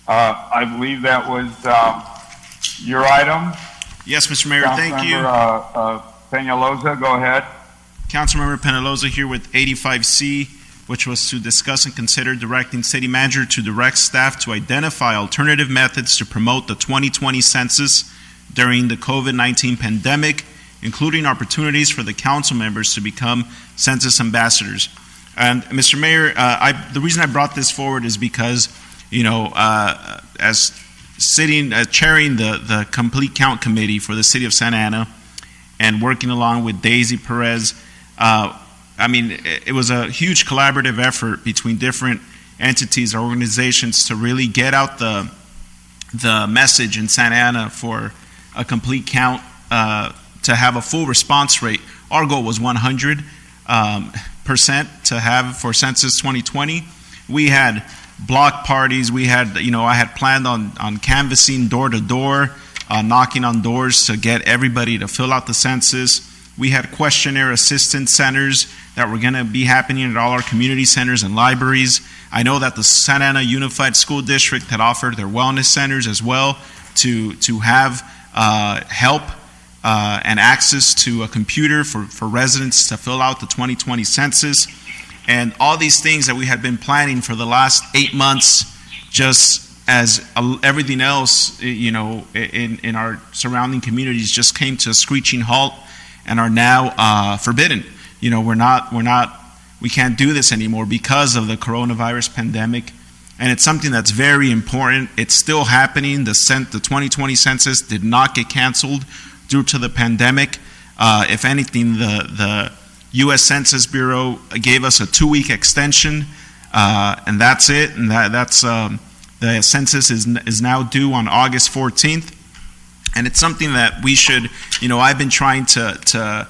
I believe that was your item. Yes, Mr. Mayor, thank you. Peñalosa, go ahead. Councilmember Peñalosa here with 85C, which was to discuss and consider directing city manager to direct staff to identify alternative methods to promote the 2020 census during the COVID-19 pandemic, including opportunities for the council members to become census ambassadors. And Mr. Mayor, the reason I brought this forward is because, as chairing the Complete Count Committee for the City of Santa Ana and working along with Daisy Perez, it was a huge collaborative effort between different entities or organizations to really get out the message in Santa Ana for a complete count, to have a full response rate. Our goal was 100% to have for Census 2020. We had block parties. We had, I had planned on canvassing door to door, knocking on doors to get everybody to fill out the census. We had questionnaire assistance centers that were going to be happening at all our community centers and libraries. I know that the Santa Ana Unified School District had offered their wellness centers as well to have help and access to a computer for residents to fill out the 2020 census. And all these things that we had been planning for the last 8 months, just as everything else, in our surrounding communities just came to a screeching halt and are now forbidden. We can't do this anymore because of the coronavirus pandemic. And it's something that's very important. It's still happening. The 2020 census did not get canceled due to the pandemic. If anything, the U.S. Census Bureau gave us a 2-week extension, and that's it. And that's the census is now due on August 14th. And it's something that we should, I've been trying to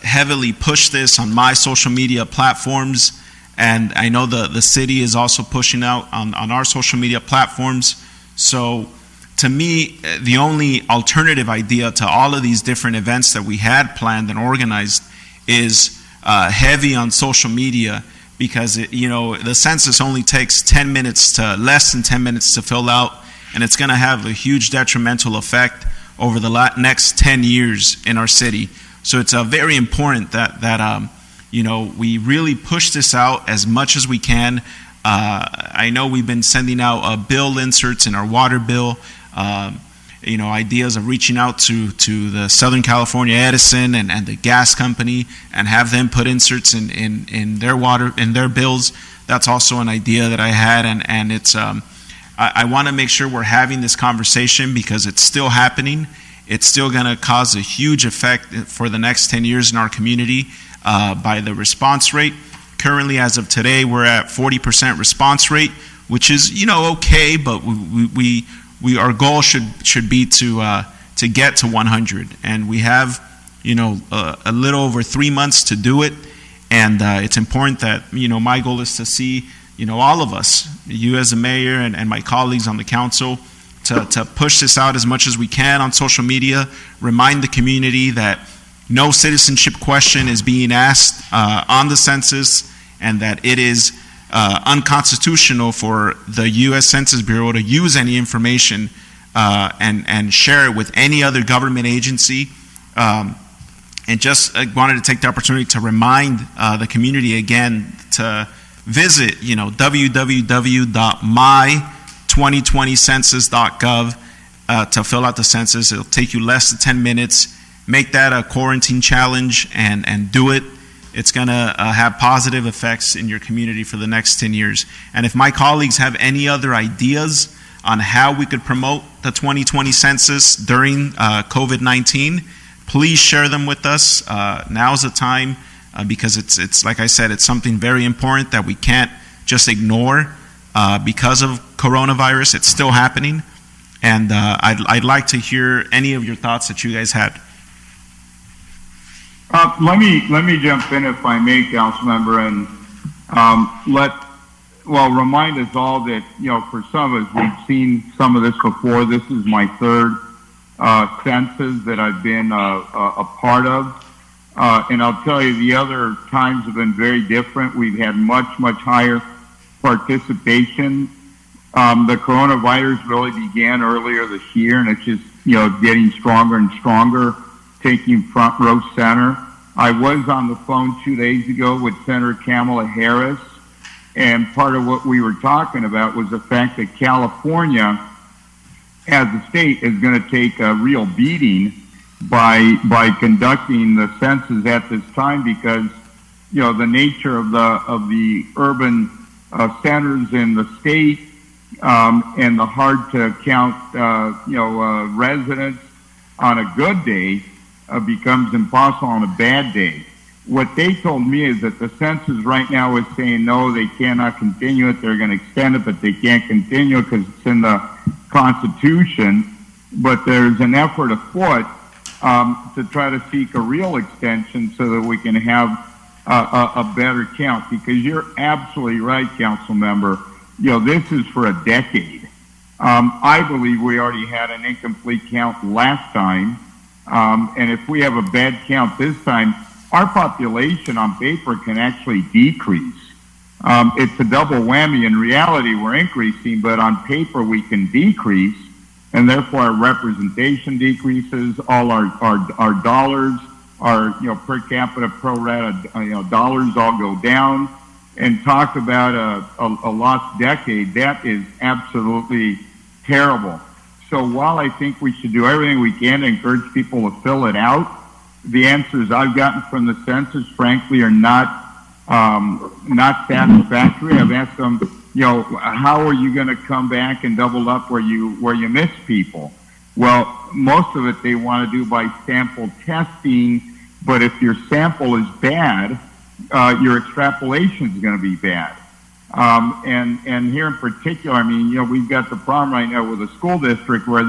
heavily push this on my social media platforms. And I know the city is also pushing out on our social media platforms. So to me, the only alternative idea to all of these different events that we had planned and organized is heavy on social media, because the census only takes less than 10 minutes to fill out, and it's going to have a huge detrimental effect over the next 10 years in our city. So it's very important that we really push this out as much as we can. I know we've been sending out bill inserts in our water bill, ideas of reaching out to the Southern California Edison and the gas company and have them put inserts in their water, in their bills. That's also an idea that I had, and it's I want to make sure we're having this conversation because it's still happening. It's still going to cause a huge effect for the next 10 years in our community by the response rate. Currently, as of today, we're at 40% response rate, which is okay, but our goal should be to get to 100, and we have a little over 3 months to do it. And it's important that my goal is to see all of us, you as a mayor and my colleagues on the council, to push this out as much as we can on social media, remind the community that no citizenship question is being asked on the census, and that it is unconstitutional for the U.S. Census Bureau to use any information and share it with any other government agency. And just wanted to take the opportunity to remind the community again to visit www.my2020census.gov to fill out the census. It'll take you less than 10 minutes. Make that a quarantine challenge and do it. It's going to have positive effects in your community for the next 10 years. And if my colleagues have any other ideas on how we could promote the 2020 census during COVID-19, please share them with us. Now's the time because it's like I said, it's something very important that we can't just ignore because of coronavirus. It's still happening. And I'd like to hear any of your thoughts that you guys had. Let me jump in if I may, Councilmember, and remind us all that for some of us we've seen some of this before. This is my third census that I've been a part of, and I'll tell you the other times have been very different. We've had much higher participation. The coronavirus really began earlier this year, and it's just getting stronger and stronger, taking front row center. I was on the phone 2 days ago with Senator Kamala Harris, and part of what we were talking about was the fact that California, as a state, is going to take a real beating by conducting the census at this time, because the nature of the urban centers in the state and the hard to count residents on a good day becomes impossible on a bad day. What they told me is that the census right now is saying no, they cannot continue it. They're going to extend it, but they can't continue it because it's in the Constitution. But there's an effort afoot to try to seek a real extension so that we can have a better count. Because you're absolutely right, Council Member. This is for a decade. I believe we already had an incomplete count last time. And if we have a bad count this time, our population on paper can actually decrease. It's a double whammy. In reality, we're increasing, but on paper we can decrease, and therefore our representation decreases. All our dollars, our per capita pro rata dollars all go down. And talk about a lost decade. That is absolutely terrible. So while I think we should do everything we can to encourage people to fill it out, the answers I've gotten from the census, frankly, are not satisfactory. I've asked them, how are you going to come back and double up where you miss people? Well, most of it they want to do by sample testing, but if your sample is bad, your extrapolation is going to be bad. And here in particular, I mean, we've got the problem right now with the school district where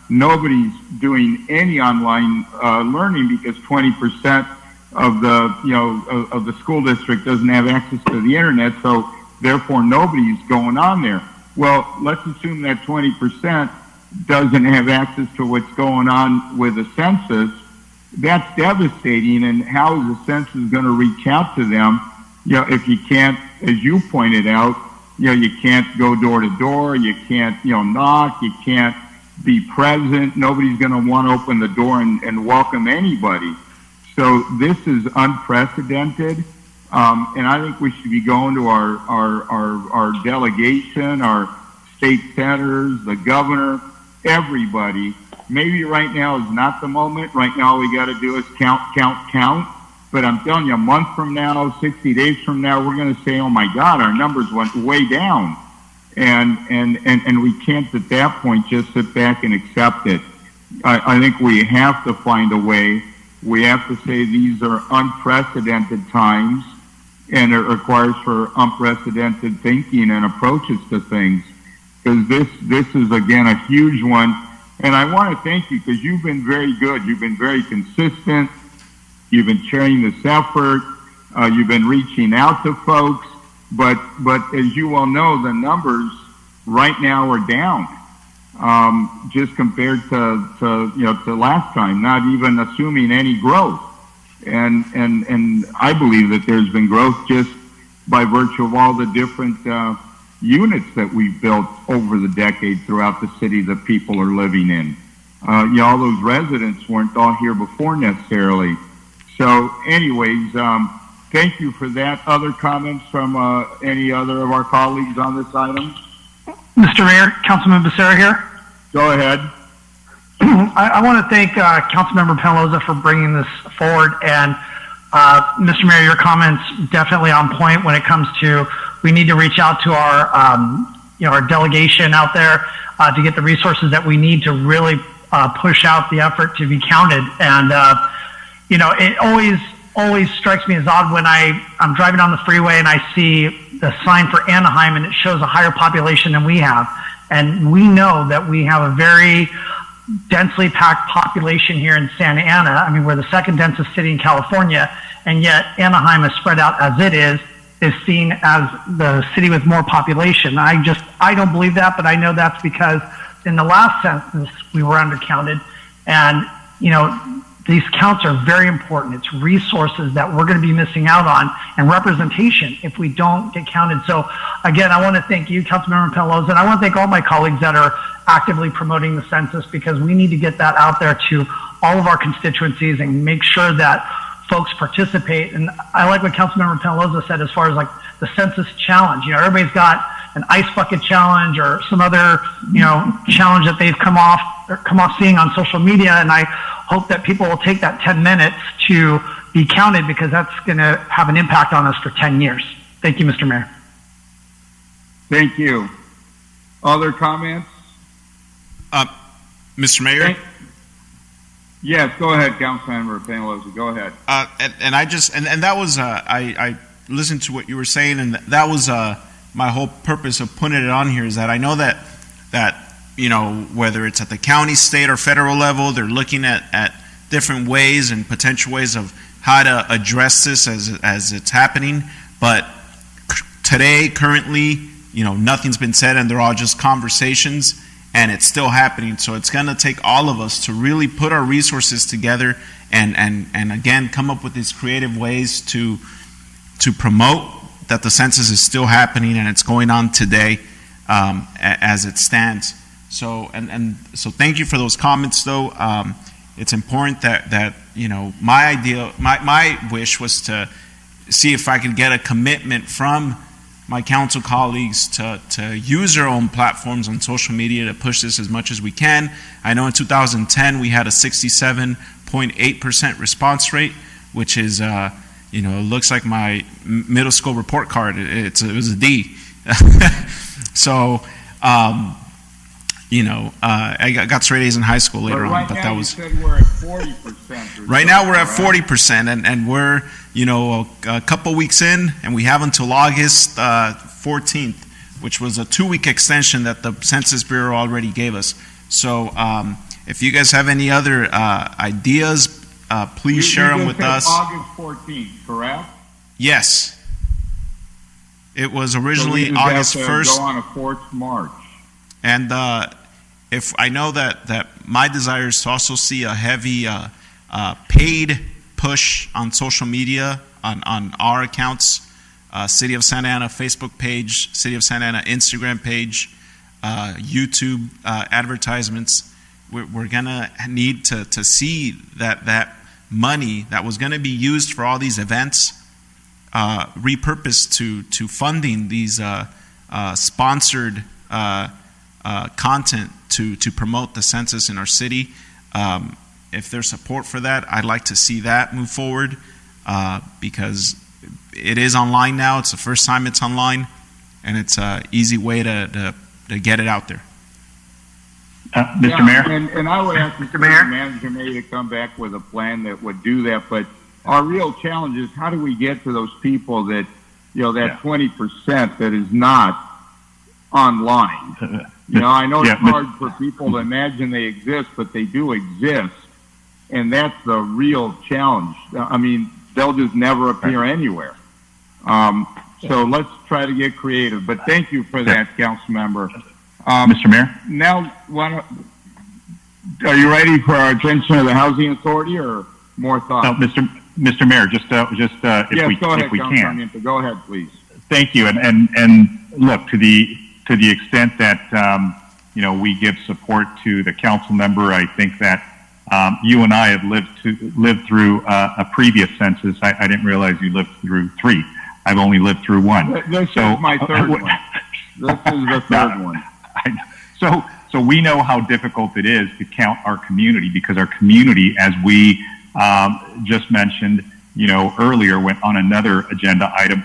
nobody's doing any online learning because 20% of the school district doesn't have access to the internet, so therefore nobody's going on there. Well, let's assume that 20% doesn't have access to what's going on with the census. That's devastating, and how is the census going to reach out to them? If you can't, as you pointed out, you can't go door to door, you can't, knock, you can't be present. Nobody's going to want to open the door and welcome anybody. So this is unprecedented, and I think we should be going to our delegation, our state senators, the governor, everybody. Maybe right now is not the moment. Right now all we got to do is count. But I'm telling you, a month from now, 60 days from now, we're going to say, oh my God, our numbers went way down. And we can't at that point just sit back and accept it. I think we have to find a way. We have to say these are unprecedented times, and it requires for unprecedented thinking and approaches to things. Because this is, again, a huge one. And I want to thank you because you've been very good. You've been very consistent. You've been chairing this effort. You've been reaching out to folks. But as you well know, the numbers right now are down, just compared to last time, not even assuming any growth. And I believe that there's been growth just by virtue of all the different units that we've built over the decade throughout the city that people are living in. All those residents weren't all here before necessarily. So anyways, thank you for that. Other comments from any other of our colleagues on this item? Mr. Mayor, Councilman Becerra here. Go ahead. I want to thank Councilmember Penaloza for bringing this forward. And Mr. Mayor, your comments definitely on point when it comes to we need to reach out to our delegation out there to get the resources that we need to really push out the effort to be counted. And it always strikes me as odd when I'm driving on the freeway and I see the sign for Anaheim and it shows a higher population than we have. And we know that we have a very densely packed population here in Santa Ana. I mean, we're the second densest city in California, and yet Anaheim is spread out as it is seen as the city with more population. I don't believe that, but I know that's because in the last census we were undercounted, and these counts are very important. It's resources that we're going to be missing out on and representation if we don't get counted. So again, I want to thank you, Councilmember Penaloza, and I want to thank all my colleagues that are actively promoting the census, because we need to get that out there to all of our constituencies and make sure that folks participate. And I like what Councilmember Penaloza said as far as like the census challenge. Everybody's got an ice bucket challenge or some other, challenge that they've come off seeing on social media. And I hope that people will take that 10 minutes to be counted, because that's going to have an impact on us for 10 years. Thank you, Mr. Mayor. Thank you. Other comments? Mr. Mayor? Yes, go ahead, Councilmember Penaloza. Go ahead. And that was, I listened to what you were saying, and that was my whole purpose of putting it on here, is that I know that whether it's at the county, state, or federal level, they're looking at different ways and potential ways of how to address this as it's happening. But today, currently, nothing's been said, and they're all just conversations. and it's still happening. So it's going to take all of us to really put our resources together and again come up with these creative ways to promote that the census is still happening and it's going on today as it stands. So so thank you for those comments, though. It's important that you know, my wish was to see if I could get a commitment from my council colleagues to use their own platforms on social media to push this as much as we can. I know in 2010 we had a 67.8% response rate, which is, you know, it looks like my middle school report card. It was a D. So, you know, I got straight A's in high school later on, but that was. You said we're at 40%. Right now we're at 40%, and we're, you know, a couple weeks in, and we have until August 14th, which was a 2-week extension that the Census Bureau already gave us. So if you guys have any other ideas, please share them with us. August 14th, correct? Yes. It was originally so August 1st. Go on a 4th March. And if I know that my desire is to also see a heavy paid push on social media on our accounts, City of Santa Ana Facebook page, City of Santa Ana Instagram page, YouTube advertisements. We're gonna need to see that money that was gonna be used for all these events repurposed to funding these sponsored content to promote the census in our city. If there's support for that, I'd like to see that move forward because it is online now. It's the first time it's online, and it's an easy way to get it out there. Mr. Mayor? And I would ask Mr. Mayor, Manager May to come back with a plan that would do that. But our real challenge is how do we get to those people that, you know, that 20% that is not online? You know, I know it's hard for people to imagine they exist, but they do exist. And that's the real challenge. I mean, they'll just never appear anywhere. So let's try to get creative. But thank you for that, Council Member. Mr. Mayor? Now, are you ready for our attention to the Housing Authority or more thoughts? No, Mr. Mayor, just if we can. Go ahead, please. Thank you. And look, to the extent that you know, we give support to the council member, I think that you and I have lived through a previous census. I didn't realize you lived through 3. I've only lived through 1. This is my third one. This is the third one. So we know how difficult it is to count our community, because our community, as we just mentioned, you know, earlier, went on another agenda item.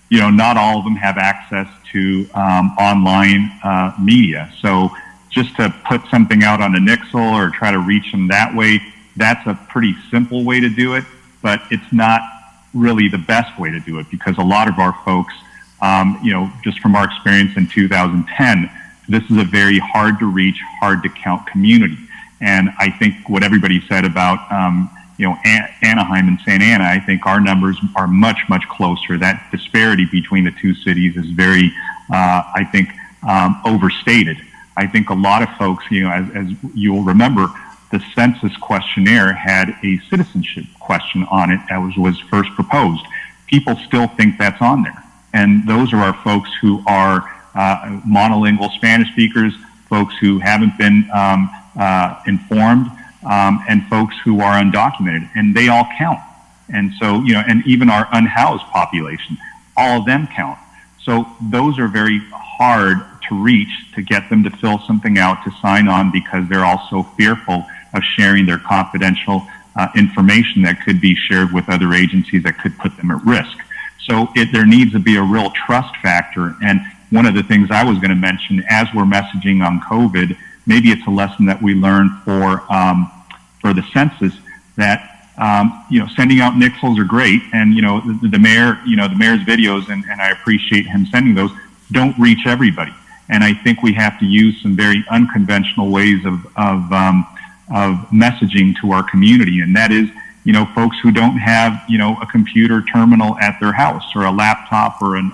You know, not all of them have access to online media. So just to put something out on a nixle or try to reach them that way, that's a pretty simple way to do it, but it's not really the best way to do it, because a lot of our folks, you know, just from our experience in 2010, this is a very hard to reach, hard to count community. And I think what everybody said about, you know, Anaheim and Santa Ana, I think our numbers are much, much closer. That disparity between the two cities is very, I think, overstated. I think a lot of folks, you know, as you will remember, the census questionnaire had a citizenship question on it that was first proposed. People still think that's on there. And those are our folks who are monolingual Spanish speakers, folks who haven't been informed, and folks who are undocumented, and they all count. And so, you know, and even our unhoused population, all of them count. So those are very hard to reach, to get them to fill something out, to sign on, because they're all so fearful of sharing their confidential information that could be shared with other agencies that could put them at risk. So there needs to be a real trust factor. And one of the things I was going to mention, as we're messaging on COVID, maybe it's a lesson that we learned for the census, that you know, sending out nixles are great, and you know, the mayor, you know, the mayor's videos, and I appreciate him sending those, don't reach everybody. And I think we have to use some very unconventional ways of messaging to our community, and that is, you know, folks who don't have, you know, a computer terminal at their house, or a laptop, or an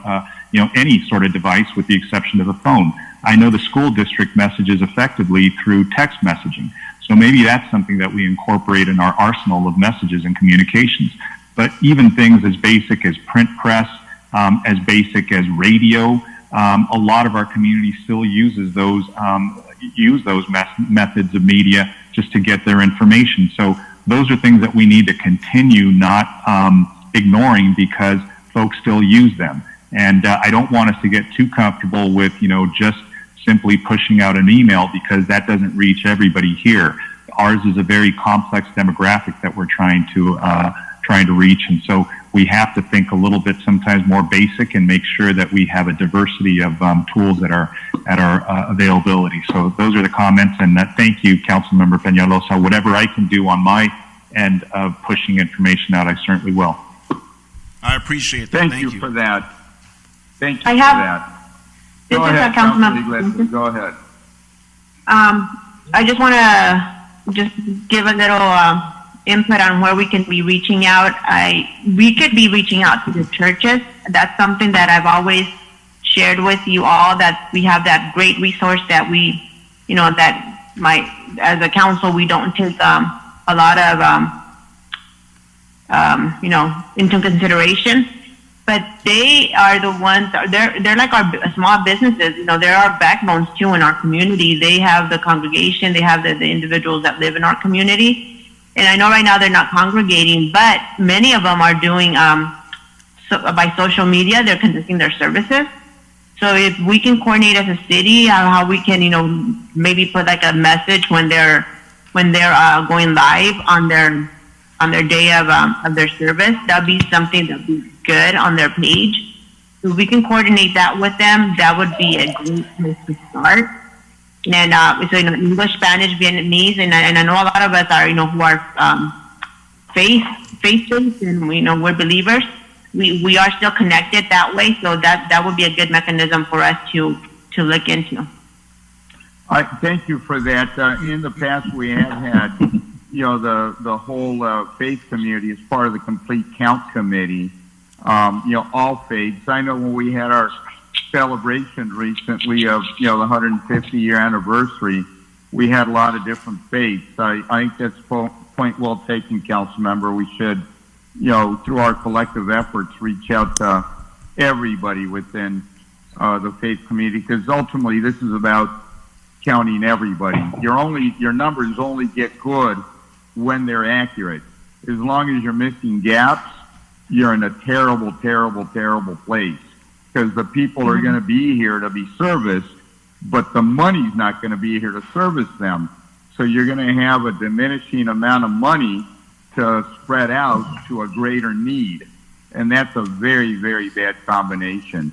you know, any sort of device with the exception of a phone. I know the school district messages effectively through text messaging. So maybe that's something that we incorporate in our arsenal of messages and communications. But even things as basic as print press, as basic as radio, a lot of our community still uses those methods of media just to get their information. So those are things that we need to continue not ignoring, because folks still use them. And I don't want us to get too comfortable with, just simply pushing out an email, because that doesn't reach everybody here. Ours is a very complex demographic that we're trying to reach, and so we have to think a little bit sometimes more basic and make sure that we have a diversity of tools that are at our availability. So those are the comments, and thank you, Councilmember Peñalosa. Whatever I can do on my end of pushing information out, I certainly will. I appreciate that. Thank you for that. Thank you I for have- that. This Go is ahead, Councilmember Councilman Iglesias. Go ahead. I just want to just give a little input on where we can be reaching out. We could be reaching out to the churches. That's something that I've always shared with you all, that we have that great resource that we, as a council, we don't take a lot of, into consideration. But they are the ones, they're like our small businesses. They're our backbones too in our community. They have the congregation, they have the individuals that live in our community. And I know right now they're not congregating, but many of them are doing, by social media, they're conducting their services. So if we can coordinate as a city, how we can, maybe put like a message when they're going live on their day of their service, that'd be something that'd be good on their page. If we can coordinate that with them, that would be a great place to start. And so English, Spanish, Vietnamese, and I know a lot of us are who are faith-based, and we're believers. We are still connected that way, so that would be a good mechanism for us to look into. Thank you for that. In the past, we have had, the whole faith community as part of the Complete Count Committee. All faiths. I know when we had our celebration recently of, the 150-year anniversary, we had a lot of different faiths. I think that's a point well taken, Council Member. We should, through our collective efforts, reach out to everybody within the faith community, because ultimately this is about counting everybody. Your numbers only get good when they're accurate. As long as you're missing gaps, you're in a terrible, terrible, terrible place, because the people are going to be here to be serviced, but the money's not going to be here to service them. So you're going to have a diminishing amount of money to spread out to a greater need. And that's a very, very bad combination.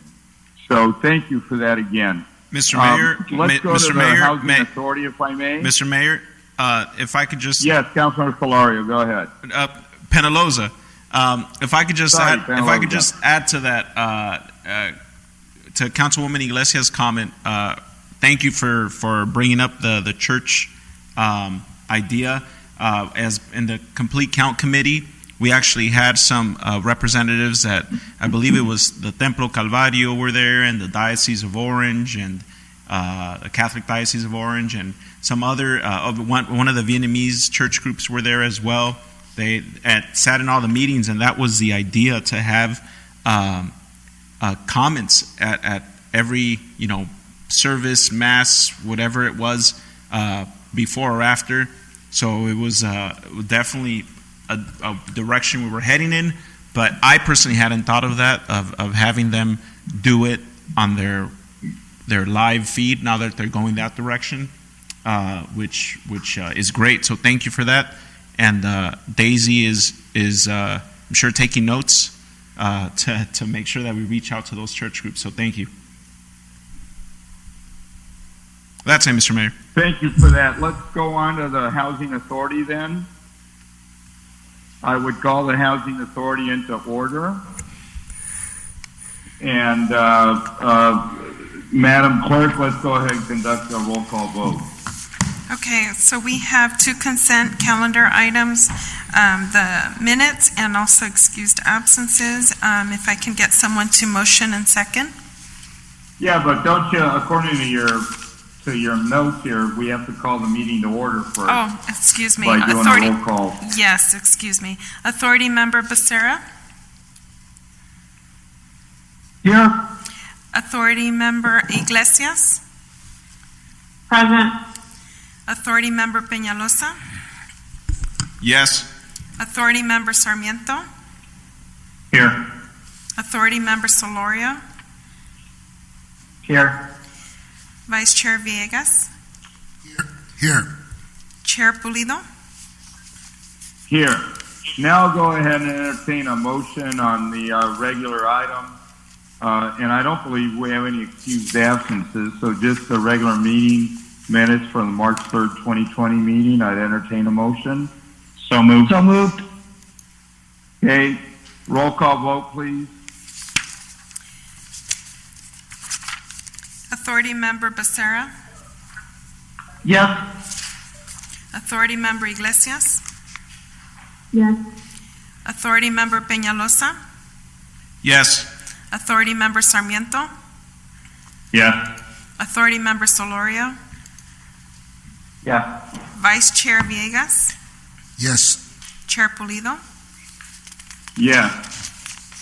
So thank you for that again. Mr. Mayor, let's go to the Housing Authority, if I may. Mr. Mayor, if I could just... Yes, Councilor Solorio, go ahead. Peñalosa, if I could just add to that, to Councilwoman Iglesias' comment, thank you for bringing up the church idea. As in the Complete Count Committee, we actually had some representatives that, I believe it was the Templo Calvario were there, and the Diocese of Orange, and the Catholic Diocese of Orange, and some other, one of the Vietnamese church groups were there as well. They sat in all the meetings, and that was the idea, to have comments at every service, mass, whatever it was, before or after. So it was definitely a direction we were heading in, but I personally hadn't thought of that, of having them do it on their live feed now that they're going that direction, which is great. So thank you for that. And Daisy is I'm sure taking notes to make sure that we reach out to those church groups. So thank you. That's it, Mr. Mayor. Thank you for that. Let's go on to the Housing Authority then. I would call the Housing Authority into order. And Madam Clerk, let's go ahead and conduct a roll call vote. Okay, so we have two consent calendar items, the minutes and also excused absences. If I can get someone to motion and second. Yeah, but don't you, according to your notes here, we have to call the meeting to order first. Oh, excuse me. By doing a roll call. Yes, excuse me. Authority Member Becerra? Here. Authority Member Iglesias? Present. Authority Member Peñalosa? Yes. Authority Member Sarmiento? Here. Authority Member Solorio? Here. Vice Chair Villegas? Here. Chair Pulido? Here. Now go ahead and entertain a motion on the regular item. And I don't believe we have any excused absences, so just the regular meeting minutes from the March 3rd, 2020 meeting. I'd entertain a motion. So moved. So moved. Okay. Roll call vote, please. Authority Member Becerra? Yes. Authority Member Iglesias? Yes. Authority Member Peñalosa? Yes. Authority Member Sarmiento? Yes. Authority Member Solorio? Yeah. Vice Chair Villegas? Yes. Chair Pulido? Yeah.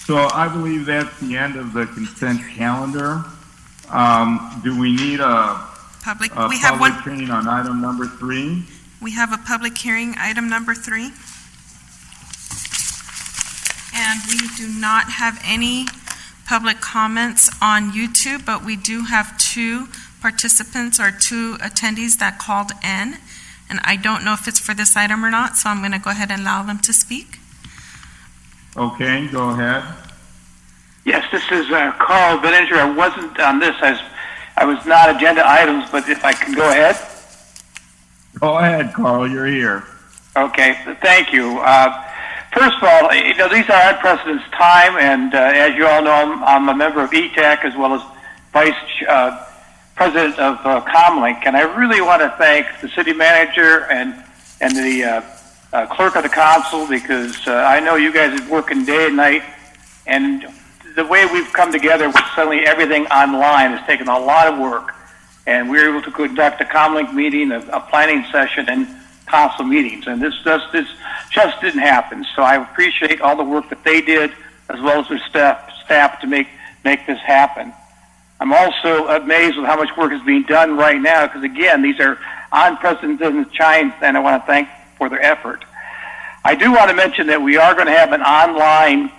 So I believe that's the end of the consent calendar. Do we need a Public. a We have public one. hearing on item number 3? We have a public hearing, item number 3. And we do not have any public comments on YouTube, but we do have 2 participants or 2 attendees that called in. And I don't know if it's for this item or not, so I'm going to go ahead and allow them to speak. Okay, go ahead. Yes, this is Carl Benninger. I wasn't on this. I was not agenda items, but if I can go ahead. Go ahead, Carl. You're here. Okay, thank you. First of all, these are unprecedented time, and as you all know, I'm a member of ETAC as well as Vice President of Comlink, and I really want to thank the city manager and the clerk of the council, because I know you guys are working day and night, and the way we've come together with suddenly everything online has taken a lot of work, and we were able to conduct a Comlink meeting, a planning session, and council meetings, and this just didn't happen. So I appreciate all the work that they did, as well as their staff to make this happen. I'm also amazed with how much work is being done right now, because again, these are unprecedented times, and I want to thank for their effort. I do want to mention that we are going to have an online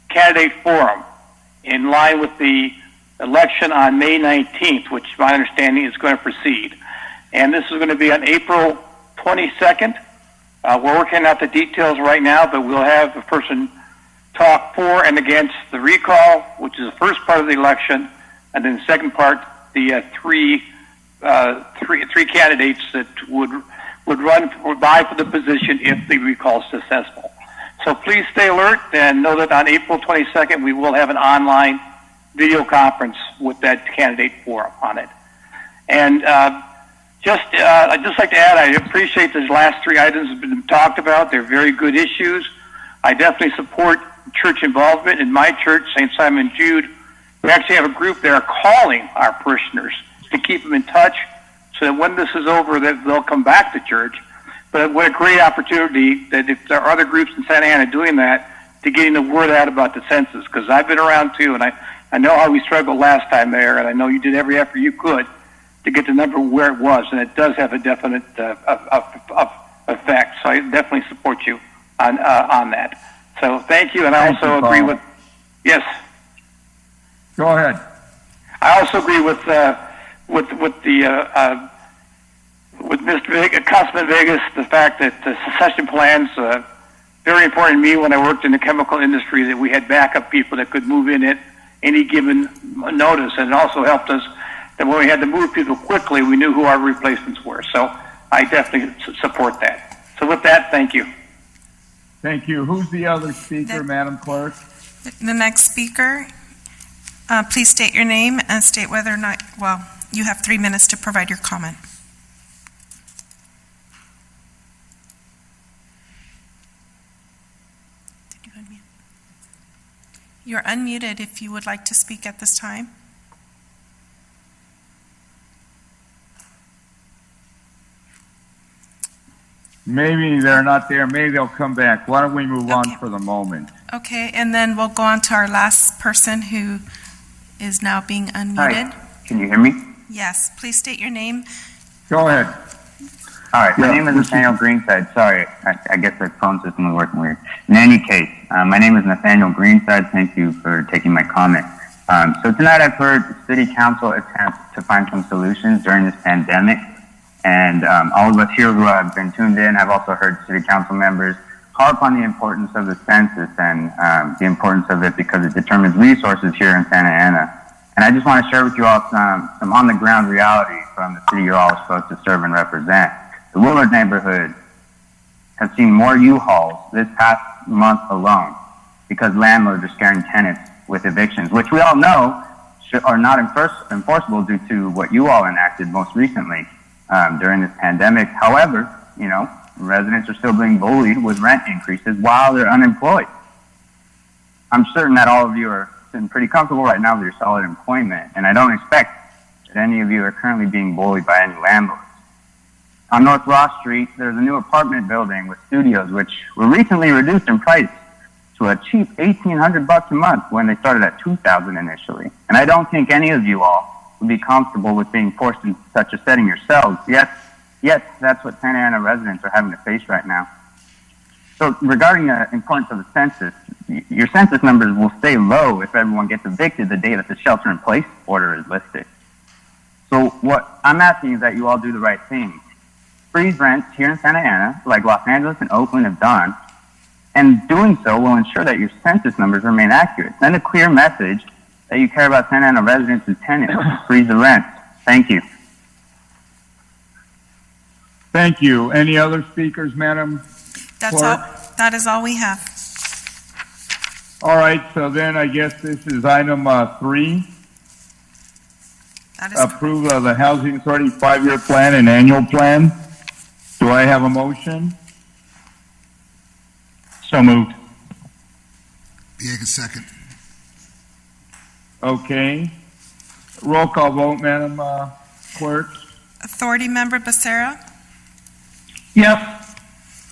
candidate forum in line with the election on May 19th, which my understanding is going to proceed. And this is going to be on April 22nd. We're working out the details right now, but we'll have a person talk for and against the recall, which is the first part of the election, and then the second part, the three candidates that would vie for the position if the recall is successful. So please stay alert and know that on April 22nd we will have an online video conference with that candidate forum on it. And I'd just like to add, I appreciate these last 3 items have been talked about. They're very good issues. I definitely support church involvement. In my church, St. Simon Jude, we actually have a group that are calling our parishioners to keep them in touch so that when this is over, that they'll come back to church. But what a great opportunity that if there are other groups in Santa Ana doing that, to getting the word out about the census. Because I've been around too, and I know how we struggled last time there, and I know you did every effort you could to get the number where it was, and it does have a definite effect. So I definitely support you on that. So thank you, and I also agree with. Yes. Go ahead. I also agree with Mr. Councilman Vegas, the fact that the succession plans very important to me when I worked in the chemical industry, that we had backup people that could move in at any given notice, and it also helped us that when we had to move people quickly, we knew who our replacements were. So I definitely support that. So with that, thank you. Thank you. Who's the other speaker, Madam Clerk? The next speaker, please state your name and state whether or not, well, you have 3 minutes to provide your comment. Did you unmute? You're unmuted if you would like to speak at this time. Maybe they're not there. Maybe they'll come back. Why don't we move on for the moment? Okay, and then we'll go on to our last person who is now being unmuted. Hi, can you hear me? Yes, please state your name. Go ahead. All right, my name is Nathaniel Greenside. Sorry, I guess the phone system was working weird. In any case, my name is Nathaniel Greenside. Thank you for taking my comment. So tonight I've heard the City Council attempt to find some solutions during this pandemic. And all of us here who have been tuned in have also heard City Council members harp on the importance of the census and the importance of it because it determines resources here in Santa Ana. And I just want to share with you all some on-the-ground reality from the city you're all supposed to serve and represent. The Willard neighborhood has seen more U-Hauls this past month alone because landlords are scaring tenants with evictions, which we all know are not enforceable due to what you all enacted most recently during this pandemic. However, residents are still being bullied with rent increases while they're unemployed. I'm certain that all of you are sitting pretty comfortable right now with your solid employment, and I don't expect that any of you are currently being bullied by any landlords. On North Ross Street, there's a new apartment building with studios which were recently reduced in price to a cheap $1,800 a month when they started at $2,000 initially. And I don't think any of you all would be comfortable with being forced into such a setting yourselves. Yet that's what Santa Ana residents are having to face right now. So regarding the importance of the census, your census numbers will stay low if everyone gets evicted the day that the shelter-in-place order is lifted. So what I'm asking is that you all do the right thing. Freeze rents here in Santa Ana, like Los Angeles and Oakland have done, and doing so will ensure that your census numbers remain accurate. Send a clear message that you care about Santa Ana residents and tenants. Freeze the rents. Thank you. Thank you. Any other speakers, Madam That's Clerk? all. That is all we have. All right, so then I guess this is item 3. That is Approval of the Housing Authority 5-year plan and annual plan. Do I have a motion? So moved. Biega, second. Okay. Roll call vote, Madam Clerk. Authority Member Becerra. Yes.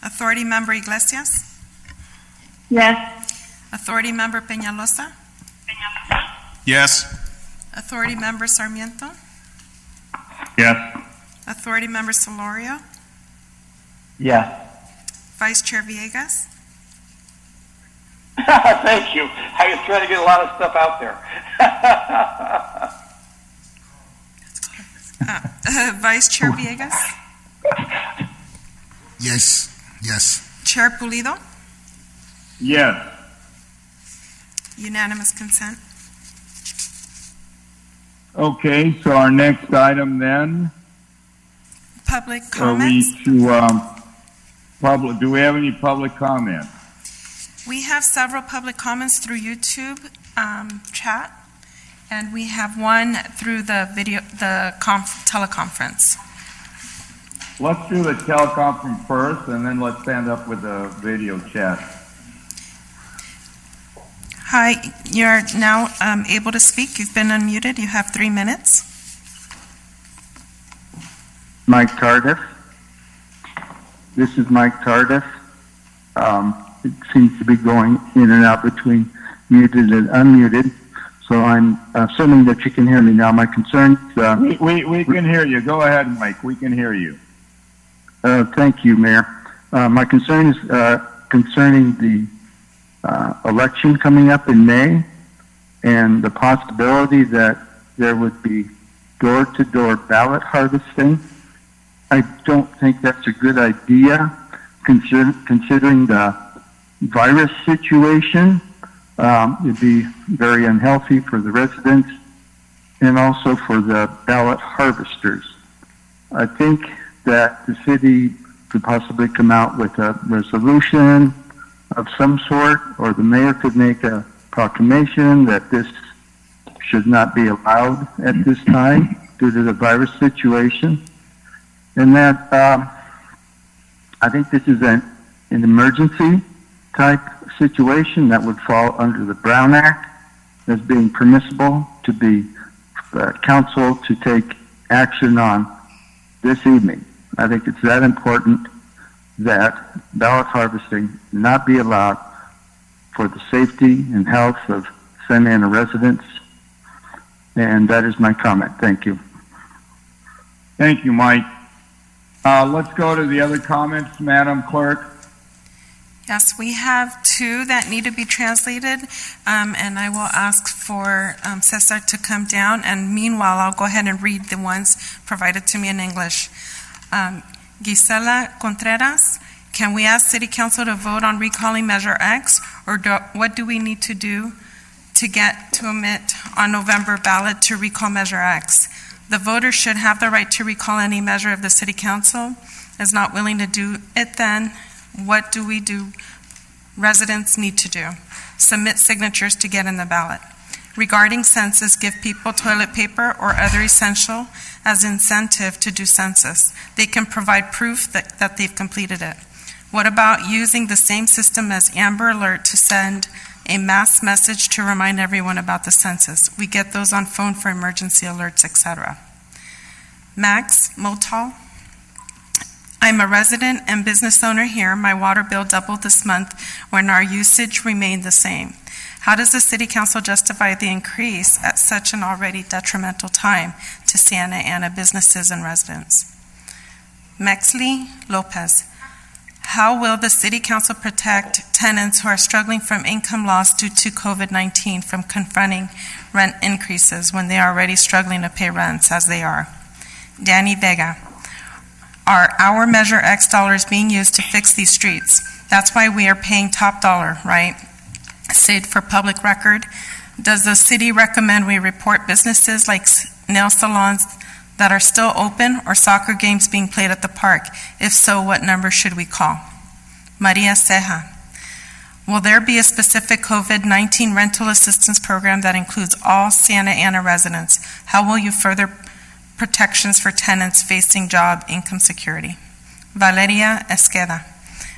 Authority Member Iglesias. Yes. Authority Member Peñalosa. Yes. Authority Member Sarmiento. Yes. Authority Member Solorio. Yes. Vice Chair Villegas. Thank you. I was trying to get a lot of stuff out there. Vice Chair Villegas. Yes. Yes. Chair Pulido. Yes. Unanimous consent. Okay, so our next item then, Public are we comments. to do we have any public comment? We have several public comments through YouTube chat, and we have one through the teleconference. Let's do the teleconference first, and then let's stand up with the video chat. Hi, you're now able to speak. You've been unmuted. You have 3 minutes. Mike Tardif. This is Mike Tardif. It seems to be going in and out between muted and unmuted. So I'm assuming that you can hear me now. My concern is... We can hear you. Go ahead, Mike. We can hear you. Thank you, Mayor. My concern is concerning the election coming up in May and the possibility that there would be door-to-door ballot harvesting. I don't think that's a good idea considering the virus situation. It'd be very unhealthy for the residents and also for the ballot harvesters. I think that the city could possibly come out with a resolution of some sort, or the mayor could make a proclamation that this should not be allowed at this time due to the virus situation. And that I think this is an emergency type situation that would fall under the Brown Act as being permissible to be council to take action on this evening. I think it's that important that ballot harvesting not be allowed for the safety and health of Santa Ana residents. And that is my comment. Thank you. Thank you, Mike. Let's go to the other comments, Madam Clerk. Yes, we have two that need to be translated, and I will ask for Cesar to come down, and meanwhile, I'll go ahead and read the ones provided to me in English. Gisela Contreras, can we ask City Council to vote on recalling Measure X, or what do we need to do to get to omit on November ballot to recall Measure X? The voters should have the right to recall any measure if the City Council is not willing to do it. Then what do we do? Residents need to do. Submit signatures to get in the ballot. Regarding census, give people toilet paper or other essential as incentive to do census. They can provide proof that they've completed it. What about using the same system as Amber Alert to send a mass message to remind everyone about the census? We get those on phone for emergency alerts, etc. Max Motal, I'm a resident and business owner here. My water bill doubled this month when our usage remained the same. How does the City Council justify the increase at such an already detrimental time to Santa Ana businesses and residents? Mexley Lopez, how will the City Council protect tenants who are struggling from income loss due to COVID-19 from confronting rent increases when they are already struggling to pay rents as they are? Danny Vega, are our Measure X dollars being used to fix these streets? That's why we are paying top dollar, right? Say for public record, does the city recommend we report businesses like nail salons that are still open or soccer games being played at the park? If so, what number should we call? Maria Ceja, will there be a specific COVID-19 rental assistance program that includes all Santa Ana residents? How will you further protections for tenants facing job income security? Valeria Esqueda,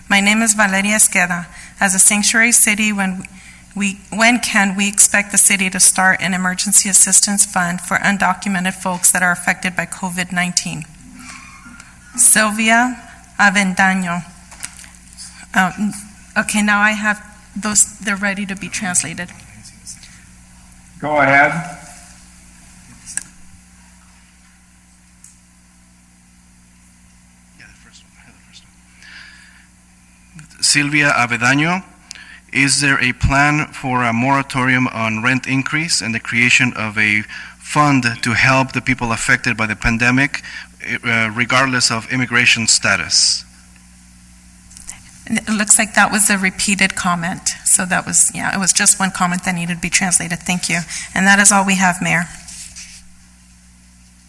my name is Valeria Esqueda. As a sanctuary city, when can we expect the city to start an emergency assistance fund for undocumented folks that are affected by COVID-19? Sylvia Avendaño. Okay, now I have those, they're ready to be translated. Go ahead. Sylvia Avedaño, is there a plan for a moratorium on rent increase and the creation of a fund to help the people affected by the pandemic, regardless of immigration status? It looks like that was a repeated comment. So that was, yeah, it was just one comment that needed to be translated. Thank you. And that is all we have, Mayor.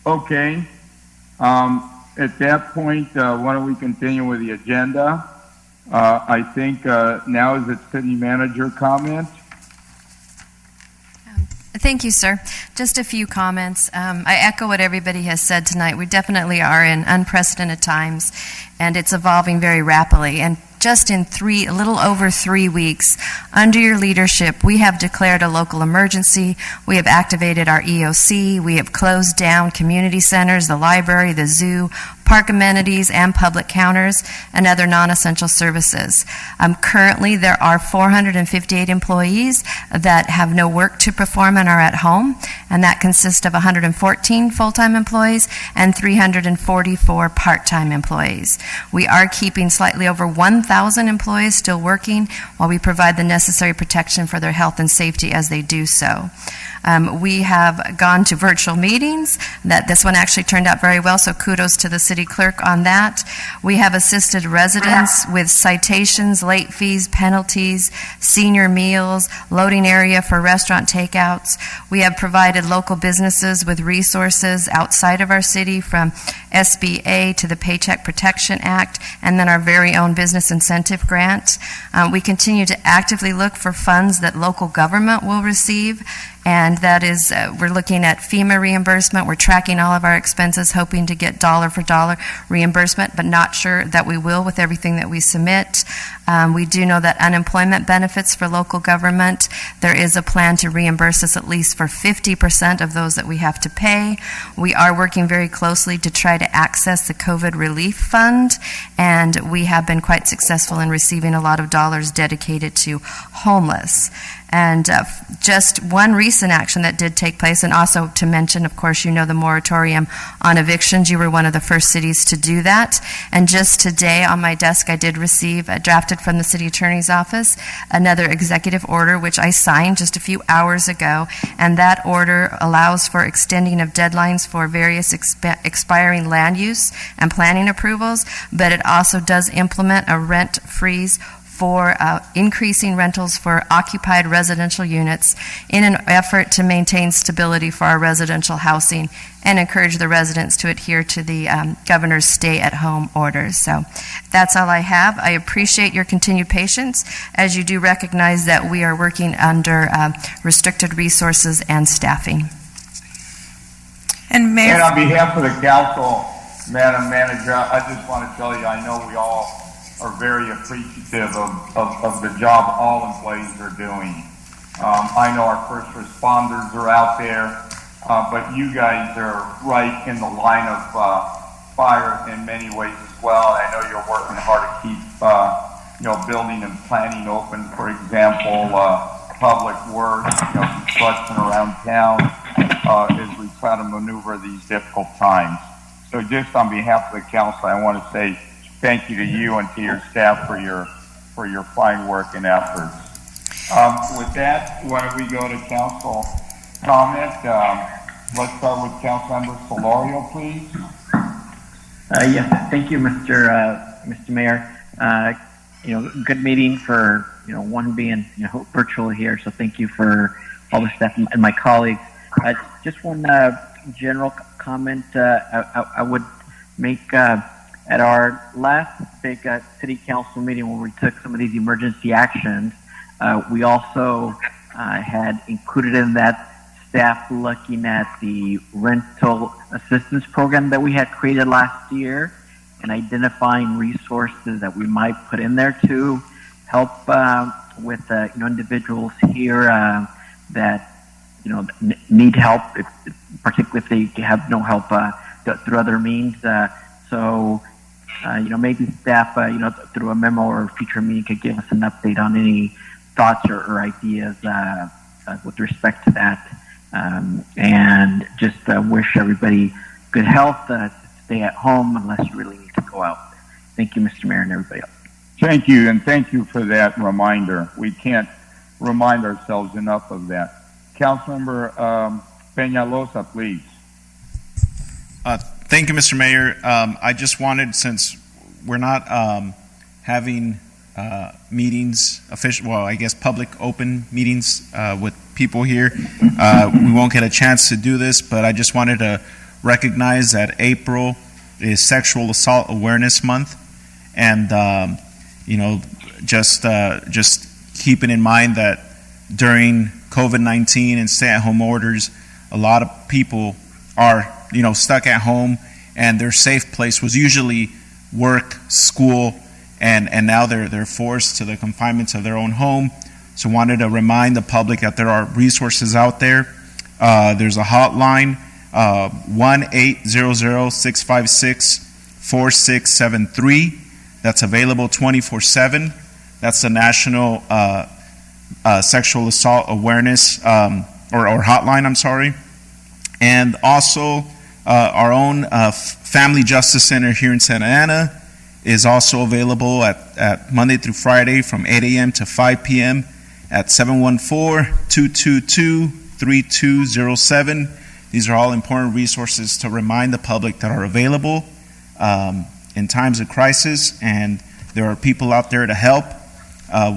Okay. At that point, why don't we continue with the agenda? I think now is the city manager comment. Thank you, sir. Just a few comments. I echo what everybody has said tonight. We definitely are in unprecedented times, and it's evolving very rapidly. And just in a little over 3 weeks, under your leadership, we have declared a local emergency. We have activated our EOC. We have closed down community centers, the library, the zoo, park amenities, and public counters, and other non-essential services. Currently, there are 458 employees that have no work to perform and are at home, and that consists of 114 full-time employees and 344 part-time employees. We are keeping slightly over 1,000 employees still working while we provide the necessary protection for their health and safety as they do so. We have gone to virtual meetings. This one actually turned out very well, so kudos to the city clerk on that. We have assisted residents with citations, late fees, penalties, senior meals, loading area for restaurant takeouts. We have provided local businesses with resources outside of our city, from SBA to the Paycheck Protection Act, and then our very own business incentive grant. We continue to actively look for funds that local government will receive, And that is, we're looking at FEMA reimbursement. We're tracking all of our expenses, hoping to get dollar for dollar reimbursement, but not sure that we will with everything that we submit. We do know that unemployment benefits for local government, there is a plan to reimburse us at least for 50% of those that we have to pay. We are working very closely to try to access the COVID relief fund, and we have been quite successful in receiving a lot of dollars dedicated to homeless. And just one recent action that did take place, and also to mention, of course, you know the moratorium on evictions. You were one of the first cities to do that. And just today on my desk, I did receive, drafted from the city attorney's office, another executive order, which I signed just a few hours ago. And that order allows for extending of deadlines for various expiring land use and planning approvals, but it also does implement a rent freeze for increasing rentals for occupied residential units in an effort to maintain stability for our residential housing and encourage the residents to adhere to the governor's stay-at-home orders. So that's all I have. I appreciate your continued patience, as you do recognize that we are working under restricted resources and staffing. And Mayor, And on behalf of the council, Madam Manager, I just want to tell you, I know we all are very appreciative of the job all employees are doing. I know our first responders are out there, but you guys are right in the line of fire in many ways as well. I know you're working hard to keep, building and planning open, for example, public works, construction around town, as we try to maneuver these difficult times. So just on behalf of the council, I want to say thank you to you and to your staff for your fine work and efforts. With that, why don't we go to council comment? Let's start with Councilmember Solorio, please. Yes, thank you, Mr. Mayor. Good meeting for one being virtual here. So thank you for all the staff and my colleagues. Just one general comment I would make. At our last big city council meeting where we took some of these emergency actions, we also had included in that staff looking at the rental assistance program that we had created last year and identifying resources that we might put in there to help with individuals here that need help, particularly if they have no help through other means. So maybe staff, through a memo or a future meeting could give us an update on any thoughts or ideas with respect to that. And just wish everybody good health, stay at home unless you really need to go out. Thank you, Mr. Mayor, and everybody else. Thank you, and thank you for that reminder. We can't remind ourselves enough of that. Councilmember Peñalosa, please. Thank you, Mr. Mayor. I just wanted, since we're not having meetings, public open meetings with people here, we won't get a chance to do this, but I just wanted to recognize that April is Sexual Assault Awareness Month, and just keeping in mind that during COVID-19 and stay-at-home orders, a lot of people are stuck at home, and their safe place was usually work, school, and now they're forced to the confinements of their own home. So wanted to remind the public that there are resources out there. There's a hotline, 1-800-656-4673. That's available 24/7. That's the National Sexual Assault Awareness or hotline, I'm sorry. And also, our own Family Justice Center here in Santa Ana is also available at Monday through Friday from 8 a.m. to 5 p.m. at 714-222-3207. These are all important resources to remind the public that are available in times of crisis, and there are people out there to help.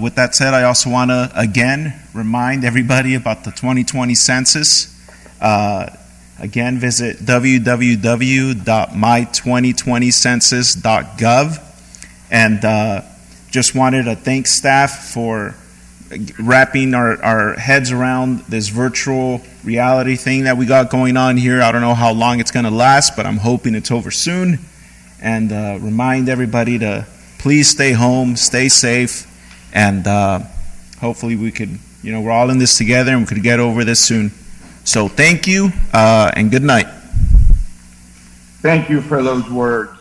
With that said, I also want to again remind everybody about the 2020 census. Again, visit www.my2020census.gov. And just wanted to thank staff for wrapping our heads around this virtual reality thing that we got going on here. I don't know how long it's going to last, but I'm hoping it's over soon. And remind everybody to please stay home, stay safe, and hopefully we could, we're all in this together and we could get over this soon. So thank you, and good night. Thank you for those words.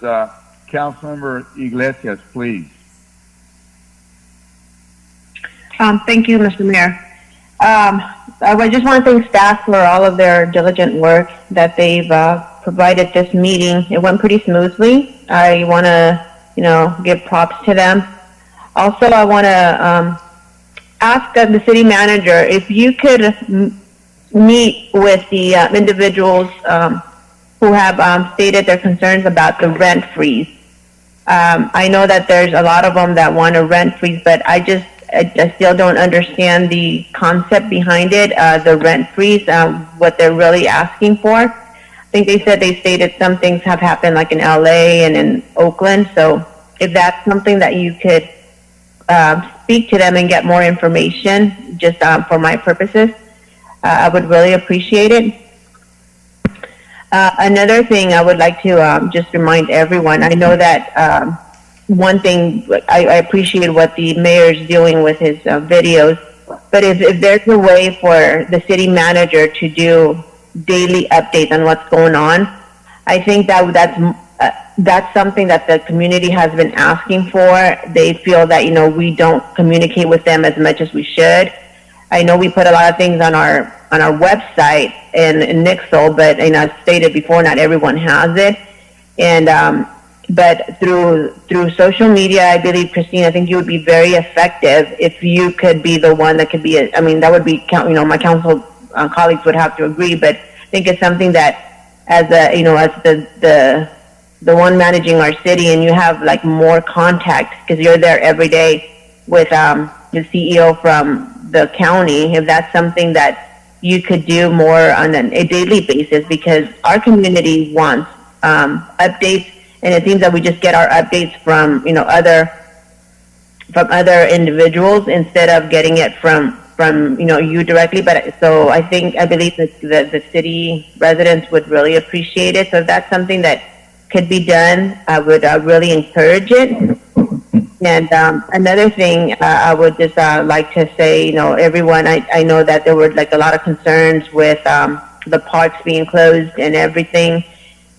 Councilmember Iglesias, please. Thank you, Mr. Mayor. I just want to thank staff for all of their diligent work that they've provided this meeting. It went pretty smoothly. I want to, give props to them. Also, I want to ask the city manager if you could meet with the individuals who have stated their concerns about the rent freeze. I know that there's a lot of them that want a rent freeze, but I still don't understand the concept behind it, the rent freeze, what they're really asking for. I think they said they stated some things have happened like in LA and in Oakland. So if that's something that you could speak to them and get more information, just for my purposes, I would really appreciate it. Another thing I would like to just remind everyone, I know that one thing, I appreciate what the mayor is doing with his videos, but if there's a way for the city manager to do daily updates on what's going on, I think that's something that the community has been asking for. They feel that, we don't communicate with them as much as we should. I know we put a lot of things on our website in Nixle, but as stated before, not everyone has it. And but through social media, I believe, Christine, I think you would be very effective if you could be the one that could be. That would be, my council colleagues would have to agree, but I think it's something that as the one managing our city, and you have like more contact because you're there every day with the CEO from the county. If that's something that you could do more on a daily basis, because our community wants updates, and it seems that we just get our updates from other individuals instead of getting it from you directly. But so I believe that the city residents would really appreciate it. So if that's something that could be done, I would really encourage it. And another thing I would just like to say, everyone, I know that there were like a lot of concerns with the parks being closed and everything.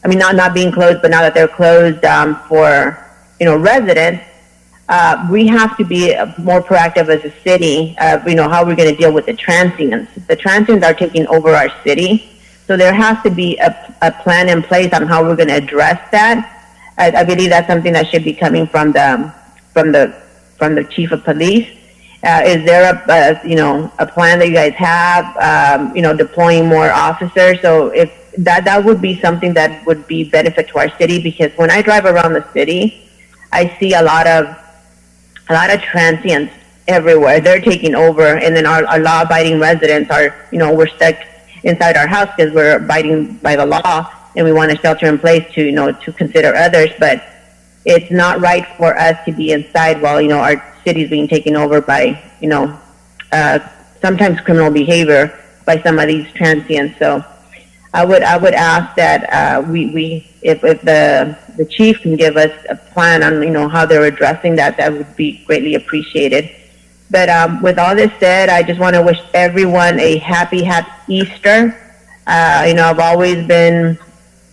I mean, not being closed, but now that they're closed for, residents, we have to be more proactive as a city, how we're going to deal with the transients. The transients are taking over our city. So there has to be a plan in place on how we're going to address that. I believe that's something that should be coming from the chief of police. Is there a plan that you guys have, deploying more officers? So if that would be something that would be benefit to our city, because when I drive around the city, I see a lot of transients everywhere. They're taking over, and then our law-abiding residents are, we're stuck inside our house because we're abiding by the law, and we want a shelter in place to consider others. But it's not right for us to be inside while our city's being taken over by sometimes criminal behavior by some of these transients. So I would ask that if the chief can give us a plan on how they're addressing that would be greatly appreciated. But with all this said, I just want to wish everyone a happy Easter. I've always been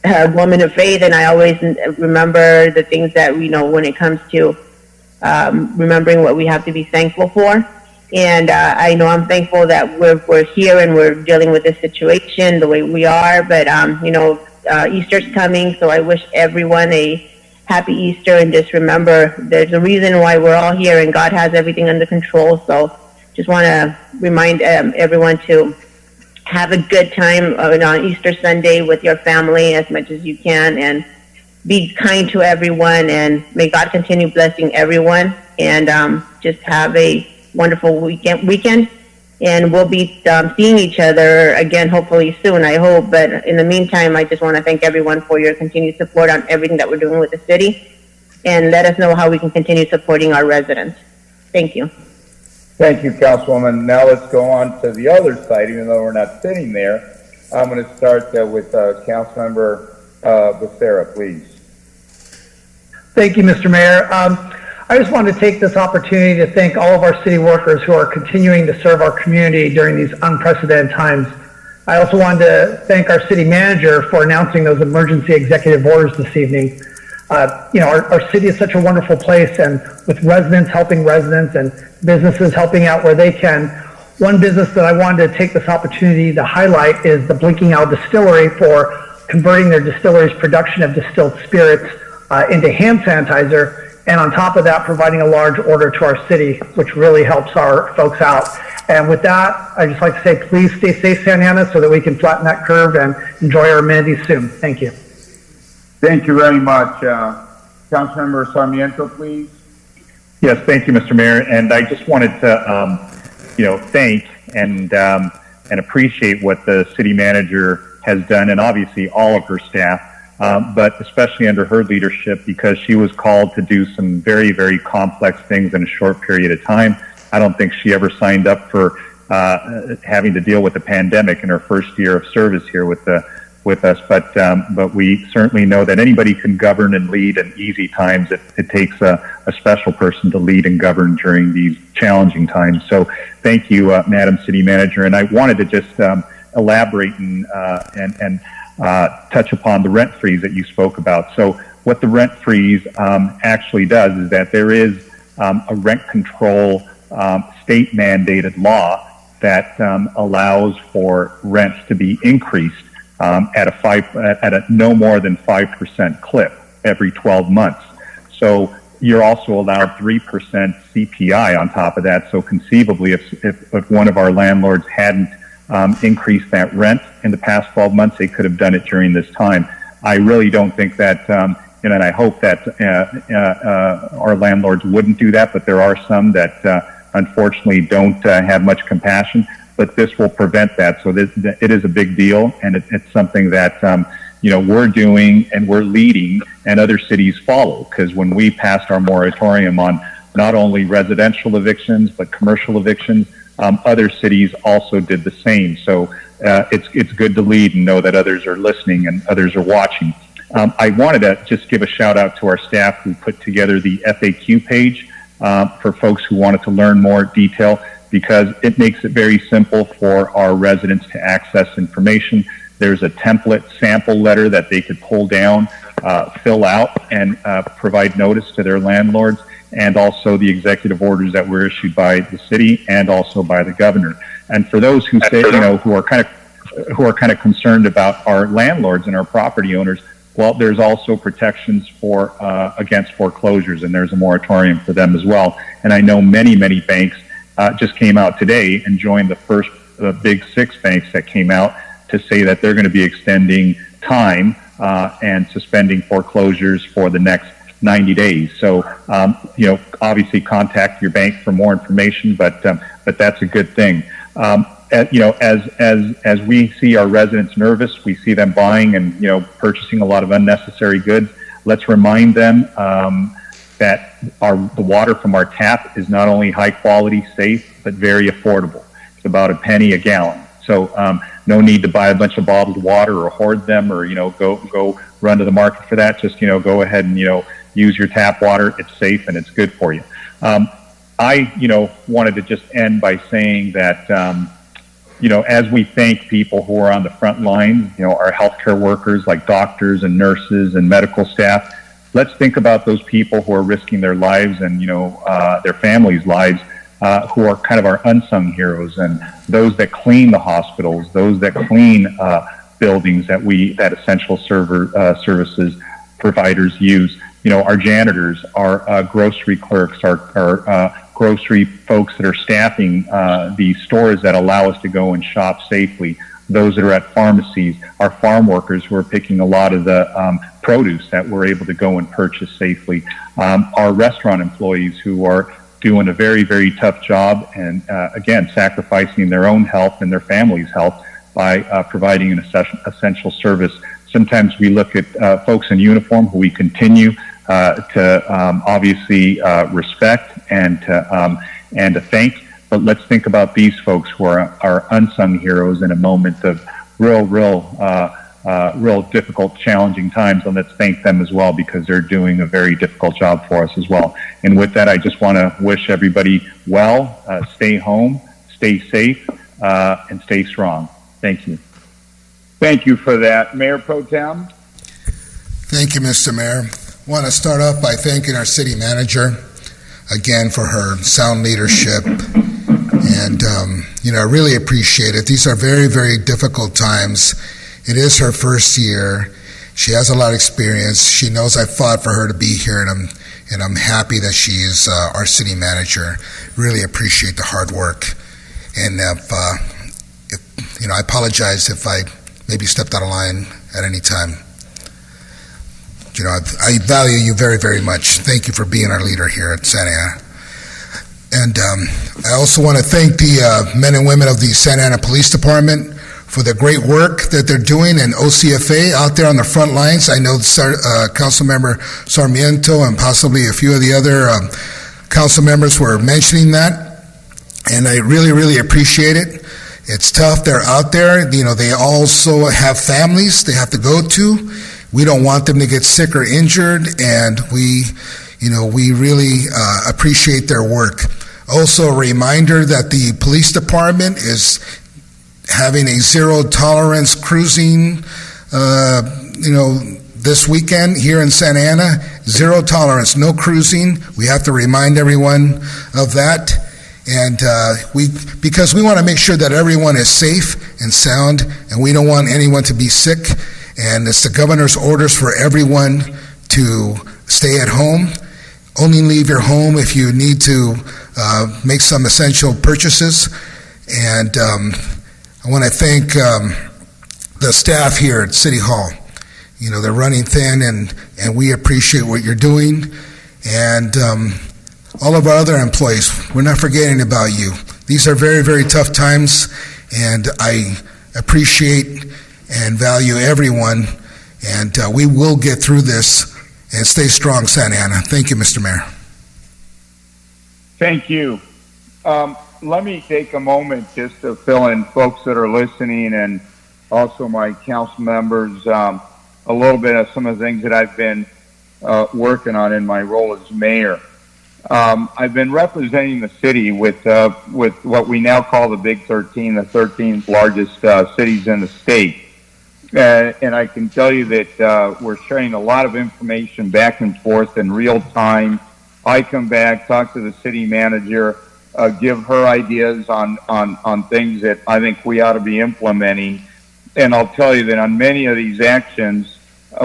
a woman of faith, and I always remember the things that when it comes to remembering what we have to be thankful for. And I know I'm thankful that we're here and we're dealing with this situation the way we are. But Easter's coming, so I wish everyone a happy Easter, and just remember there's a reason why we're all here, and God has everything under control. So just want to remind everyone to have a good time on Easter Sunday with your family as much as you can, and be kind to everyone, and may God continue blessing everyone, and just have a wonderful weekend, and we'll be seeing each other again hopefully soon, I hope. But in the meantime, I just want to thank everyone for your continued support on everything that we're doing with the city, and let us know how we can continue supporting our residents. Thank you. Thank you, Councilwoman. Now let's go on to the other side, even though we're not sitting there. I'm going to start with Councilmember Becerra, please. Thank you, Mr. Mayor. I just wanted to take this opportunity to thank all of our city workers who are continuing to serve our community during these unprecedented times. I also wanted to thank our city manager for announcing those emergency executive orders this evening. Our city is such a wonderful place, and with residents helping residents and businesses helping out where they can, one business that I wanted to take this opportunity to highlight is the Blinking Owl Distillery for converting their distillery's production of distilled spirits into hand sanitizer, and on top of that, providing a large order to our city, which really helps our folks out. And with that, I'd just like to say, please stay safe, Santa Ana, so that we can flatten that curve and enjoy our amenities soon. Thank you. Thank you very much. Councilmember Sarmiento, please. Yes, thank you, Mr. Mayor. And I just wanted to, thank and appreciate what the city manager has done, and obviously all of her staff, but especially under her leadership, because she was called to do some very, very complex things in a short period of time. I don't think she ever signed up for having to deal with the pandemic in her first year of service here with us, but we certainly know that anybody can govern and lead in easy times. It takes a special person to lead and govern during these challenging times. So thank you, Madam City Manager. And I wanted to just elaborate and touch upon the rent freeze that you spoke about. So what the rent freeze actually does is that there is a rent control state mandated law that allows for rents to be increased at a no more than 5% clip every 12 months. So you're also allowed 3% CPI on top of that. So conceivably, if one of our landlords hadn't increased that rent in the past 12 months, they could have done it during this time. I really don't think that, and I hope that our landlords wouldn't do that, but there are some that unfortunately don't have much compassion. But this will prevent that. So it is a big deal, and it's something that we're doing and we're leading, and other cities follow. Because when we passed our moratorium on not only residential evictions but commercial evictions, other cities also did the same. So it's good to lead and know that others are listening and others are watching. I wanted to just give a shout out to our staff who put together the FAQ page for folks who wanted to learn more detail, because it makes it very simple for our residents to access information. There's a template sample letter that they could pull down, fill out, and provide notice to their landlords, and also the executive orders that were issued by the city and also by the governor. And for those who say, who are kind of concerned about our landlords and our property owners, well, there's also protections for against foreclosures, and there's a moratorium for them as well. And I know many banks just came out today and joined the first big 6 banks that came out to say that they're going to be extending time and suspending foreclosures for the next 90 days. So, obviously contact your bank for more information, but that's a good thing. As we see our residents nervous, we see them buying and, purchasing a lot of unnecessary goods. Let's remind them that the water from our tap is not only high quality, safe, but very affordable. It's about $0.01 a gallon. So no need to buy a bunch of bottled water or hoard them, or go run to the market for that. Just go ahead and use your tap water. It's safe and it's good for you. I wanted to just end by saying that as we thank people who are on the front lines, our healthcare workers like doctors and nurses and medical staff, let's think about those people who are risking their lives and their families' lives, who are kind of our unsung heroes, and those that clean the hospitals, those that clean buildings that essential services providers use. Our janitors, our grocery clerks, our grocery folks that are staffing the stores that allow us to go and shop safely, those that are at pharmacies, our farm workers who are picking a lot of the produce that we're able to go and purchase safely, our restaurant employees who are doing a very, very tough job and, again, sacrificing their own health and their family's health by providing an essential service. Sometimes we look at folks in uniform who we continue to obviously respect and to thank, but let's think about these folks who are unsung heroes in a moment of real difficult, challenging times, and let's thank them as well because they're doing a very difficult job for us as well. And with that, I just want to wish everybody well, stay home, stay safe, and stay strong. Thank you. Thank you for that. Mayor Pro Tem? Thank you, Mr. Mayor. I want to start off by thanking our city manager again for her sound leadership. And, I really appreciate it. These are very, very difficult times. It is her first year. She has a lot of experience. She knows I fought for her to be here, and I'm happy that she is our city manager. Really appreciate the hard work. And if I apologize if I maybe stepped out of line at any time. I value you very, very much. Thank you for being our leader here at Santa Ana. And I also want to thank the men and women of the Santa Ana Police Department for the great work that they're doing, and OCFA out there on the front lines. I know Councilmember Sarmiento and possibly a few of the other council members were mentioning that, and I really, really appreciate it. It's tough. They're out there. They also have families they have to go to. We don't want them to get sick or injured, and we really appreciate their work. Also, a reminder that the police department is having a zero tolerance cruising, this weekend here in Santa Ana. Zero tolerance, no cruising. We have to remind everyone of that. And because we want to make sure that everyone is safe and sound, and we don't want anyone to be sick. And it's the governor's orders for everyone to stay at home. Only leave your home if you need to make some essential purchases. And I want to thank the staff here at City Hall. They're running thin, and we appreciate what you're doing. And all of our other employees, we're not forgetting about you. These are very, very tough times, and I appreciate and value everyone, and we will get through this and stay strong, Santa Ana. Thank you, Mr. Mayor. Thank you. Let me take a moment just to fill in folks that are listening and also my council members a little bit of some of the things that I've been working on in my role as mayor. I've been representing the city with what we now call the Big 13, the 13th largest cities in the state. And I can tell you that we're sharing a lot of information back and forth in real time. I come back, talk to the city manager, give her ideas on things that I think we ought to be implementing. And I'll tell you that on many of these actions,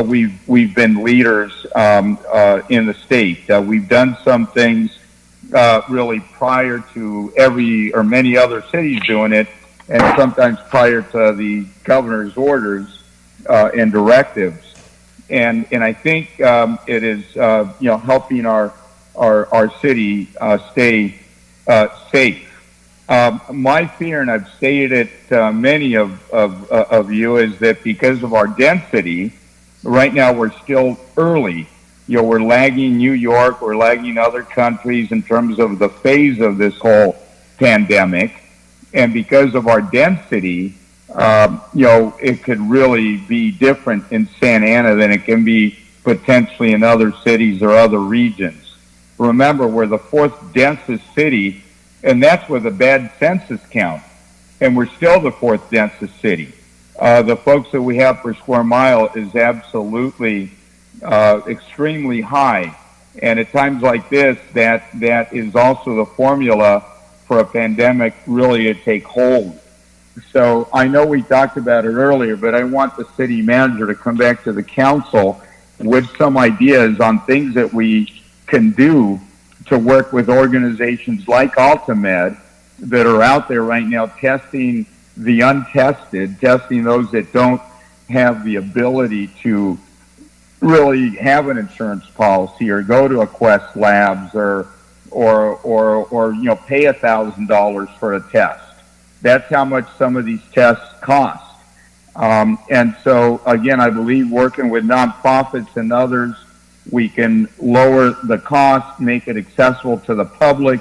we've been leaders in the state. We've done some things really prior to many other cities doing it, and sometimes prior to the governor's orders and directives. And I think it is helping our city stay safe. My fear, and I've stated it to many of you, is that because of our density, right now we're still early. We're lagging New York, we're lagging other countries in terms of the phase of this whole pandemic. And because of our density, it could really be different in Santa Ana than it can be potentially in other cities or other regions. Remember, we're the fourth densest city, and that's with a bad census count. And we're still the fourth densest city. The folks that we have per square mile is absolutely extremely high. And at times like this, that is also the formula for a pandemic really to take hold. So I know we talked about it earlier, but I want the city manager to come back to the council with some ideas on things that we can do to work with organizations like Ultimed that are out there right now testing the untested, testing those that don't have the ability to really have an insurance policy or go to a Quest Labs or pay $1,000 for a test. That's how much some of these tests cost. And so, again, I believe working with nonprofits and others, we can lower the cost, make it accessible to the public,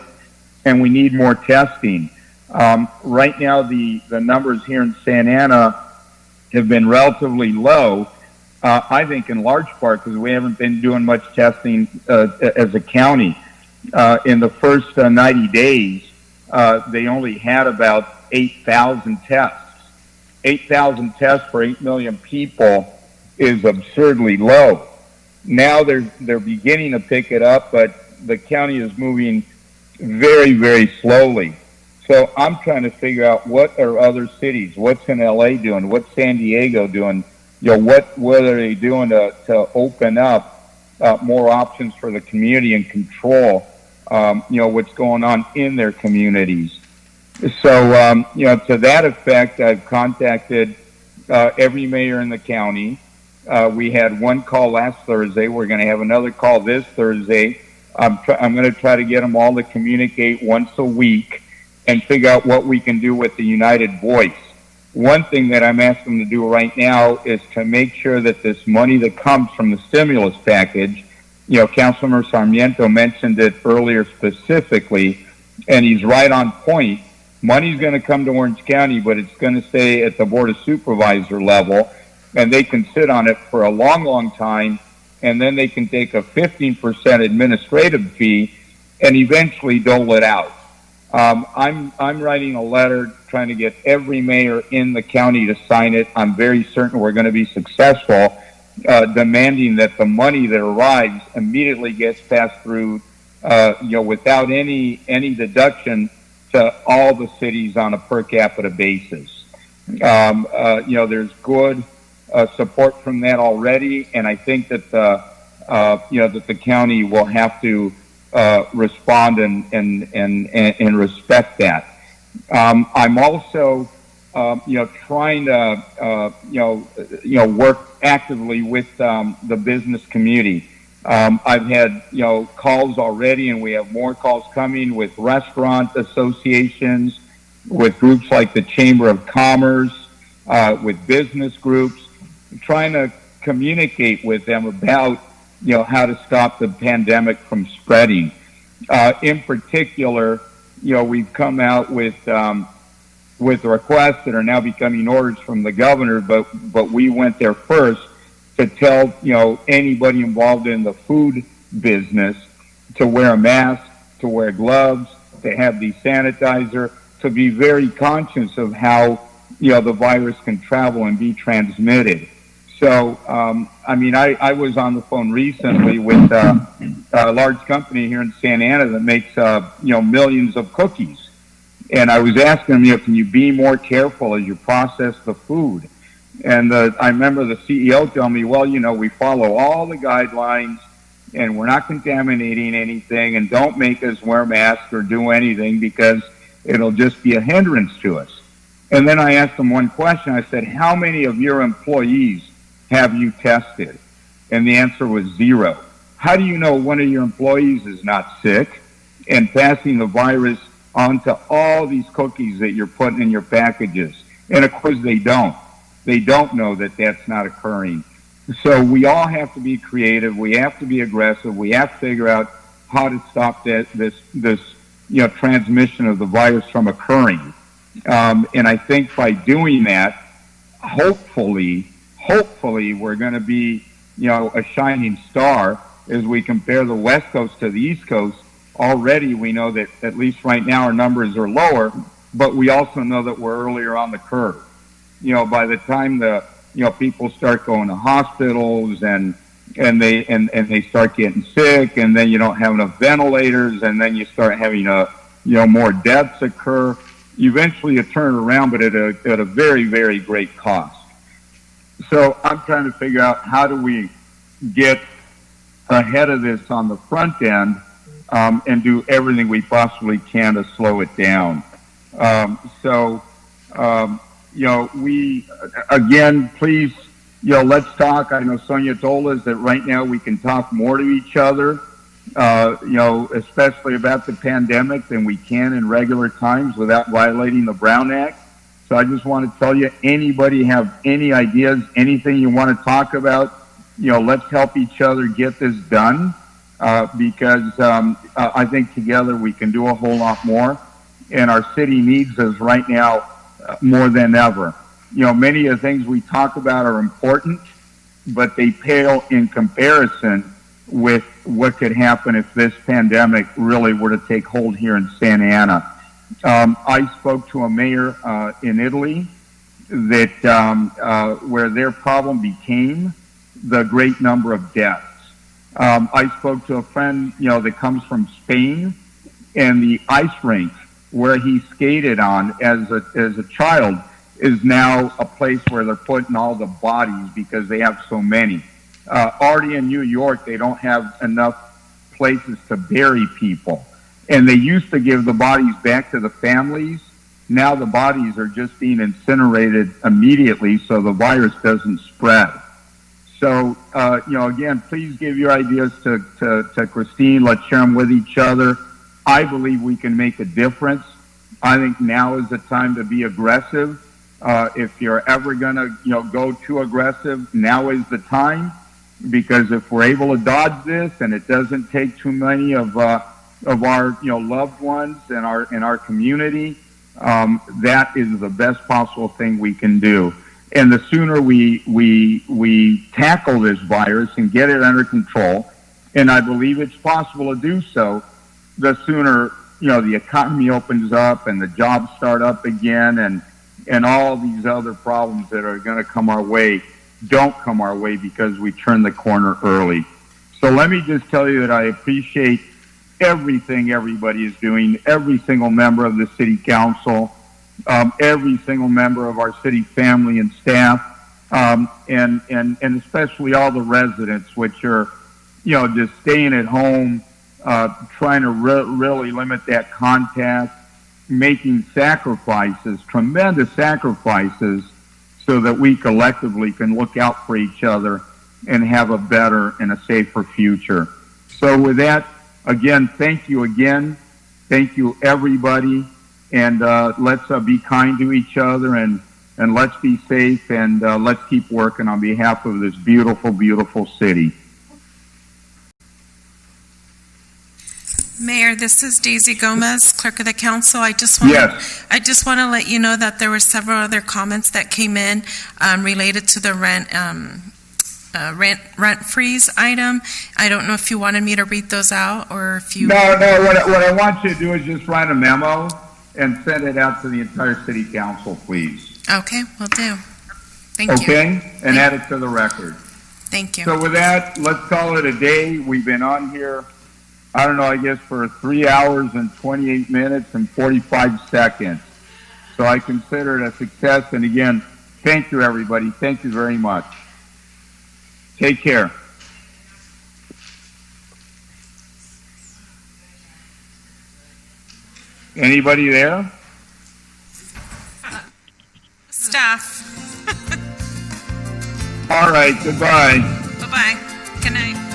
and we need more testing. Right now, the numbers here in Santa Ana have been relatively low, I think in large part because we haven't been doing much testing as a county. In the first 90 days, they only had about 8,000 tests. 8,000 tests for 8 million people is absurdly low. Now they're beginning to pick it up, but the county is moving very, very slowly. So I'm trying to figure out what are other cities, what's in LA doing, what's San Diego doing, what are they doing to open up more options for the community and control, what's going on in their communities. So, to that effect, I've contacted every mayor in the county. We had one call last Thursday. We're going to have another call this Thursday. I'm going to try to get them all to communicate once a week and figure out what we can do with the united voice. One thing that I'm asking them to do right now is to make sure that this money that comes from the stimulus package, Councilmember Sarmiento mentioned it earlier specifically, and he's right on point. Money's going to come to Orange County, but it's going to stay at the Board of Supervisor level, and they can sit on it for a long, long time, and then they can take a 15% administrative fee and eventually dole it out. I'm writing a letter trying to get every mayor in the county to sign it. I'm very certain we're going to be successful, demanding that the money that arrives immediately gets passed through, without any deduction to all the cities on a per capita basis. There's good support from that already, and I think that the county will have to respond and respect that. I'm also, trying to, work actively with the business community. I've had, calls already, and we have more calls coming with restaurant associations, with groups like the Chamber of Commerce, with business groups, trying to communicate with them about, how to stop the pandemic from spreading. In particular, we've come out with requests that are now becoming orders from the governor, but we went there first to tell, anybody involved in the food business to wear a mask, to wear gloves, to have the sanitizer, to be very conscious of how, the virus can travel and be transmitted. So, I was on the phone recently with a large company here in Santa Ana that makes, millions of cookies. And I was asking them, can you be more careful as you process the food? And I remember the CEO telling me, well, we follow all the guidelines and we're not contaminating anything, and don't make us wear masks or do anything because it'll just be a hindrance to us. And then I asked them one question. I said, how many of your employees have you tested? And the answer was 0. How do you know one of your employees is not sick and passing the virus onto all these cookies that you're putting in your packages? And of course they don't. They don't know that that's not occurring. So we all have to be creative. We have to be aggressive. We have to figure out how to stop this transmission of the virus from occurring. And I think by doing that, hopefully we're going to be, a shining star as we compare the West Coast to the East Coast. Already we know that at least right now our numbers are lower, but we also know that we're earlier on the curve. By the time people start going to hospitals and they start getting sick, and then you don't have enough ventilators, and then you start having more deaths occur. Eventually you turn around, but at a very, very great cost. So I'm trying to figure out how do we get ahead of this on the front end and do everything we possibly can to slow it down. We, again, please, let's talk. I know Sonia told us that right now we can talk more to each other, especially about the pandemic than we can in regular times without violating the Brown Act. So I just want to tell you, anybody have any ideas, anything you want to talk about, let's help each other get this done. because I think together we can do a whole lot more, and our city needs us right now more than ever. You know, many of the things we talk about are important, but they pale in comparison with what could happen if this pandemic really were to take hold here in Santa Ana. I spoke to a mayor in Italy that where their problem became the great number of deaths. I spoke to a friend, you know, that comes from Spain, and the ice rink where he skated on as a child is now a place where they're putting all the bodies because they have so many. Already in New York, they don't have enough places to bury people. And they used to give the bodies back to the families. Now the bodies are just being incinerated immediately so the virus doesn't spread. So, you know, again, please give your ideas to Christine. Let's share them with each other. I believe we can make a difference. I think now is the time to be aggressive. If you're ever going to, you know, go too aggressive, now is the time. Because if we're able to dodge this and it doesn't take too many of our, you know, loved ones in our community, that is the best possible thing we can do. And the sooner we tackle this virus and get it under control, and I believe it's possible to do so, the sooner, you know, the economy opens up and the jobs start up again, and all these other problems that are going to come our way don't come our way because we turn the corner early. So let me just tell you that I appreciate everything everybody is doing, every single member of the city council, every single member of our city family and staff, and especially all the residents, which are, you know, just staying at home, trying to really limit that contact, making sacrifices, tremendous sacrifices, so that we collectively can look out for each other and have a better and a safer future. So with that, again, thank you again. Thank you, everybody. And let's be kind to each other, and let's be safe, and let's keep working on behalf of this beautiful, beautiful city. Mayor, this is Daisy Gomez, Clerk of the Council. I just want to let you know that there were several other comments that came in related to the rent freeze item. I don't know if you wanted me to read those out or if you. No. What I want you to do is just write a memo and send it out to the entire city council, please. Okay, will do. Thank you. Okay, and add it to the record. Thank you. So with that, let's call it a day. We've been on here, I don't know, I guess for 3 hours and 28 minutes and 45 seconds. So I consider it a success. And again, thank you, everybody. Thank you very much. Take care. Anybody there? Staff. All right, goodbye. Bye-bye. Good night.